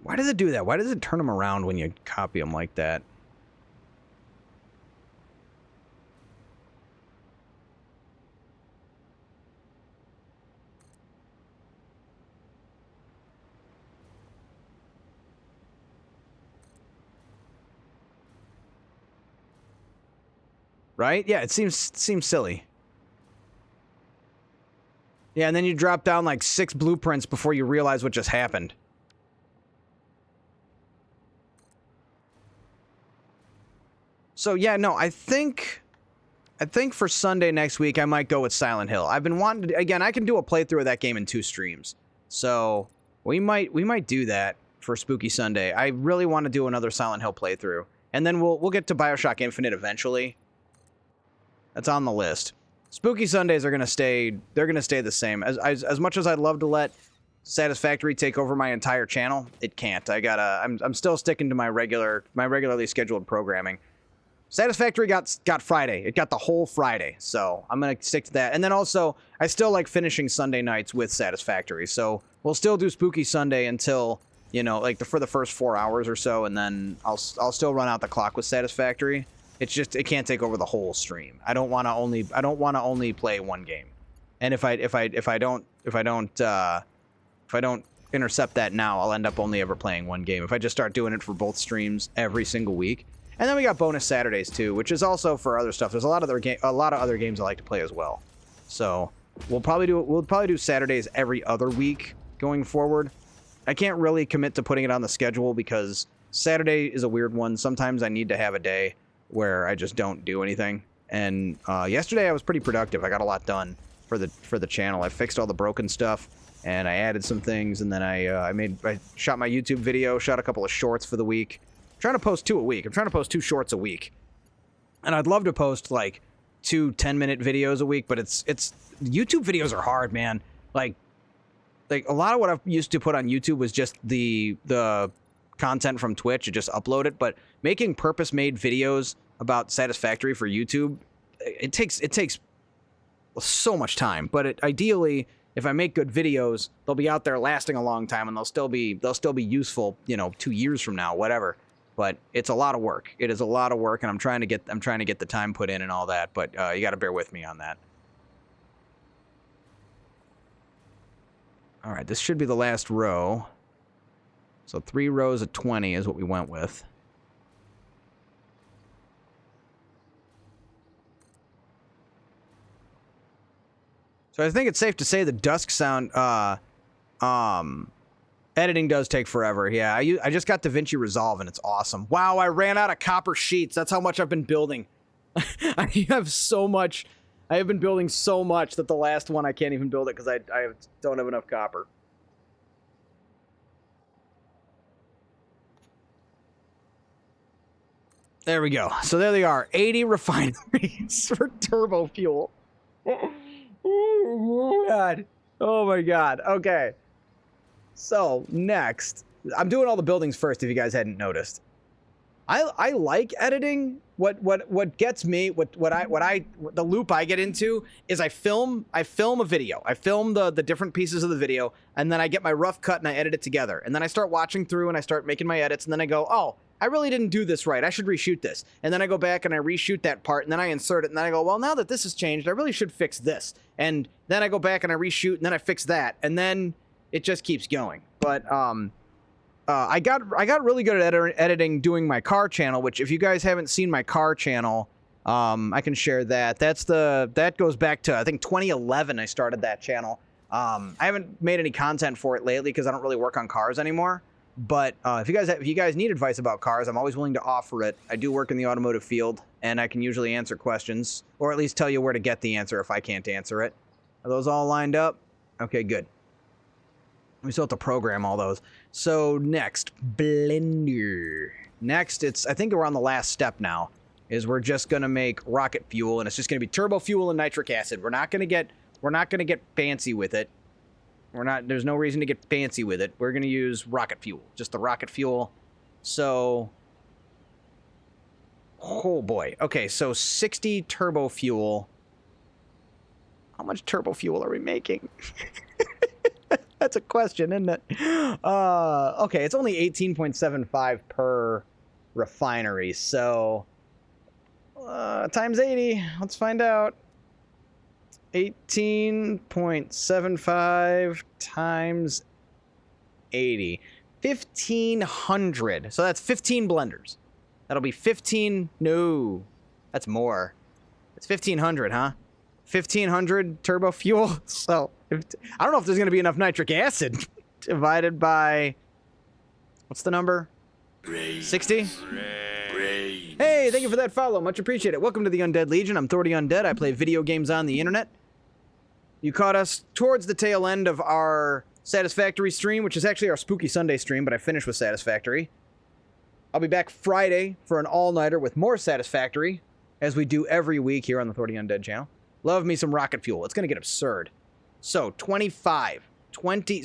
[SPEAKER 1] Why does it do that? Why does it turn them around when you copy them like that? Right? Yeah, it seems silly. Yeah, and then you drop down like 6 blueprints before you realize what just happened. So yeah, no, I think for Sunday next week I might go with Silent Hill. I've been wanting to, again, I can do a playthrough of that game in 2 streams. So we might do that for Spooky Sunday. I really want to do another Silent Hill playthrough. And then we'll get to BioShock Infinite eventually. That's on the list. Spooky Sundays are going to stay the same. As much as I'd love to let Satisfactory take over my entire channel, it can't. I'm still sticking to my regularly scheduled programming. Satisfactory got Friday. It got the whole Friday, so I'm gonna stick to that. And then also, I still like finishing Sunday nights with Satisfactory, so we'll still do Spooky Sunday until, you know, like for the first 4 hours or so, and then I'll still run out the clock with Satisfactory. It's just it can't take over the whole stream. I don't want to only play one game, and if I don't intercept that now, I'll end up only ever playing one game. If I just start doing it for both streams every single week. And then we got bonus Saturdays too, which is also for other stuff. There's a lot of other games I like to play as well. So we'll probably do Saturdays every other week going forward. I can't really commit to putting it on the schedule because Saturday is a weird one. Sometimes I need to have a day where I just don't do anything. And yesterday I was pretty productive. I got a lot done for the channel. I fixed all the broken stuff, and I added some things, and then I shot my YouTube video, shot a couple of shorts for the week. I'm trying to post 2 a week. I'm trying to post 2 shorts a week. And I'd love to post like 2 10-minute videos a week, but it's YouTube videos are hard, man. Like a lot of what I used to put on YouTube was just the content from Twitch and just upload it, but making purpose-made videos about Satisfactory for YouTube, it takes so much time. But ideally, if I make good videos, they'll be out there lasting a long time, and they'll still be useful, 2 years from now, whatever. But it's a lot of work. It is a lot of work, and I'm trying to get the time put in and all that. But you got to bear with me on that. All right, this should be the last row. So 3 rows of 20 is what we went with. So I think it's safe to say the dusk sound editing does take forever. Yeah, I just got DaVinci Resolve and it's awesome. Wow, I ran out of copper sheets. That's how much I've been building. I have been building so much that the last one I can't even build it because I don't have enough copper. There we go. So there they are. 80 refineries for turbo fuel. Oh, God. Oh, my God. Okay. So, next. I'm doing all the buildings first, if you guys hadn't noticed. I like editing. What gets me, the loop I get into is I film a video. I film the different pieces of the video, and then I get my rough cut and I edit it together. And then I start watching through and I start making my edits, and then I go, oh, I really didn't do this right. I should reshoot this. And then I go back and I reshoot that part, and then I insert it, and then I go, well, now that this has changed, I really should fix this. And then I go back and I reshoot, and then I fix that, and then it just keeps going. But I got really good at editing doing my car channel, which if you guys haven't seen my car channel, I can share that. That goes back to, I think, 2011 I started that channel. I haven't made any content for it lately because I don't really work on cars anymore. But if you guys need advice about cars, I'm always willing to offer it. I do work in the automotive field, and I can usually answer questions, or at least tell you where to get the answer if I can't answer it. Are those all lined up? Okay, good. We still have to program all those. So next, Blender. Next, I think we're on the last step now, is we're just gonna make rocket fuel, and it's just gonna be turbo fuel and nitric acid. We're not gonna get fancy with it. There's no reason to get fancy with it. We're gonna use rocket fuel, just the rocket fuel. So, oh boy. Okay, so 60 turbo fuel. How much turbo fuel are we making? That's a question, isn't it? Okay, it's only 18.75 per refinery, so times 80. Let's find out. 18.75 times 80. 1,500. So that's 15 blenders. That'll be 15. No, that's more. It's 1,500, huh? 1,500 turbo fuel. So I don't know if there's going to be enough nitric acid divided by, what's the number? 60? Hey, thank you for that follow. Much appreciated. Welcome to the Undead Legion. I'm Thordy Undead. I play video games on the internet. You caught us towards the tail end of our Satisfactory stream, which is actually our Spooky Sunday stream, but I finished with Satisfactory. I'll be back Friday for an all-nighter with more Satisfactory, as we do every week here on the Thordy Undead channel. Love me some rocket fuel. It's going to get absurd. So, 20, so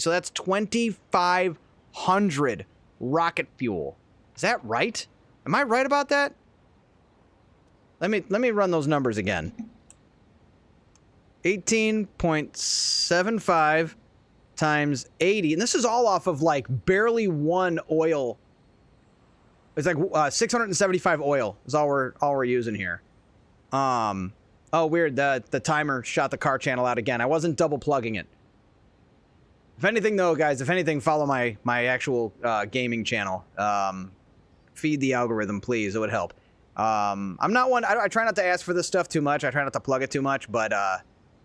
[SPEAKER 1] that's 2,500 rocket fuel. Is that right? Am I right about that? Let me run those numbers again. 18.75 times 80, and this is all off of like barely one oil. It's like 675 oil is all we're using here. Oh, weird. The timer shot the car channel out again. I wasn't double plugging it. If anything, though, guys, if anything, follow my actual gaming channel. Feed the algorithm, please. It would help. I'm not one. I try not to ask for this stuff too much. I try not to plug it too much, but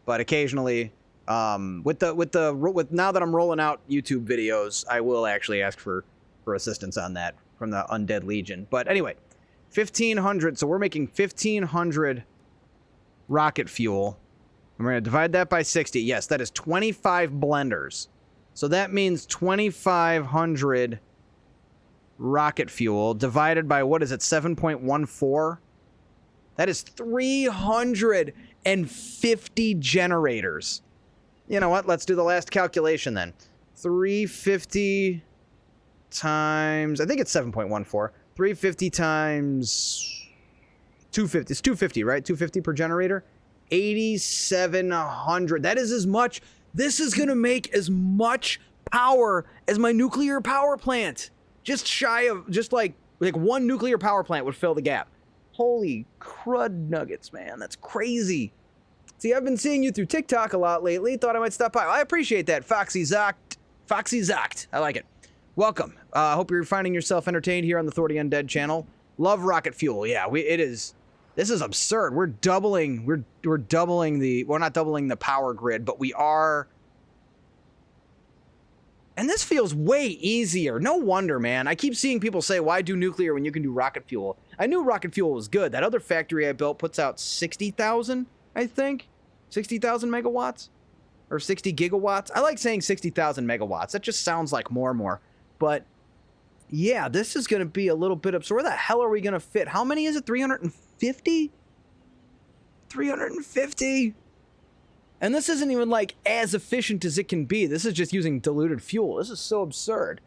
[SPEAKER 1] occasionally, with now that I'm rolling out YouTube videos, I will actually ask for assistance on that from the Undead Legion. But anyway, 1,500. So we're making 1,500 rocket fuel. And we're gonna divide that by 60. Yes, that is 25 blenders. So that means 2,500 rocket fuel divided by, what is it, 7.14? That is 350 generators. You know what? Let's do the last calculation then. 350 times, I think it's 7.14. 350 times 250. It's 250, right? 250 per generator. 8,700. That is as much. This is going to make as much power as my nuclear power plant. Just shy of, just like one nuclear power plant would fill the gap. Holy crud nuggets, man. That's crazy. See, I've been seeing you through TikTok a lot lately. Thought I might stop by. I appreciate that, Foxy Zoct. Foxy Zoct. I like it. Welcome. Hope you're finding yourself entertained here on the Thor the Undead channel. Love rocket fuel. Yeah, this is absurd. We're doubling the, we're not doubling the power grid, but we are. And this feels way easier. No wonder, man. I keep seeing people say, why do nuclear when you can do rocket fuel? I knew rocket fuel was good. That other factory I built puts out 60,000, I think. 60,000 megawatts? Or 60 gigawatts? I like saying 60,000 megawatts. That just sounds like more and more. But, yeah, this is going to be a little bit absurd. Where the hell are we going to fit? How many is it? 350? 350? And this isn't even, like, as efficient as it can be. This is just using diluted fuel. This is so absurd.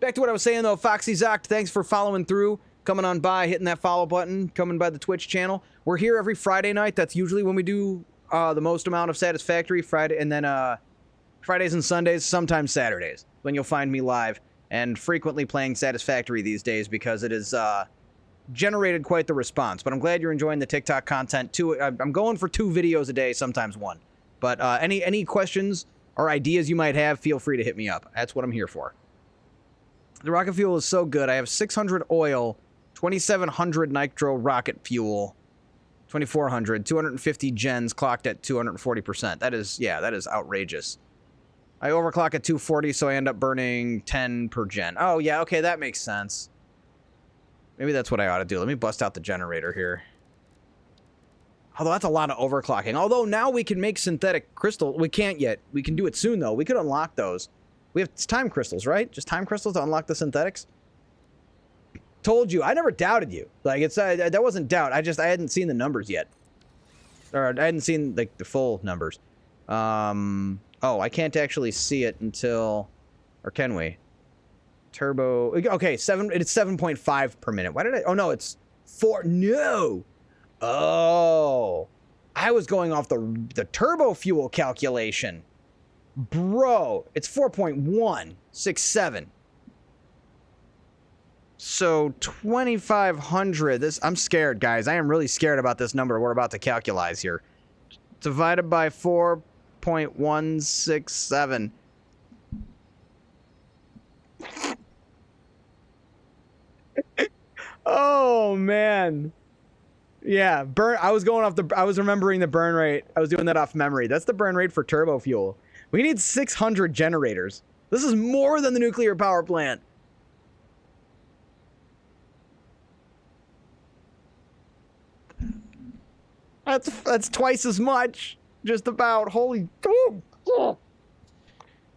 [SPEAKER 1] Back to what I was saying, though. Foxy Zoct, thanks for following through, coming on by, hitting that follow button, coming by the Twitch channel. We're here every Friday night. That's usually when we do the most amount of Satisfactory. Friday, and then Fridays and Sundays, sometimes Saturdays, when you'll find me live. And frequently playing Satisfactory these days because it is generated quite the response. But I'm glad you're enjoying the TikTok content too. I'm going for 2 videos a day, sometimes 1. But any questions or ideas you might have, feel free to hit me up. That's what I'm here for. The rocket fuel is so good. I have 600 oil, 2,700 nitro rocket fuel, 2,400, 250 gens clocked at 240%. That is outrageous. I overclock at 240, so I end up burning 10 per gen. Oh, yeah, okay, that makes sense. Maybe that's what I ought to do. Let me bust out the generator here. Although that's a lot of overclocking. Although now we can make synthetic crystal. We can't yet. We can do it soon, though. We could unlock those. We have time crystals, right? Just time crystals to unlock the synthetics? Told you. I never doubted you. Like, it's that wasn't doubt. I hadn't seen the numbers yet. Or I hadn't seen, like, the full numbers. Oh, I can't actually see it until... Or can we? Turbo... Okay, it's 7.5 per minute. Why did I... Oh, no, it's 4... No! Oh. I was going off the turbo fuel calculation. Bro, it's 4.167. So 2,500. I'm scared, guys. I am really scared about this number we're about to calculate here. Divided by 4.167. Oh man. Yeah, I was remembering the burn rate. I was doing that off memory. That's the burn rate for turbo fuel. We need 600 generators. This is more than the nuclear power plant. That's twice as much. Just about. Holy. Oh.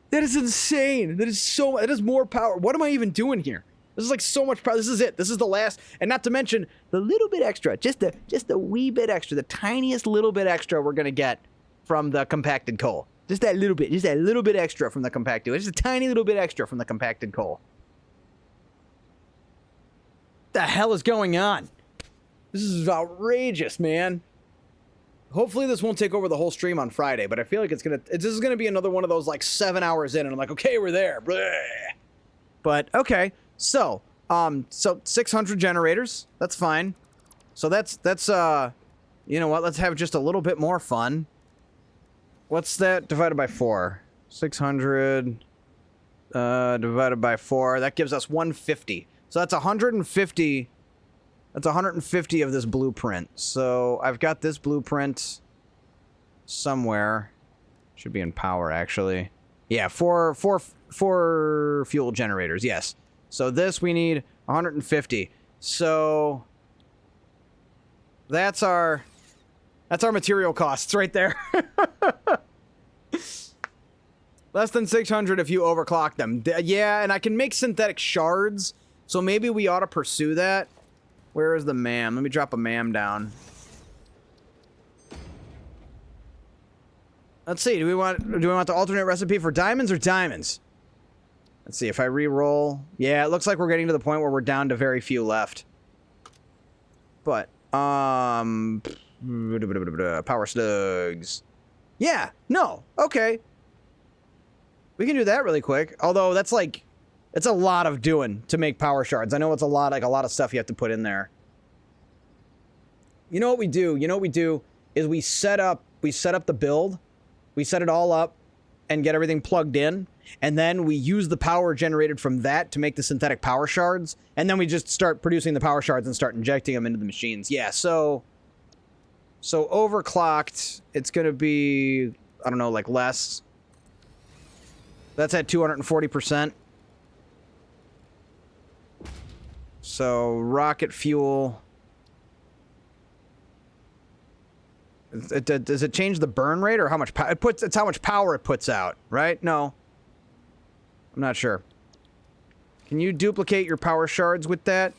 [SPEAKER 1] That is insane. That is more power. What am I even doing here? This is like so much power. This is it. This is the last. And not to mention the little bit extra. Just the wee bit extra. The tiniest little bit extra we're going to get from the compacted coal. Just that little bit. Just that little bit extra from the compacted. Just a tiny little bit extra from the compacted coal. What the hell is going on? This is outrageous, man. Hopefully this won't take over the whole stream on Friday, but I feel like this is gonna be another one of those like 7 hours in, and I'm like, okay, we're there. Bleh. But okay, so 600 generators. That's fine. So that's you know what? Let's have just a little bit more fun. What's that divided by 4? 600 divided by 4. That gives us 150. So that's 150. That's 150 of this blueprint. So I've got this blueprint somewhere. Should be in power, actually. Yeah, four fuel generators, yes. So this we need 150. So that's our material costs right there. Less than 600 if you overclock them. Yeah, and I can make synthetic shards, so maybe we ought to pursue that. Where is the MAM? Let me drop a MAM down. Let's see. Do we want the alternate recipe for diamonds or diamonds? Let's see if I re-roll. Yeah, it looks like we're getting to the point where we're down to very few left. But power slugs. Yeah, no. Okay. We can do that really quick. Although that's like it's a lot of doing to make power shards. I know it's a lot of stuff you have to put in there. You know what we do? You know what we do is we set up the build. We set it all up and get everything plugged in, and then we use the power generated from that to make the synthetic power shards, and then we just start producing the power shards and start injecting them into the machines. Yeah, so overclocked, it's going to be, I don't know, like less. That's at 240%. So rocket fuel. Does it change the burn rate or how much power it puts? It's how much power it puts out, right? No, I'm not sure. Can you duplicate your power shards with that?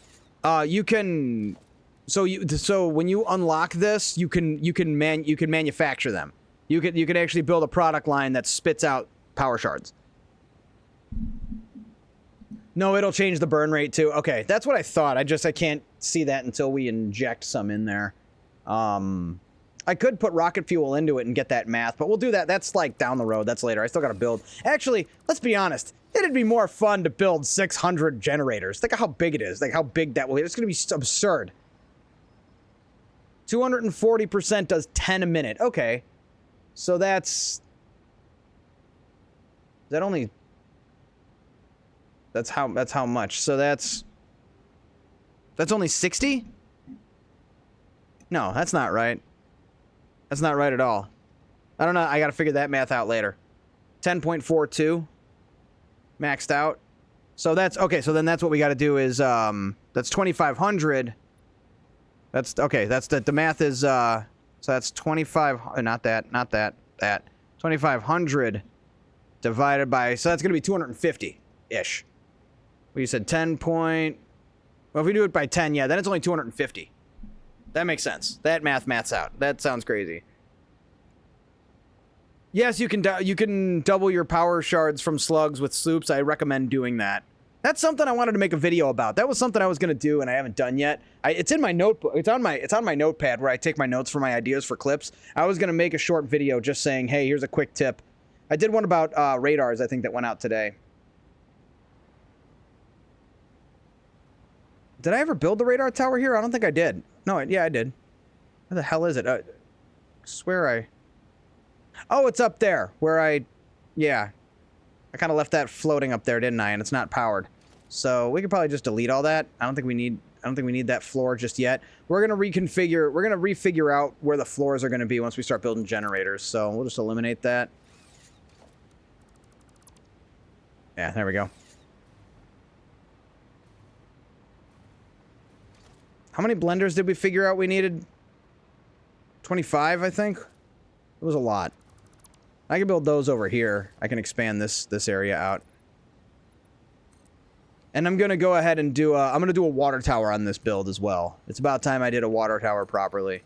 [SPEAKER 1] You can. So when you unlock this, you can manufacture them. You can actually build a product line that spits out power shards. No, it'll change the burn rate too. Okay, that's what I thought. I can't see that until we inject some in there. I could put rocket fuel into it and get that math, but we'll do that. That's like down the road. That's later. I still got to build. Actually, let's be honest. It'd be more fun to build 600 generators. Think of how big it is. Like how big that will be. It's going to be absurd. 240% does 10 a minute. Okay. So that's... Is that only... That's how much. So that's only 60? No, that's not right. That's not right at all. I don't know. I got to figure that math out later. 10.42 maxed out. So that's okay. So then that's what we got to do is that's 2,500. That's okay. That's the math is so that's 25. Not that. 2,500 divided by. So that's gonna be 250 ish. Well, you said 10 point. Well, if we do it by 10, yeah, then it's only 250. That makes sense. That maths out. That sounds crazy. Yes, you can double your power shards from slugs with sloops. I recommend doing that. That's something I wanted to make a video about. That was something I was going to do and I haven't done yet. It's in my notebook. It's on my notepad where I take my notes for my ideas for clips. I was going to make a short video just saying, hey, here's a quick tip. I did one about radars, I think, that went out today. Did I ever build the radar tower here? I don't think I did. No, yeah, I did. Where the hell is it? I swear I... Oh, it's up there where yeah. I kind of left that floating up there, didn't I? And it's not powered. So we could probably just delete all that. I don't think we need that floor just yet. We're going to refigure out where the floors are going to be once we start building generators. So we'll just eliminate that. Yeah, there we go. How many blenders did we figure out we needed? 25, I think. It was a lot. I can build those over here. I can expand this area out. And I'm going to go ahead and do I'm going to do a water tower on this build as well. It's about time I did a water tower properly.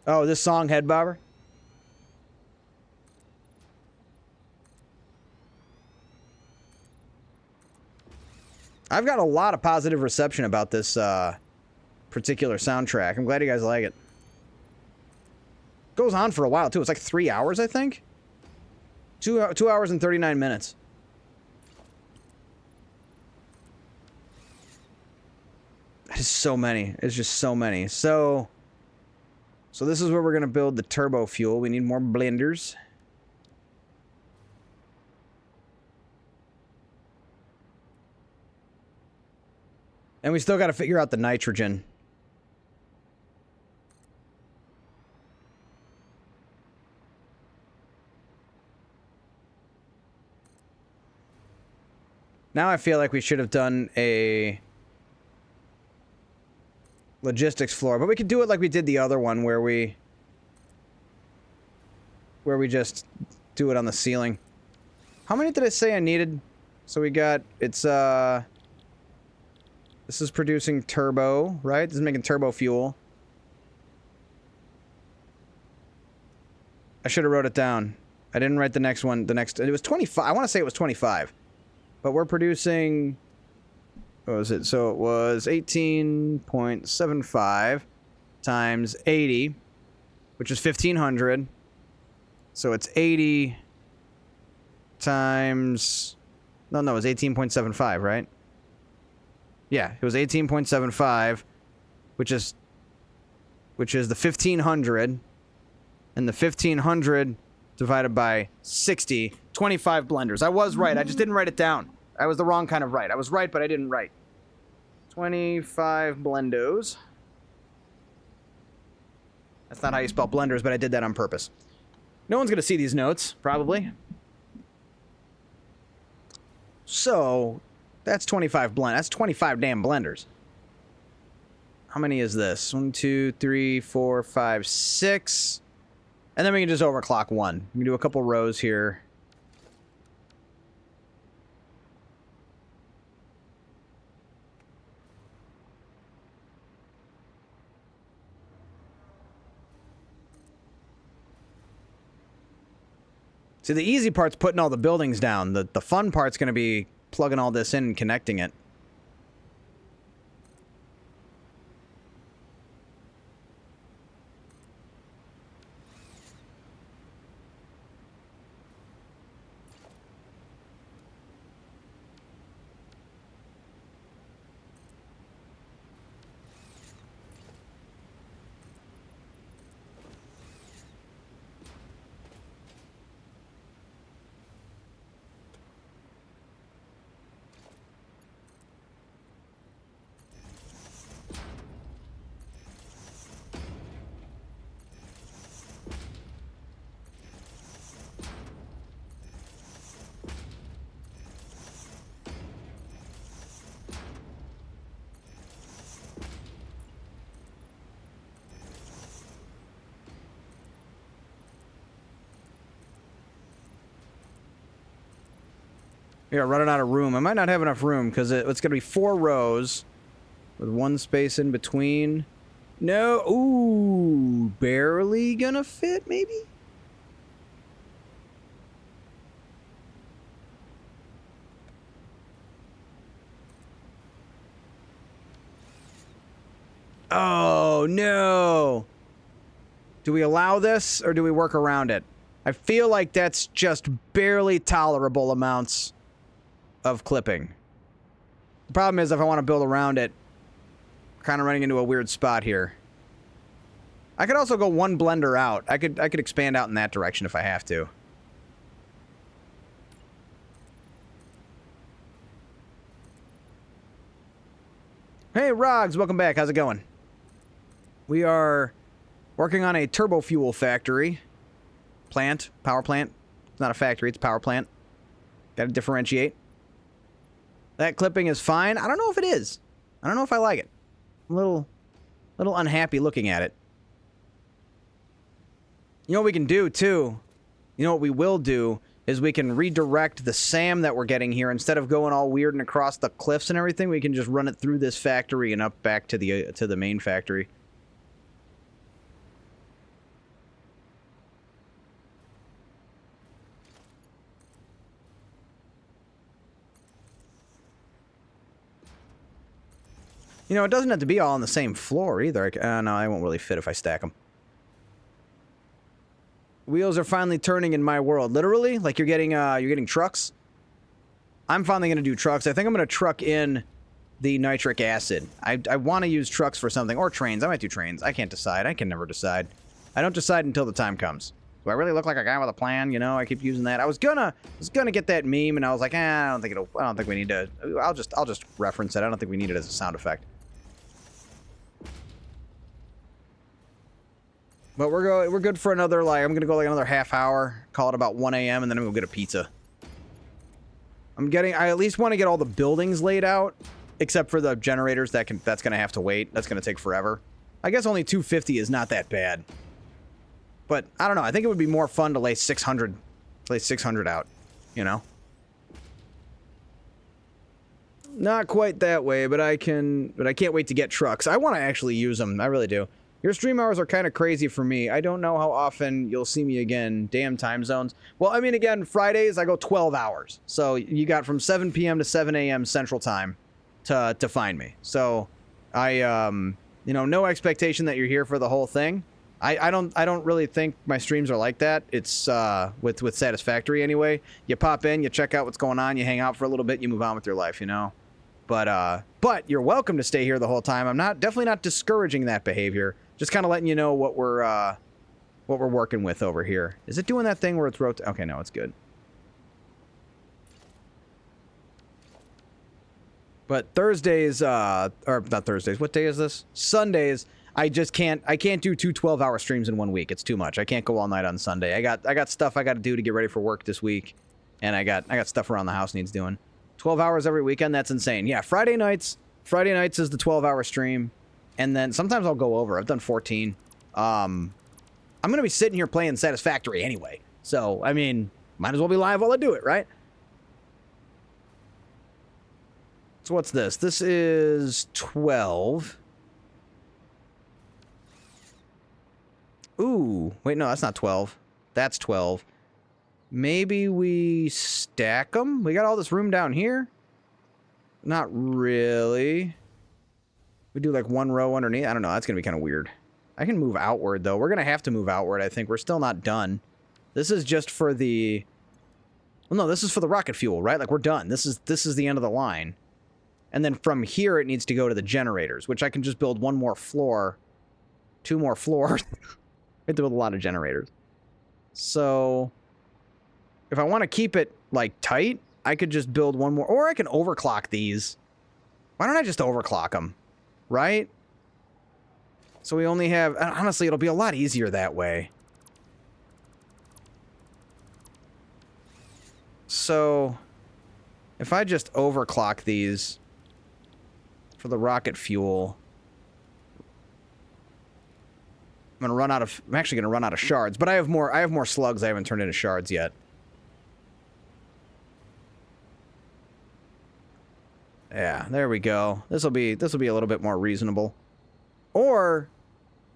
[SPEAKER 1] Oh, this song, Head Bobber? I've got a lot of positive reception about this particular soundtrack. I'm glad you guys like it. Goes on for a while, too. It's like 3 hours, I think? 2 hours and 39 minutes. There's so many. It's just so many. So this is where we're gonna build the turbo fuel. We need more blenders. And we still got to figure out the nitrogen. Now I feel like we should have done a logistics floor, but we could do it like we did the other one where we just do it on the ceiling. How many did I say I needed? So we got, it's this is producing turbo, right? This is making turbo fuel. I should have wrote it down. I didn't write the next one. It was 25. I want to say it was 25. But we're producing, what was it? So it was 18.75 times 80, which is 1,500. So it's 80 times, no, it was 18.75, right? Yeah, it was 18.75, which is the 1,500, and the 1,500 divided by 60, 25 blenders. I was right. I just didn't write it down. I was the wrong kind of right. I was right, but I didn't write. 25 blendos. That's not how you spell blenders, but I did that on purpose. No one's going to see these notes, probably. So, that's 25 That's 25 damn blenders. How many is this? 1, 2, 3, 4, 5, 6. And then we can just overclock one. We can do a couple rows here. See, the easy part's putting all the buildings down. The fun part's going to be plugging all this in and connecting it. Yeah, running out of room. I might not have enough room because it's going to be 4 rows with 1 space in between. No. Ooh, barely gonna fit, maybe? Oh, no. Do we allow this or do we work around it? I feel like that's just barely tolerable amounts of clipping. The problem is if I want to build around it, kind of running into a weird spot here. I could also go 1 blender out. I could expand out in that direction if I have to. Hey, Rogs, welcome back. How's it going? We are working on a turbo fuel factory. Power plant. It's not a factory, it's a power plant. Got to differentiate. That clipping is fine. I don't know if it is. I don't know if I like it. I'm a little unhappy looking at it. You know what we can do, too? You know what we will do is we can redirect the SAM that we're getting here. Instead of going all weird and across the cliffs and everything, we can just run it through this factory and up back to the main factory. You know, it doesn't have to be all on the same floor either. No, I won't really fit if I stack them. Wheels are finally turning in my world. Literally? Like you're getting trucks? I'm finally going to do trucks. I think I'm going to truck in the nitric acid. I want to use trucks for something, or trains. I might do trains. I can't decide. I can never decide. I don't decide until the time comes. Do I really look like a guy with a plan? You know, I keep using that. I was gonna get that meme, and I was like, I don't think we need to. I'll just reference it. I don't think we need it as a sound effect. But we're good for another, like, I'm gonna go like another half hour. Call it about 1 a.m. and then I'm gonna go get a pizza. I at least want to get all the buildings laid out, except for the generators. That's gonna have to wait. That's gonna take forever. I guess only 250 is not that bad. But I don't know. I think it would be more fun to lay 600 out, you know? Not quite that way, but I can't wait to get trucks. I want to actually use them. I really do. Your stream hours are kind of crazy for me. I don't know how often you'll see me again. Damn time zones. Well, I mean, again, Fridays I go 12 hours. So you got from 7 p.m. to 7 a.m. Central Time to find me. So no expectation that you're here for the whole thing. I don't really think my streams are like that. It's with Satisfactory anyway. You pop in, you check out what's going on, you hang out for a little bit, you move on with your life, you know. But you're welcome to stay here the whole time. I'm definitely not discouraging that behavior. Just kind of letting you know what we're working with over here. Is it doing that thing where it's okay, no, it's good. But Thursdays, or not Thursdays, what day is this? Sundays, I can't do 2 12-hour streams in 1 week. It's too much. I can't go all night on Sunday. I got stuff I got to do to get ready for work this week. And I got stuff around the house needs doing. 12 hours every weekend, that's insane. Yeah, Friday nights is the 12-hour stream. And then sometimes I'll go over. I've done 14. I'm going to be sitting here playing Satisfactory anyway. So, I mean, might as well be live while I do it, right? So what's this? This is 12. Ooh, wait, no, that's not 12. That's 12. Maybe we stack them? We got all this room down here? Not really. We do like one row underneath. I don't know. That's going to be kind of weird. I can move outward, though. We're going to have to move outward, I think. We're still not done. This is just for the... Well, no, this is for the rocket fuel, right? Like, we're done. This is the end of the line. And then from here, it needs to go to the generators, which I can just build one more floor. 2 more floors. I have to build a lot of generators. So... if I want to keep it, like, tight, I could just build one more. Or I can overclock these. Why don't I just overclock them? Right? So we only have... honestly, it'll be a lot easier that way. So... if I just overclock these... for the rocket fuel... I'm actually gonna run out of shards. But I have more slugs I haven't turned into shards yet. Yeah, there we go. This'll be a little bit more reasonable. Or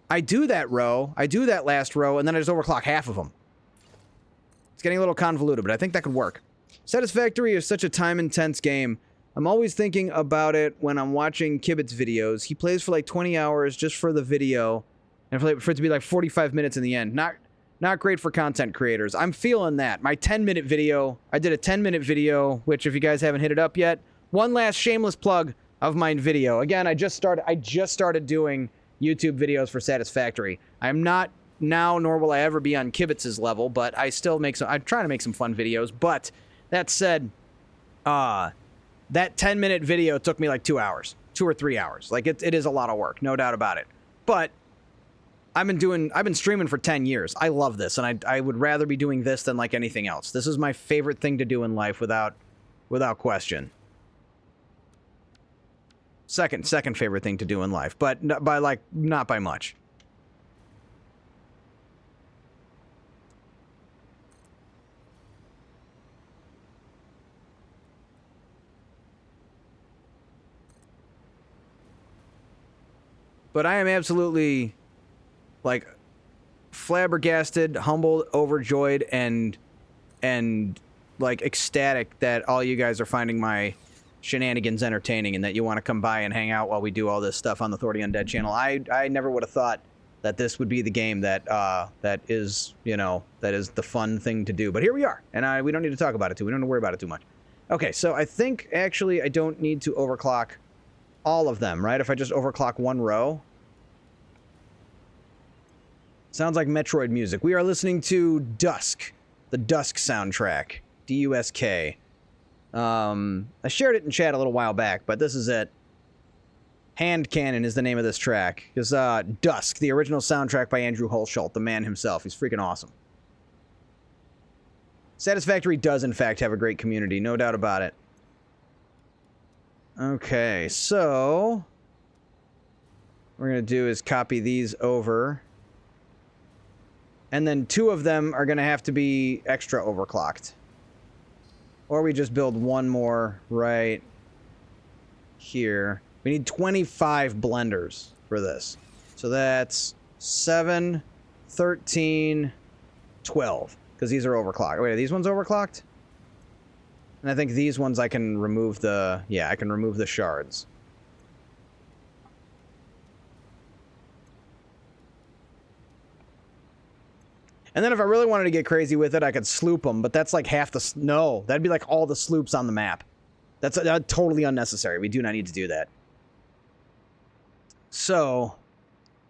[SPEAKER 1] I do that last row, and then I just overclock half of them. It's getting a little convoluted, but I think that could work. Satisfactory is such a time-intense game. I'm always thinking about it when I'm watching Kibit's videos. He plays for like 20 hours just for the video, and for it to be like 45 minutes in the end. Not great for content creators. I'm feeling that. My 10-minute video, I did a 10-minute video, which if you guys haven't hit it up yet, one last shameless plug of my video. Again, I just started doing YouTube videos for Satisfactory. I'm not now, nor will I ever be on Kibitz's level, but I'm trying to make some fun videos. But that said, that 10-minute video took me like 2 hours, 2 or 3 hours. Like it is a lot of work, no doubt about it. But I've been streaming for 10 years. I love this, and I would rather be doing this than like anything else. This is my favorite thing to do in life without question. Second favorite thing to do in life, but not by much. But I am absolutely, like, flabbergasted, humbled, overjoyed, and like ecstatic that all you guys are finding my shenanigans entertaining and that you want to come by and hang out while we do all this stuff on the Thor the Undead channel. I never would have thought that this would be the game that is the fun thing to do. But here we are, and we don't need to talk about it too. We don't need to worry about it too much. Okay, so I think actually I don't need to overclock all of them, right? If I just overclock one row. Sounds like Metroid music. We are listening to Dusk, the Dusk soundtrack. D-U-S-K. I shared it in chat a little while back, but this is it. Hand Cannon is the name of this track. It's Dusk, the original soundtrack by Andrew Hulshult, the man himself. He's freaking awesome. Satisfactory does, in fact, have a great community, no doubt about it. Okay, so what we're going to do is copy these over. And then 2 of them are going to have to be extra overclocked. Or we just build one more right here. We need 25 blenders for this. So that's 7, 13, 12. Because these are overclocked. Wait, are these ones overclocked? And I think these ones I can remove the... Yeah, I can remove the shards. And then if I really wanted to get crazy with it, I could sloop them, but that's like half the... No, that'd be like all the sloops on the map. That's totally unnecessary. We do not need to do that. So,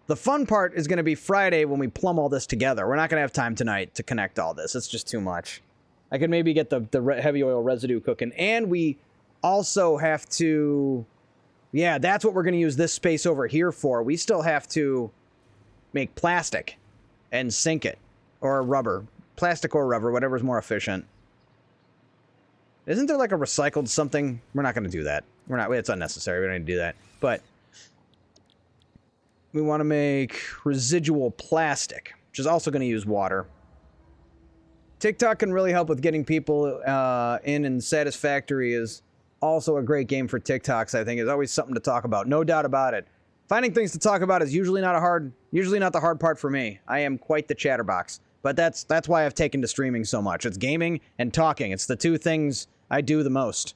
[SPEAKER 1] the fun part is going to be Friday when we plumb all this together. We're not going to have time tonight to connect all this. It's just too much. I could maybe get the heavy oil residue cooking. And we also have to... Yeah, that's what we're going to use this space over here for. We still have to make plastic and sink it. Or rubber. Plastic or rubber, whatever's more efficient. Isn't there like a recycled something? We're not going to do that. We're not. It's unnecessary. We don't need to do that. But we want to make residual plastic, which is also going to use water. TikTok can really help with getting people in, and Satisfactory is also a great game for TikToks, I think. It's always something to talk about. No doubt about it. Finding things to talk about is usually not the hard part for me. I am quite the chatterbox. But that's why I've taken to streaming so much. It's gaming and talking. It's the 2 things I do the most.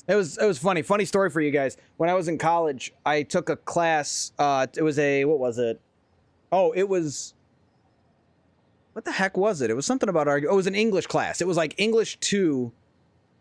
[SPEAKER 1] It was funny. Funny story for you guys. When I was in college, I took a class. It was a... What was it? Oh, it was... What the heck was it? It was something about argument. Oh, it was an English class. It was like English 2...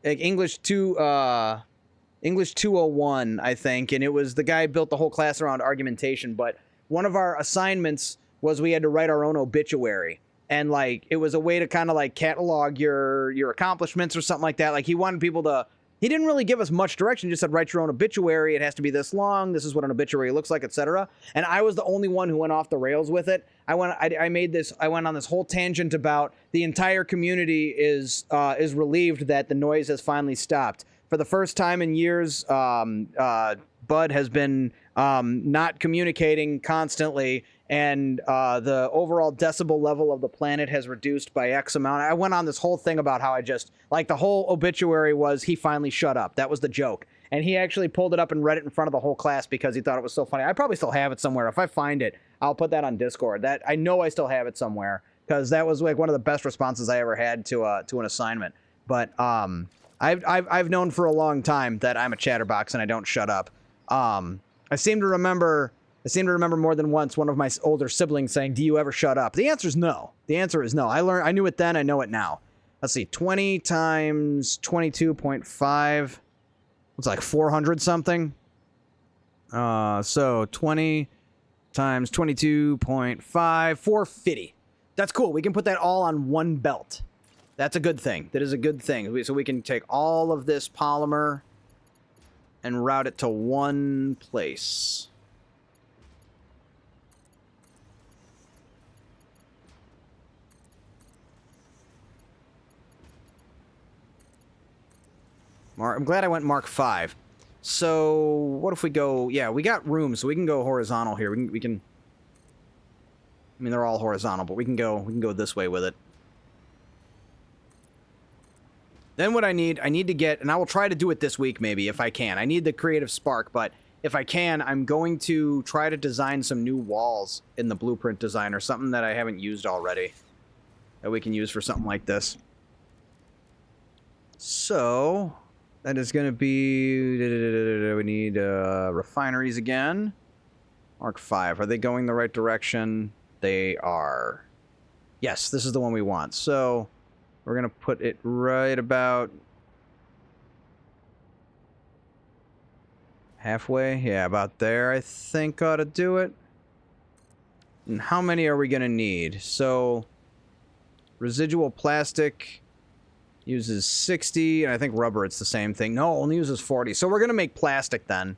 [SPEAKER 1] Like English 201, I think. And it was... The guy built the whole class around argumentation. But one of our assignments was we had to write our own obituary. And, like, it was a way to kind of, like, catalog your accomplishments or something like that. Like, he wanted people to... He didn't really give us much direction. He just said, write your own obituary. It has to be this long. This is what an obituary looks like, etc. And I was the only one who went off the rails with it. I went on this whole tangent about the entire community is relieved that the noise has finally stopped. For the first time in years, Bud has been not communicating constantly, and the overall decibel level of the planet has reduced by X amount. I went on this whole thing about how I just, like, the whole obituary was, he finally shut up. That was the joke. And he actually pulled it up and read it in front of the whole class because he thought it was so funny. I probably still have it somewhere. If I find it, I'll put that on Discord. That I know I still have it somewhere, because that was, like, one of the best responses I ever had to an assignment. But I've known for a long time that I'm a chatterbox and I don't shut up. I seem to remember more than once one of my older siblings saying, "Do you ever shut up?" The answer is no. The answer is no. I knew it then. I know it now. Let's see. 20 times 22.5. It's like 400 something. So 20 times 22.5, 450. That's cool. We can put that all on one belt. That's a good thing. That is a good thing. So we can take all of this polymer and route it to one place. I'm glad I went Mark 5. So, what if we go... Yeah, we got room, so we can go horizontal here. We can... I mean, they're all horizontal, but we can go this way with it. Then what I need to get... And I will try to do it this week, maybe, if I can. I need the creative spark, but if I can, I'm going to try to design some new walls in the blueprint designer. Something that I haven't used already. That we can use for something like this. So... That is going to be... We need refineries again. Mark 5. Are they going the right direction? They are. Yes, this is the one we want. So we're going to put it right about... Halfway? Yeah, about there, I think ought to do it. And how many are we going to need? So, residual plastic uses 60, and I think rubber, it's the same thing. No, only uses 40. So we're going to make plastic then.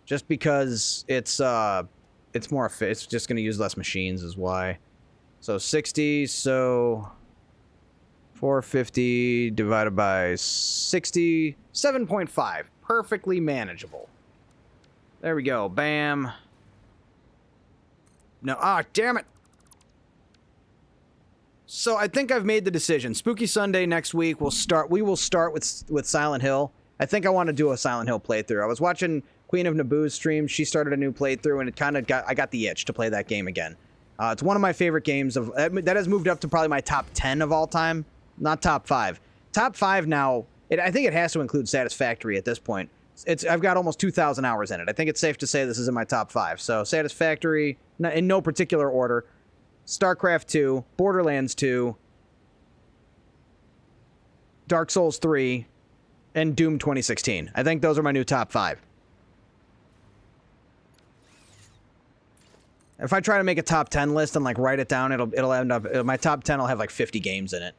[SPEAKER 1] Just because it's more efficient. It's just going to use less machines is why. So 60, so 450 divided by 60, 7.5. Perfectly manageable. There we go. Bam. No, damn it. So I think I've made the decision. Spooky Sunday next week we will start with Silent Hill. I think I want to do a Silent Hill playthrough. I was watching Queen of Naboo's stream. She started a new playthrough and I got the itch to play that game again. It's one of my favorite games that has moved up to probably my top 10 of all time, not top 5. Top 5 now. I think it has to include Satisfactory at this point. I've got almost 2,000 hours in it. I think it's safe to say this is in my top 5. So Satisfactory, in no particular order, StarCraft 2, Borderlands 2, Dark Souls 3, and Doom 2016. I think those are my new top 5. If I try to make a top 10 list and like write it down, it'll end up my top 10 will have like 50 games in it.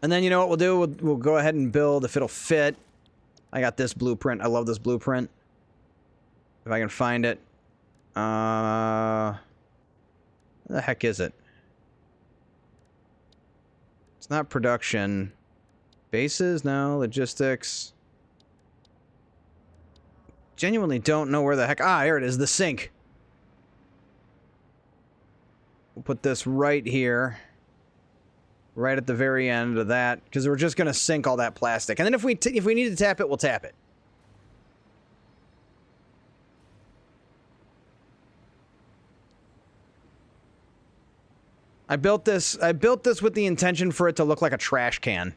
[SPEAKER 1] And then you know what we'll do? We'll go ahead and build if it'll fit. I got this blueprint. I love this blueprint. If I can find it. Where the heck is it? It's not production. Bases? No. Logistics. Genuinely don't know where the heck... here it is. The sink. We'll put this right here. Right at the very end of that, because we're just going to sink all that plastic. And then if we need to tap it, we'll tap it. I built this with the intention for it to look like a trash can.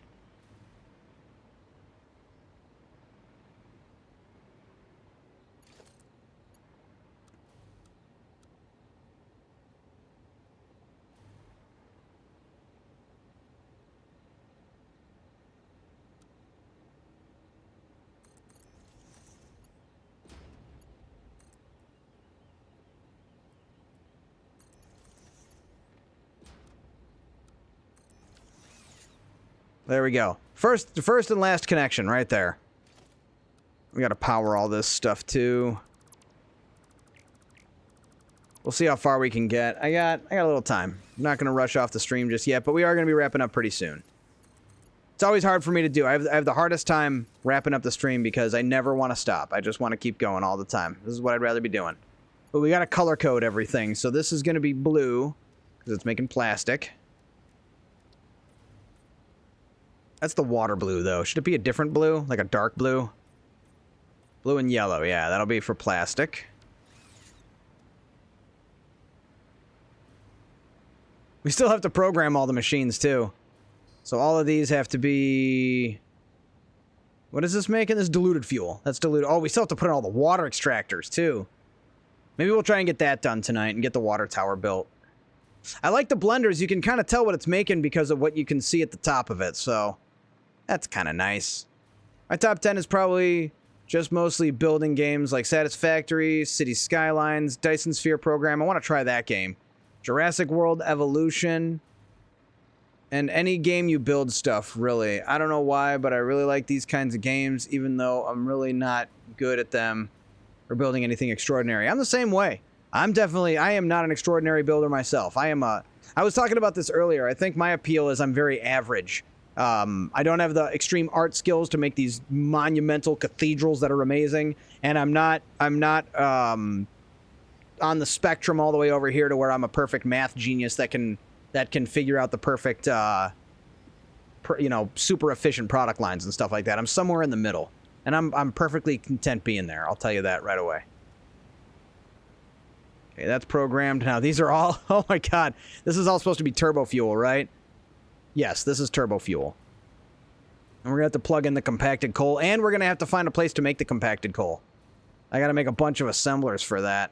[SPEAKER 1] There we go. First and last connection right there. We got to power all this stuff too. We'll see how far we can get. I got a little time. I'm not going to rush off the stream just yet, but we are going to be wrapping up pretty soon. It's always hard for me to do. I have the hardest time wrapping up the stream because I never want to stop. I just want to keep going all the time. This is what I'd rather be doing. But we got to color code everything. So this is going to be blue because it's making plastic. That's the water blue, though. Should it be a different blue? Like a dark blue? Blue and yellow, yeah. That'll be for plastic. We still have to program all the machines, too. So all of these have to be... What is this making? This is diluted fuel. That's diluted... Oh, we still have to put in all the water extractors, too. Maybe we'll try and get that done tonight and get the water tower built. I like the blenders. You can kind of tell what it's making because of what you can see at the top of it, so... That's kind of nice. My top 10 is probably just mostly building games like Satisfactory, City Skylines, Dyson Sphere Program. I want to try that game. Jurassic World Evolution. And any game you build stuff, really. I don't know why, but I really like these kinds of games, even though I'm really not good at them or building anything extraordinary. I'm the same way. I am not an extraordinary builder myself. I was talking about this earlier. I think my appeal is I'm very average. I don't have the extreme art skills to make these monumental cathedrals that are amazing, and I'm not on the spectrum all the way over here to where I'm a perfect math genius that can figure out the perfect super efficient product lines and stuff like that. I'm somewhere in the middle, and I'm perfectly content being there. I'll tell you that right away. Okay, that's programmed now. These are all oh my god, this is all supposed to be turbo fuel, right? Yes, this is turbo fuel. And we're going to have to plug in the compacted coal, and we're going to have to find a place to make the compacted coal. I got to make a bunch of assemblers for that.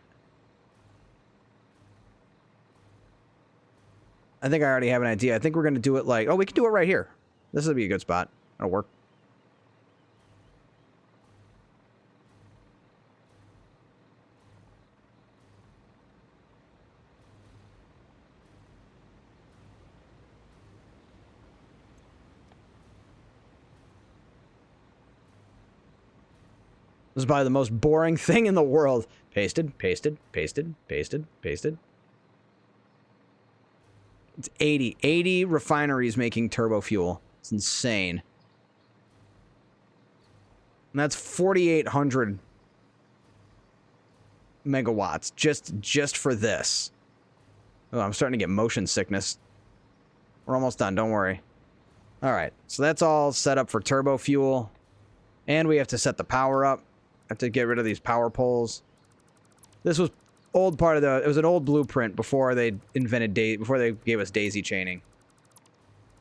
[SPEAKER 1] I think I already have an idea. I think we're going to do it like... Oh, we can do it right here. This would be a good spot. That'll work. This is probably the most boring thing in the world. Pasted, pasted, pasted, pasted, pasted. It's 80. 80 refineries making turbo fuel. It's insane. And that's 4,800 megawatts just for this. Oh, I'm starting to get motion sickness. We're almost done, don't worry. All right, so that's all set up for turbo fuel. And we have to set the power up. I have to get rid of these power poles. This was old part of the... It was an old blueprint before they invented... Before they gave us daisy chaining.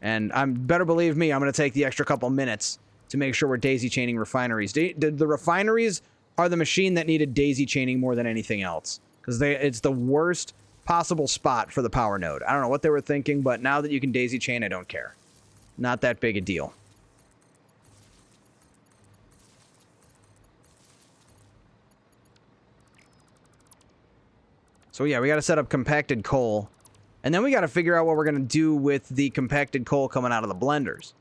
[SPEAKER 1] And better believe me, I'm going to take the extra couple minutes to make sure we're daisy chaining refineries. The refineries are the machine that needed daisy chaining more than anything else. Because it's the worst possible spot for the power node. I don't know what they were thinking, but now that you can daisy chain, I don't care. Not that big a deal. So yeah, we got to set up compacted coal. And then we got to figure out what we're going to do with the compacted coal coming out of the blenders.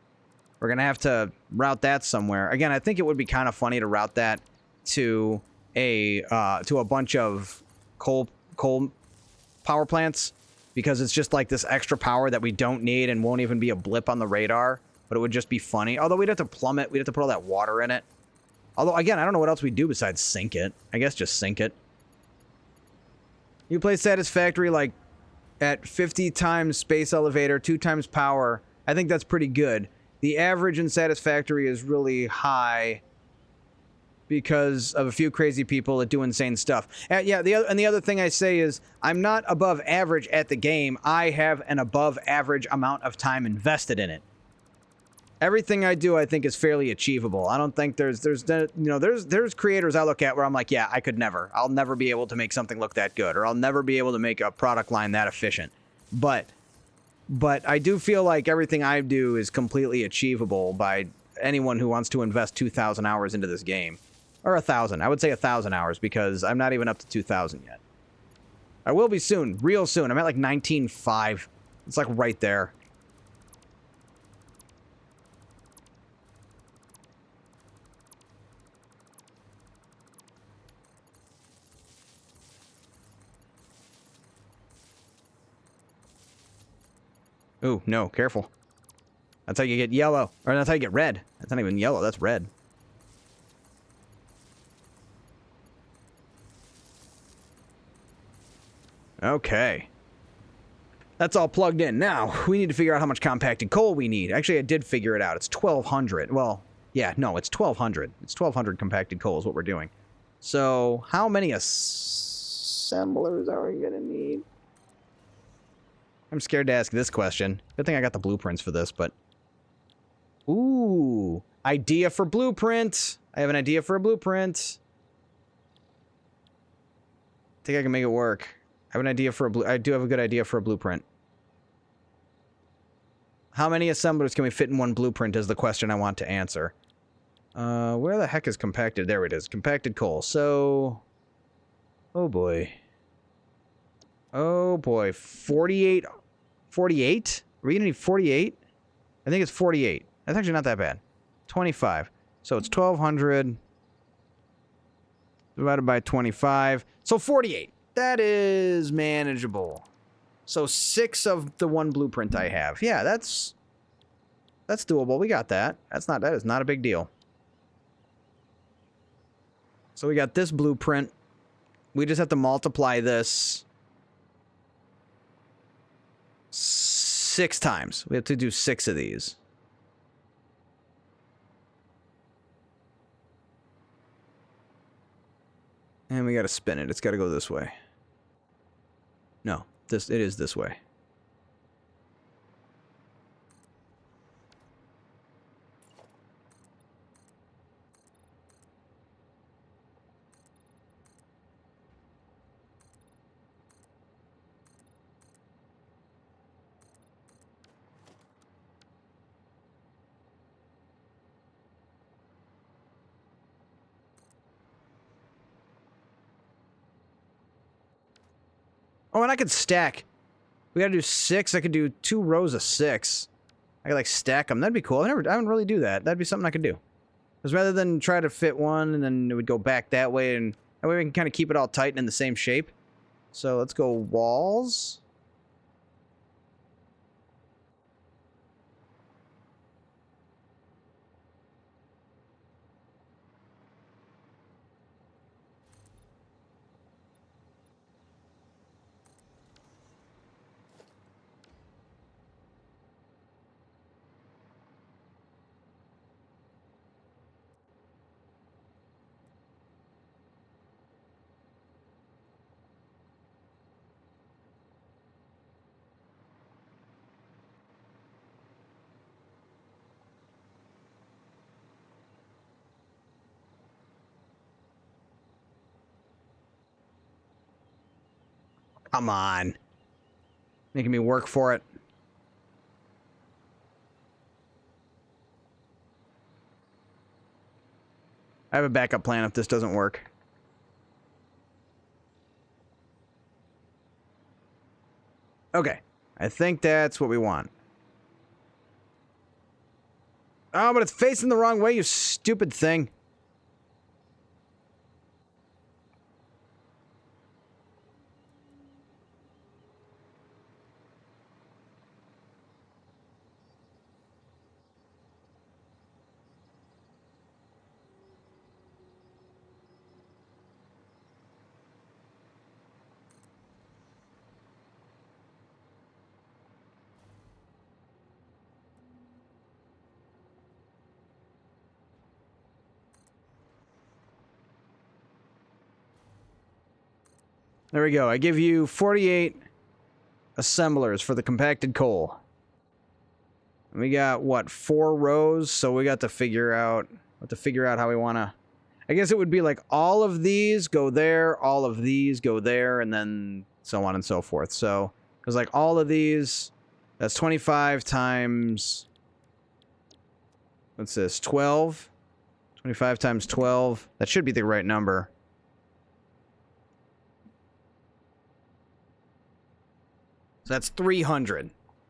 [SPEAKER 1] We're going to have to route that somewhere. Again, I think it would be kind of funny to route that to a bunch of coal power plants, because it's just like this extra power that we don't need and won't even be a blip on the radar, but it would just be funny. Although we'd have to plumb it. We'd have to put all that water in it. Although, again, I don't know what else we do besides sink it. I guess just sink it. You play Satisfactory like at 50 times space elevator, 2 times power. I think that's pretty good. The average in Satisfactory is really high because of a few crazy people that do insane stuff. Yeah, the other thing I say is I'm not above average at the game. I have an above average amount of time invested in it. Everything I do, I think, is fairly achievable. I don't think there's creators I look at where I'm like, yeah, I could never. I'll never be able to make something look that good, or I'll never be able to make a product line that efficient. But I do feel like everything I do is completely achievable by anyone who wants to invest 2,000 hours into this game. Or 1,000. I would say 1,000 hours, because I'm not even up to 2,000 yet. I will be soon. Real soon. I'm at like 19.5. It's like right there. Ooh, no, careful. That's how you get yellow. Or that's how you get red. That's not even yellow, that's red. Okay. That's all plugged in. Now, we need to figure out how much compacted coal we need. Actually, I did figure it out. It's 1,200. Well, yeah, no, it's 1,200. It's 1,200 compacted coal is what we're doing. So, how many assemblers are we going to need? I'm scared to ask this question. Good thing I got the blueprints for this, but... Ooh, idea for blueprint. I have an idea for a blueprint. I think I can make it work. I have an idea for I do have a good idea for a blueprint. How many assemblers can we fit in one blueprint is the question I want to answer. Where the heck is compacted? There it is. Compacted coal. So... Oh boy. Oh boy. 48... 48? Are we gonna need 48? I think it's 48. That's actually not that bad. 25. So it's 1,200 divided by 25. So 48. That is manageable. So 6 of the one blueprint I have. Yeah, that's doable. We got that. That is not a big deal. So we got this blueprint. We just have to multiply this 6 times. We have to do 6 of these. And we got to spin it. It's got to go this way. No, it is this way. Oh, and I could stack. We gotta do 6. I could do 2 rows of 6. I could, like, stack them. That'd be cool. I wouldn't really do that. That'd be something I could do. Because rather than try to fit one and then it would go back that way, and that way we can kind of keep it all tight and in the same shape. So let's go walls. Come on. Making me work for it. I have a backup plan if this doesn't work. Okay. I think that's what we want. Oh, but it's facing the wrong way, you stupid thing. There we go. I give you 48 assemblers for the compacted coal. And we got, what, 4 rows? So we got to figure out how we want to... I guess it would be like all of these go there, all of these go there, and then so on and so forth. So, because like all of these, that's 25 times... What's this? 12? 25 times 12. That should be the right number. So that's 300.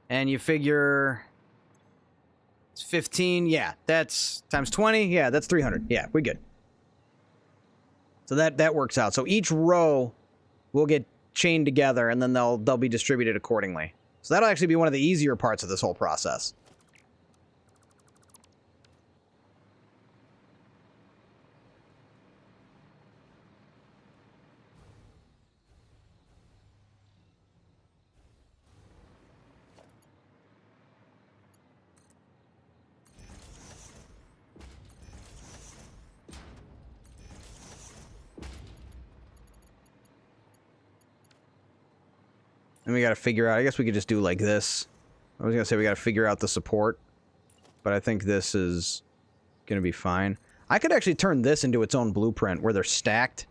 [SPEAKER 1] And you figure... It's 15. Yeah, that's... Times 20. Yeah, that's 300. Yeah, we're good. So that works out. So each row will get chained together, and then they'll be distributed accordingly. So that'll actually be one of the easier parts of this whole process. And we got to figure out, I guess we could just do like this. I was going to say we got to figure out the support, but I think this is going to be fine. I could actually turn this into its own blueprint where they're stacked.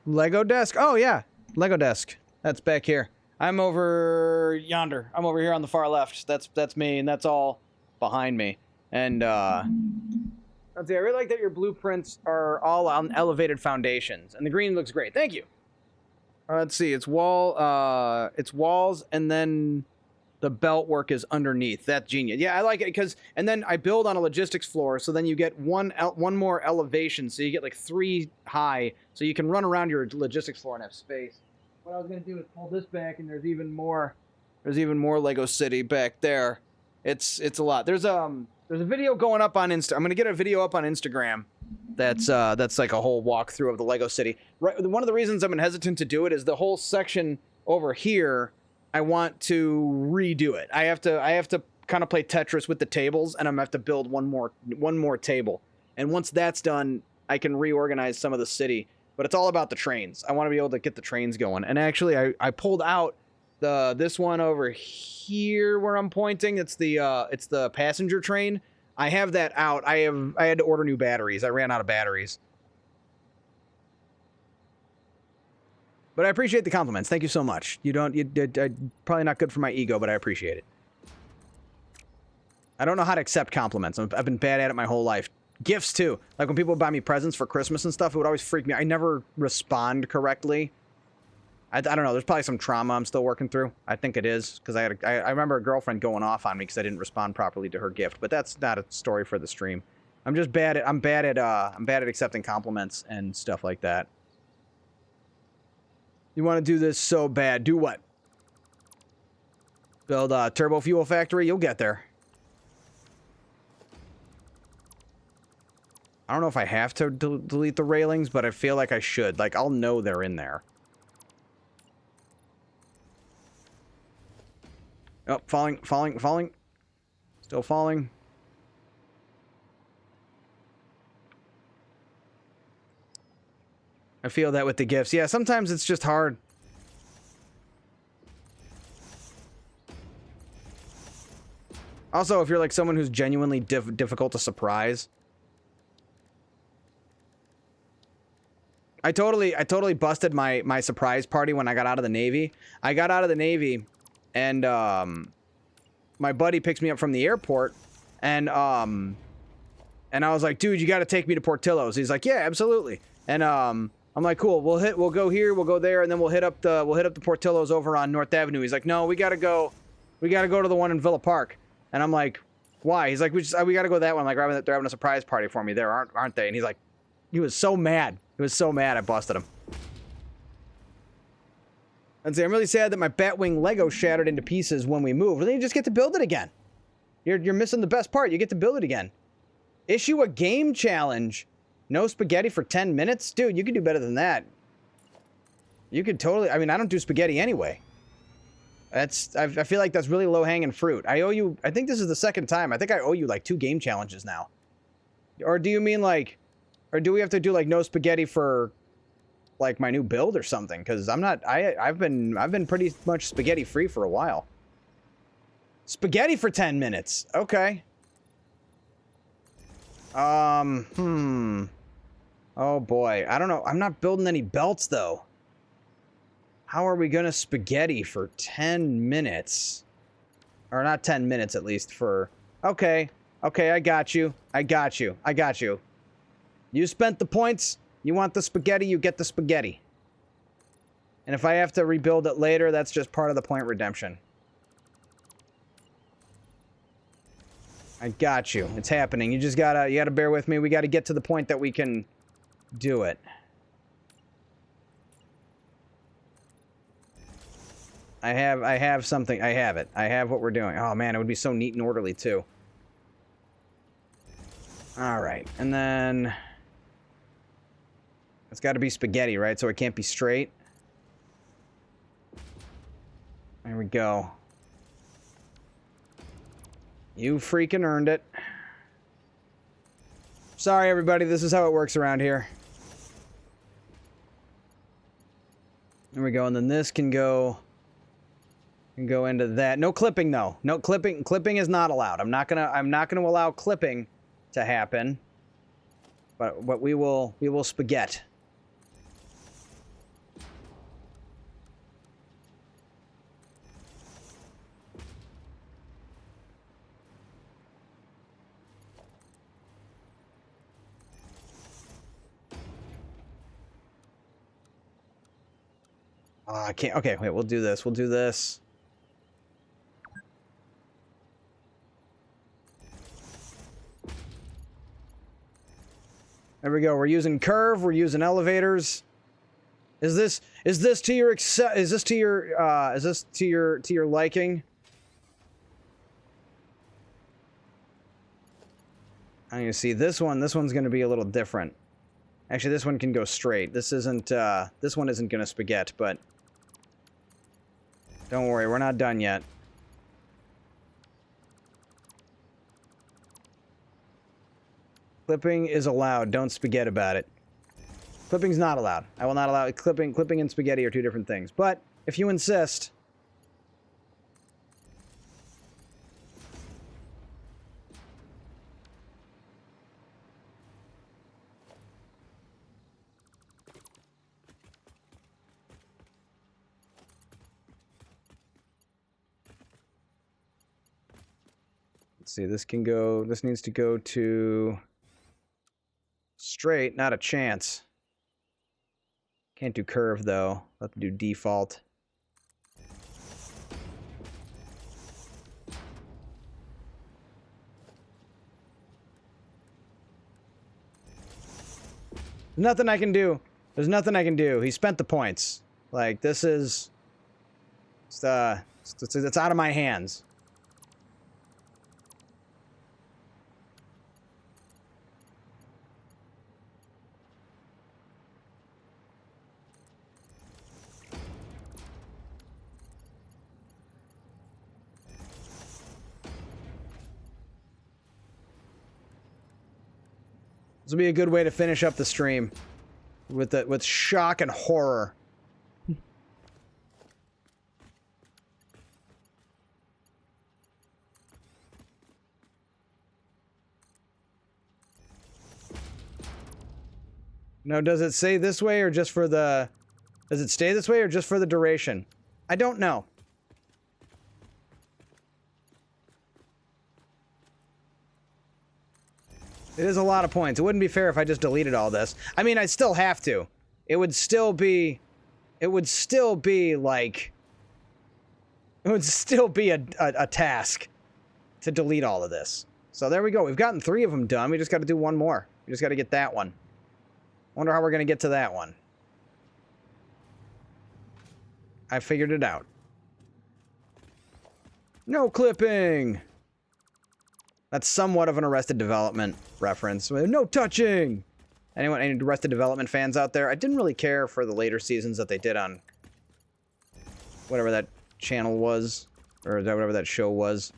[SPEAKER 1] Lego desk? Oh, yeah. Lego desk. That's back here. I'm over yonder. I'm over here on the far left. That's me, and that's all behind me. And, let's see, I really like that your blueprints are all on elevated foundations, and the green looks great. Thank you. Let's see, it's walls, and then the belt work is underneath. That's genius. Yeah, I like it because, and then I build on a logistics floor, so then you get one more elevation, so you get like 3 high, so you can run around your logistics floor and have space. What I was gonna do is pull this back, and there's even more Lego City back there. It's a lot. There's a video going up on Insta. I'm gonna get a video up on Instagram. That's like a whole walkthrough of the Lego City. Right, one of the reasons I've been hesitant to do it is the whole section over here. I want to redo it. I have to kind of play Tetris with the tables, and I'm gonna have to build one more table. And once that's done, I can reorganize some of the city. But it's all about the trains. I want to be able to get the trains going. And actually, I pulled out this one over here where I'm pointing. It's the passenger train. I have that out. I had to order new batteries. I ran out of batteries. But I appreciate the compliments. Thank you so much. Probably not good for my ego, but I appreciate it. I don't know how to accept compliments. I've been bad at it my whole life. Gifts too. Like when people would buy me presents for Christmas and stuff, it would always freak me. I never respond correctly. I don't know. There's probably some trauma I'm still working through. I think it is because I remember a girlfriend going off on me because I didn't respond properly to her gift. But that's not a story for the stream. I'm bad at accepting compliments and stuff like that. You want to do this so bad? Do what? Build a turbo fuel factory? You'll get there. I don't know if I have to delete the railings, but I feel like I should. Like, I'll know they're in there. Oh, falling. Still falling. I feel that with the gifts. Yeah, sometimes it's just hard. Also, if you're like someone who's genuinely difficult to surprise. I totally busted my surprise party when I got out of the Navy. I got out of the Navy, and my buddy picks me up from the airport, and I was like, dude, you got to take me to Portillo's. He's like, yeah, absolutely. And I'm like, cool. We'll go here, we'll go there, and then we'll hit up the Portillo's over on North Avenue. He's like, no, we gotta go to the one in Villa Park. And I'm like, why? He's like, we gotta go to that one. Like, they're having a surprise party for me there, aren't they? And he's like, he was so mad. He was so mad I busted him. I'd say I'm really sad that my Batwing Lego shattered into pieces when we moved. Well, then you just get to build it again. You're missing the best part. You get to build it again. Issue a game challenge. No spaghetti for 10 minutes? Dude, you could do better than that. You could totally... I mean, I don't do spaghetti anyway. I feel like that's really low-hanging fruit. I owe you... I think this is the second time. I think I owe you, like, 2 game challenges now. Or do you mean, like... Or do we have to do, like, no spaghetti for, like, my new build or something? Because I'm not... I've been pretty much spaghetti-free for a while. Spaghetti for 10 minutes. Okay. Oh, boy. I don't know. I'm not building any belts, though. How are we gonna spaghetti for 10 minutes? Or not 10 minutes, at least, for... Okay. Okay, I got you. I got you. I got you. You spent the points. You want the spaghetti, you get the spaghetti. And if I have to rebuild it later, that's just part of the point redemption. I got you. It's happening. You gotta bear with me. We gotta get to the point that we can do it. I have something. I have it. I have what we're doing. Oh man, it would be so neat and orderly too. Alright, and then... It's gotta be spaghetti, right? So it can't be straight. There we go. You freaking earned it. Sorry, everybody. This is how it works around here. There we go. And then this can go into that. No clipping, though. No clipping. Clipping is not allowed. I'm not gonna allow clipping to happen. But we will spaghetti. I can't. Okay, wait, we'll do this. We'll do this. There we go. We're using curve. We're using elevators. Is this to your liking? I'm gonna see this one. This one's gonna be a little different. Actually, this one can go straight. This one isn't gonna spaghetti, but don't worry, we're not done yet. Clipping is allowed. Don't spaghetti about it. Clipping's not allowed. I will not allow it. Clipping and spaghetti are two different things. But if you insist. Let's see, this needs to go to Straight, not a chance. Can't do curve, though. I'll have to do default. Nothing I can do. There's nothing I can do. He spent the points. Like, this is... It's out of my hands. This will be a good way to finish up the stream with shock and horror. No, does it say this way or just for the... Does it stay this way or just for the duration? I don't know. It is a lot of points. It wouldn't be fair if I just deleted all this. I mean, I still have to. It would still be... It would still be, like... It would still be a task to delete all of this. So there we go. We've gotten 3 of them done. We just got to do one more. We just got to get that one. Wonder how we're going to get to that one. I figured it out. No clipping! That's somewhat of an Arrested Development reference. No touching! Anyone, any Arrested Development fans out there? I didn't really care for the later seasons that they did on whatever that channel was, or whatever that show was.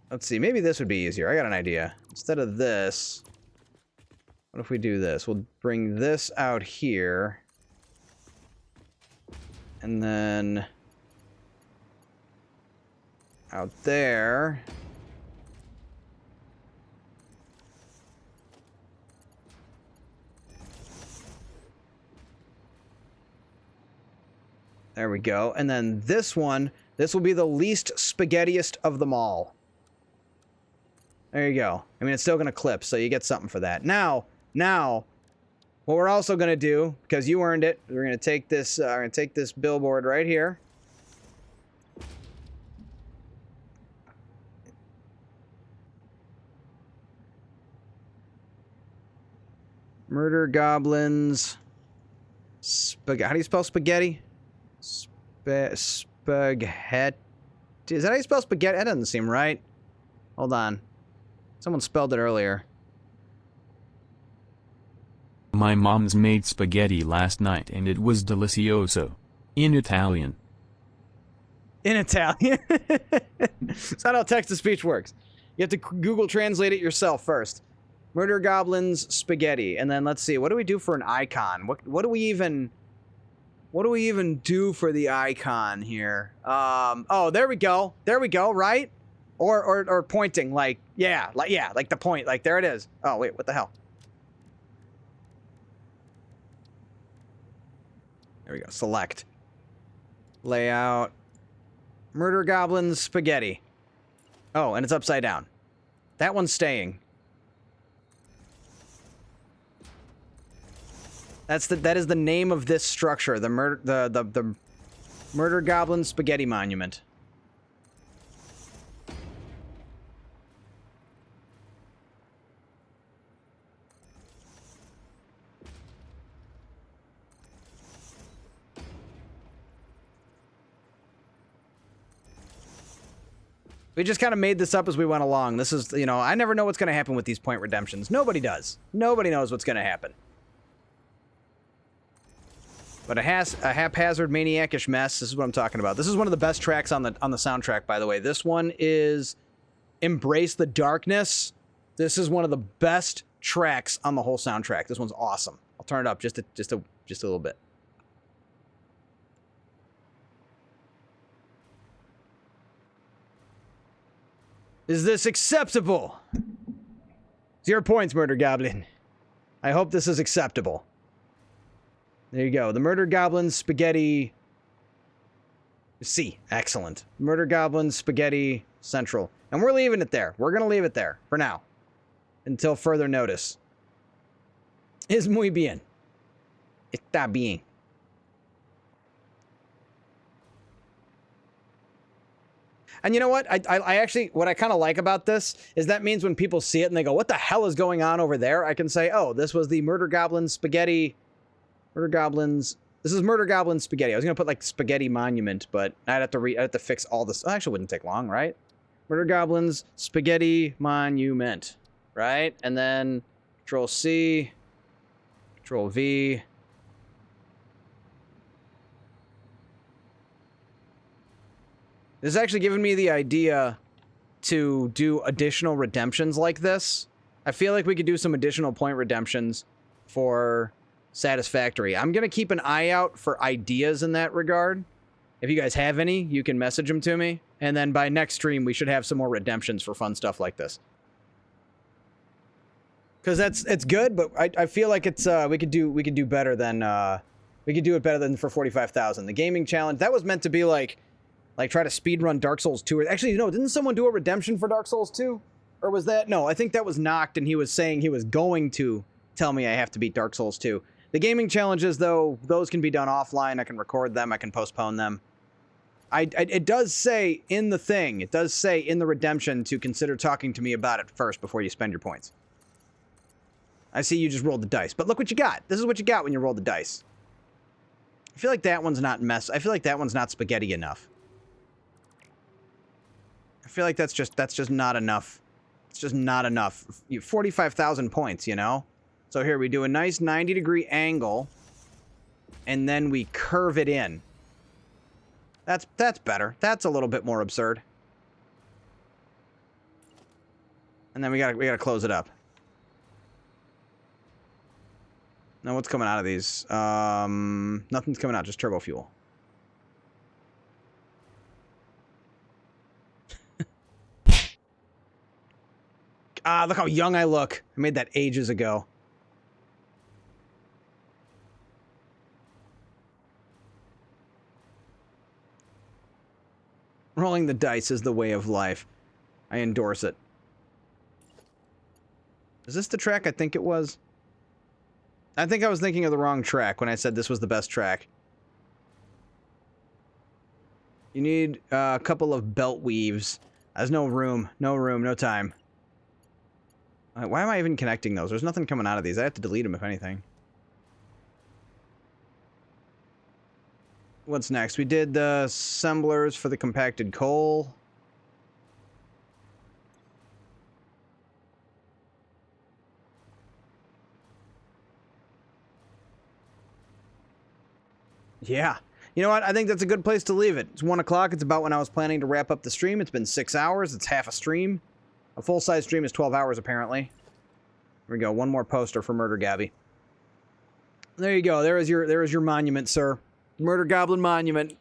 [SPEAKER 1] Let's see, maybe this would be easier. I got an idea. Instead of this, what if we do this? We'll bring this out here, and then out there. There we go. And then this one, this will be the least spaghettiest of them all. There you go. I mean, it's still going to clip, so you get something for that. Now, what we're also going to do, because you earned it, we're going to take this billboard right here. Murder goblins. How do you spell spaghetti? Spaghetti. Is that how you spell spaghetti? That doesn't seem right. Hold on. Someone spelled it earlier.
[SPEAKER 5] My mom's made spaghetti last night and it was delicioso. In Italian.
[SPEAKER 1] In Italian? That's not how text-to-speech works. You have to Google Translate it yourself first. Murder goblins spaghetti. And then let's see. What do we do for an icon? What do we even do for the icon here? Oh, there we go. There we go, right? Or pointing, like the point, like there it is. Oh, wait, what the hell? There we go, select. Layout. Murder goblins spaghetti. Oh, and it's upside down. That one's staying. That is the name of this structure, the Murder Goblin Spaghetti Monument. We just kind of made this up as we went along. This is, you know, I never know what's going to happen with these point redemptions. Nobody does. Nobody knows what's going to happen. But a haphazard, maniacish mess. This is what I'm talking about. This is one of the best tracks on the soundtrack, by the way. This one is "Embrace the Darkness." This is one of the best tracks on the whole soundtrack. This one's awesome. I'll turn it up just a little bit. Is this acceptable? 0 points, Murder Goblin. I hope this is acceptable. There you go. The Murder Goblin Spaghetti... C. Excellent. Murder Goblin Spaghetti Central. And we're leaving it there. We're going to leave it there for now. Until further notice. Es muy bien. Está bien. And you know what? I actually, what I kind of like about this is that means when people see it and they go, what the hell is going on over there? I can say, oh, this was the Murder Goblin Spaghetti. Murder Goblins. This is Murder Goblin Spaghetti. I was going to put like Spaghetti Monument, but I'd have to fix all this. Oh, actually, wouldn't take long, right? Murder Goblins Spaghetti Monument, right? And then Control C, Control V. This is actually giving me the idea to do additional redemptions like this. I feel like we could do some additional point redemptions for Satisfactory. I'm going to keep an eye out for ideas in that regard. If you guys have any, you can message them to me. And then by next stream, we should have some more redemptions for fun stuff like this. Because it's good, but I feel like it's we could do better than we could do it better than for 45,000. The gaming challenge that was meant to be like try to speedrun Dark Souls 2. Actually, no, didn't someone do a redemption for Dark Souls 2? Or was that... No, I think that was Noct, and he was saying he was going to tell me I have to beat Dark Souls 2. The gaming challenges, though, those can be done offline. I can record them. I can postpone them. It does say in the thing, it does say in the redemption to consider talking to me about it first before you spend your points. I see you just rolled the dice. But look what you got. This is what you got when you roll the dice. I feel like that one's not I feel like that one's not spaghetti enough. I feel like that's just not enough. It's just not enough. 45,000 points, you know? So here we do a nice 90-degree angle, and then we curve it in. That's better. That's a little bit more absurd. And then we gotta close it up. Now what's coming out of these? Nothing's coming out, just turbo fuel. Ah, look how young I look. I made that ages ago. Rolling the dice is the way of life. I endorse it. Is this the track I think it was? I think I was thinking of the wrong track when I said this was the best track. You need a couple of belt weaves. There's no room. No room. No time. Why am I even connecting those? There's nothing coming out of these. I have to delete them if anything. What's next? We did the assemblers for the compacted coal. Yeah. You know what? I think that's a good place to leave it. It's 1 o'clock. It's about when I was planning to wrap up the stream. It's been 6 hours. It's half a stream. A full-size stream is 12 hours, apparently. Here we go. One more poster for Murder Gabby. There you go. There is your monument, sir. Murder Goblin Monument.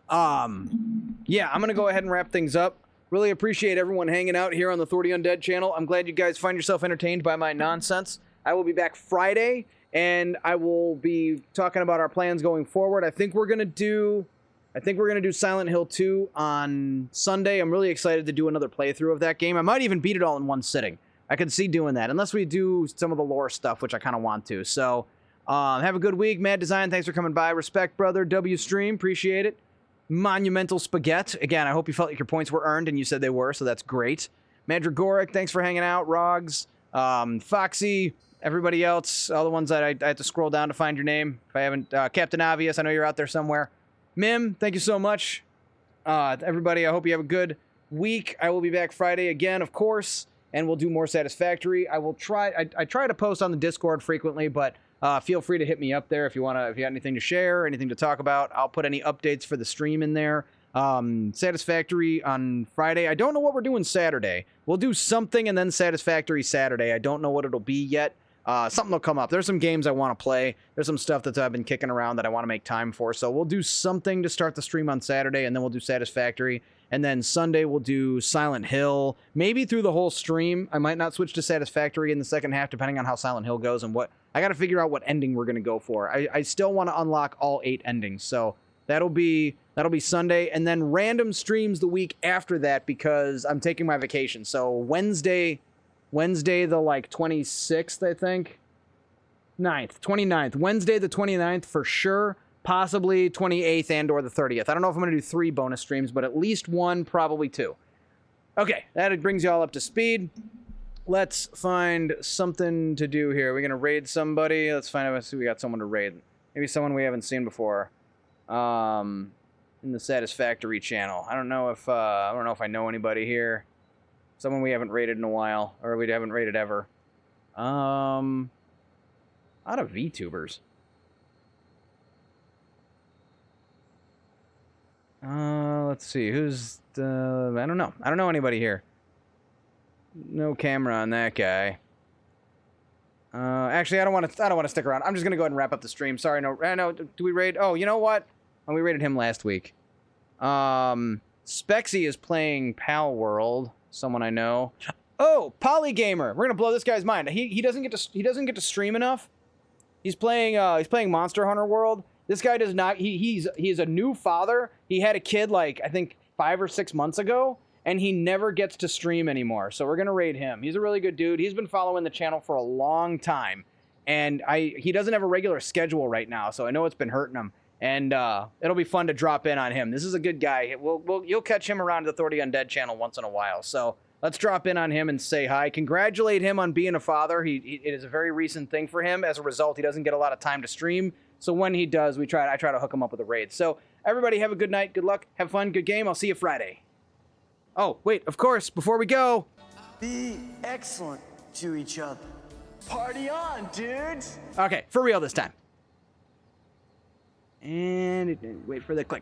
[SPEAKER 1] Yeah, I'm going to go ahead and wrap things up. Really appreciate everyone hanging out here on the Thordy Undead channel. I'm glad you guys find yourself entertained by my nonsense. I will be back Friday, and I will be talking about our plans going forward. I think we're going to do Silent Hill 2 on Sunday. I'm really excited to do another playthrough of that game. I might even beat it all in one sitting. I could see doing that, unless we do some of the lore stuff, which I kind of want to. So, have a good week. Mad Design, thanks for coming by. Respect, brother. W Stream, appreciate it. Monumental Spaghetti. Again, I hope you felt like your points were earned, and you said they were, so that's great. Mandragoric, thanks for hanging out. Rogs, Foxy, everybody else, all the ones that I had to scroll down to find your name. If I haven't, Captain Obvious, I know you're out there somewhere. Mim, thank you so much. Everybody, I hope you have a good week. I will be back Friday again, of course, and we'll do more Satisfactory. I will try. I try to post on the Discord frequently, but feel free to hit me up there if you got anything to share, anything to talk about. I'll put any updates for the stream in there. Satisfactory on Friday. I don't know what we're doing Saturday. We'll do something and then Satisfactory Saturday. I don't know what it'll be yet. Something will come up. There's some games I want to play. There's some stuff that I've been kicking around that I want to make time for. So we'll do something to start the stream on Saturday, and then we'll do Satisfactory. And then Sunday we'll do Silent Hill. Maybe through the whole stream. I might not switch to Satisfactory in the second half, depending on how Silent Hill goes and what. I got to figure out what ending we're going to go for. I still want to unlock all 8 endings. So that'll be Sunday. And then random streams the week after that because I'm taking my vacation. So Wednesday the 26th, I think. 9th, 29th. Wednesday the 29th for sure. Possibly 28th and or the 30th. I don't know if I'm going to do 3 bonus streams, but at least 1, probably 2. Okay, that brings you all up to speed. Let's find something to do here. We're going to raid somebody. Let's find out if we got someone to raid. Maybe someone we haven't seen before. In the Satisfactory channel. I don't know if I know anybody here. Someone we haven't raided in a while, or we haven't raided ever. Out of VTubers. Let's see. Who's the... I don't know. I don't know anybody here. No camera on that guy. Actually, I don't want to stick around. I'm just gonna go ahead and wrap up the stream. Sorry, no. Do we raid? Oh, you know what? Oh, we raided him last week. Spexy is playing Pal World. Someone I know. Oh, Polygamer. We're gonna blow this guy's mind. He doesn't get to stream enough. He's playing Monster Hunter World. This guy does not. He's a new father. He had a kid like I think 5 or 6 months ago, and he never gets to stream anymore. So we're gonna raid him. He's a really good dude. He's been following the channel for a long time, and he doesn't have a regular schedule right now. So I know it's been hurting him. And it'll be fun to drop in on him. This is a good guy. You'll catch him around the 30 Undead channel once in a while. So let's drop in on him and say hi. Congratulate him on being a father. It is a very recent thing for him. As a result, he doesn't get a lot of time to stream. So when he does, I try to hook him up with a raid. So everybody have a good night. Good luck. Have fun. Good game. I'll see you Friday. Oh, wait. Of course, before we go.
[SPEAKER 2] Be excellent to each other. Party on, dudes!
[SPEAKER 1] Okay, for real this time. And wait for the click.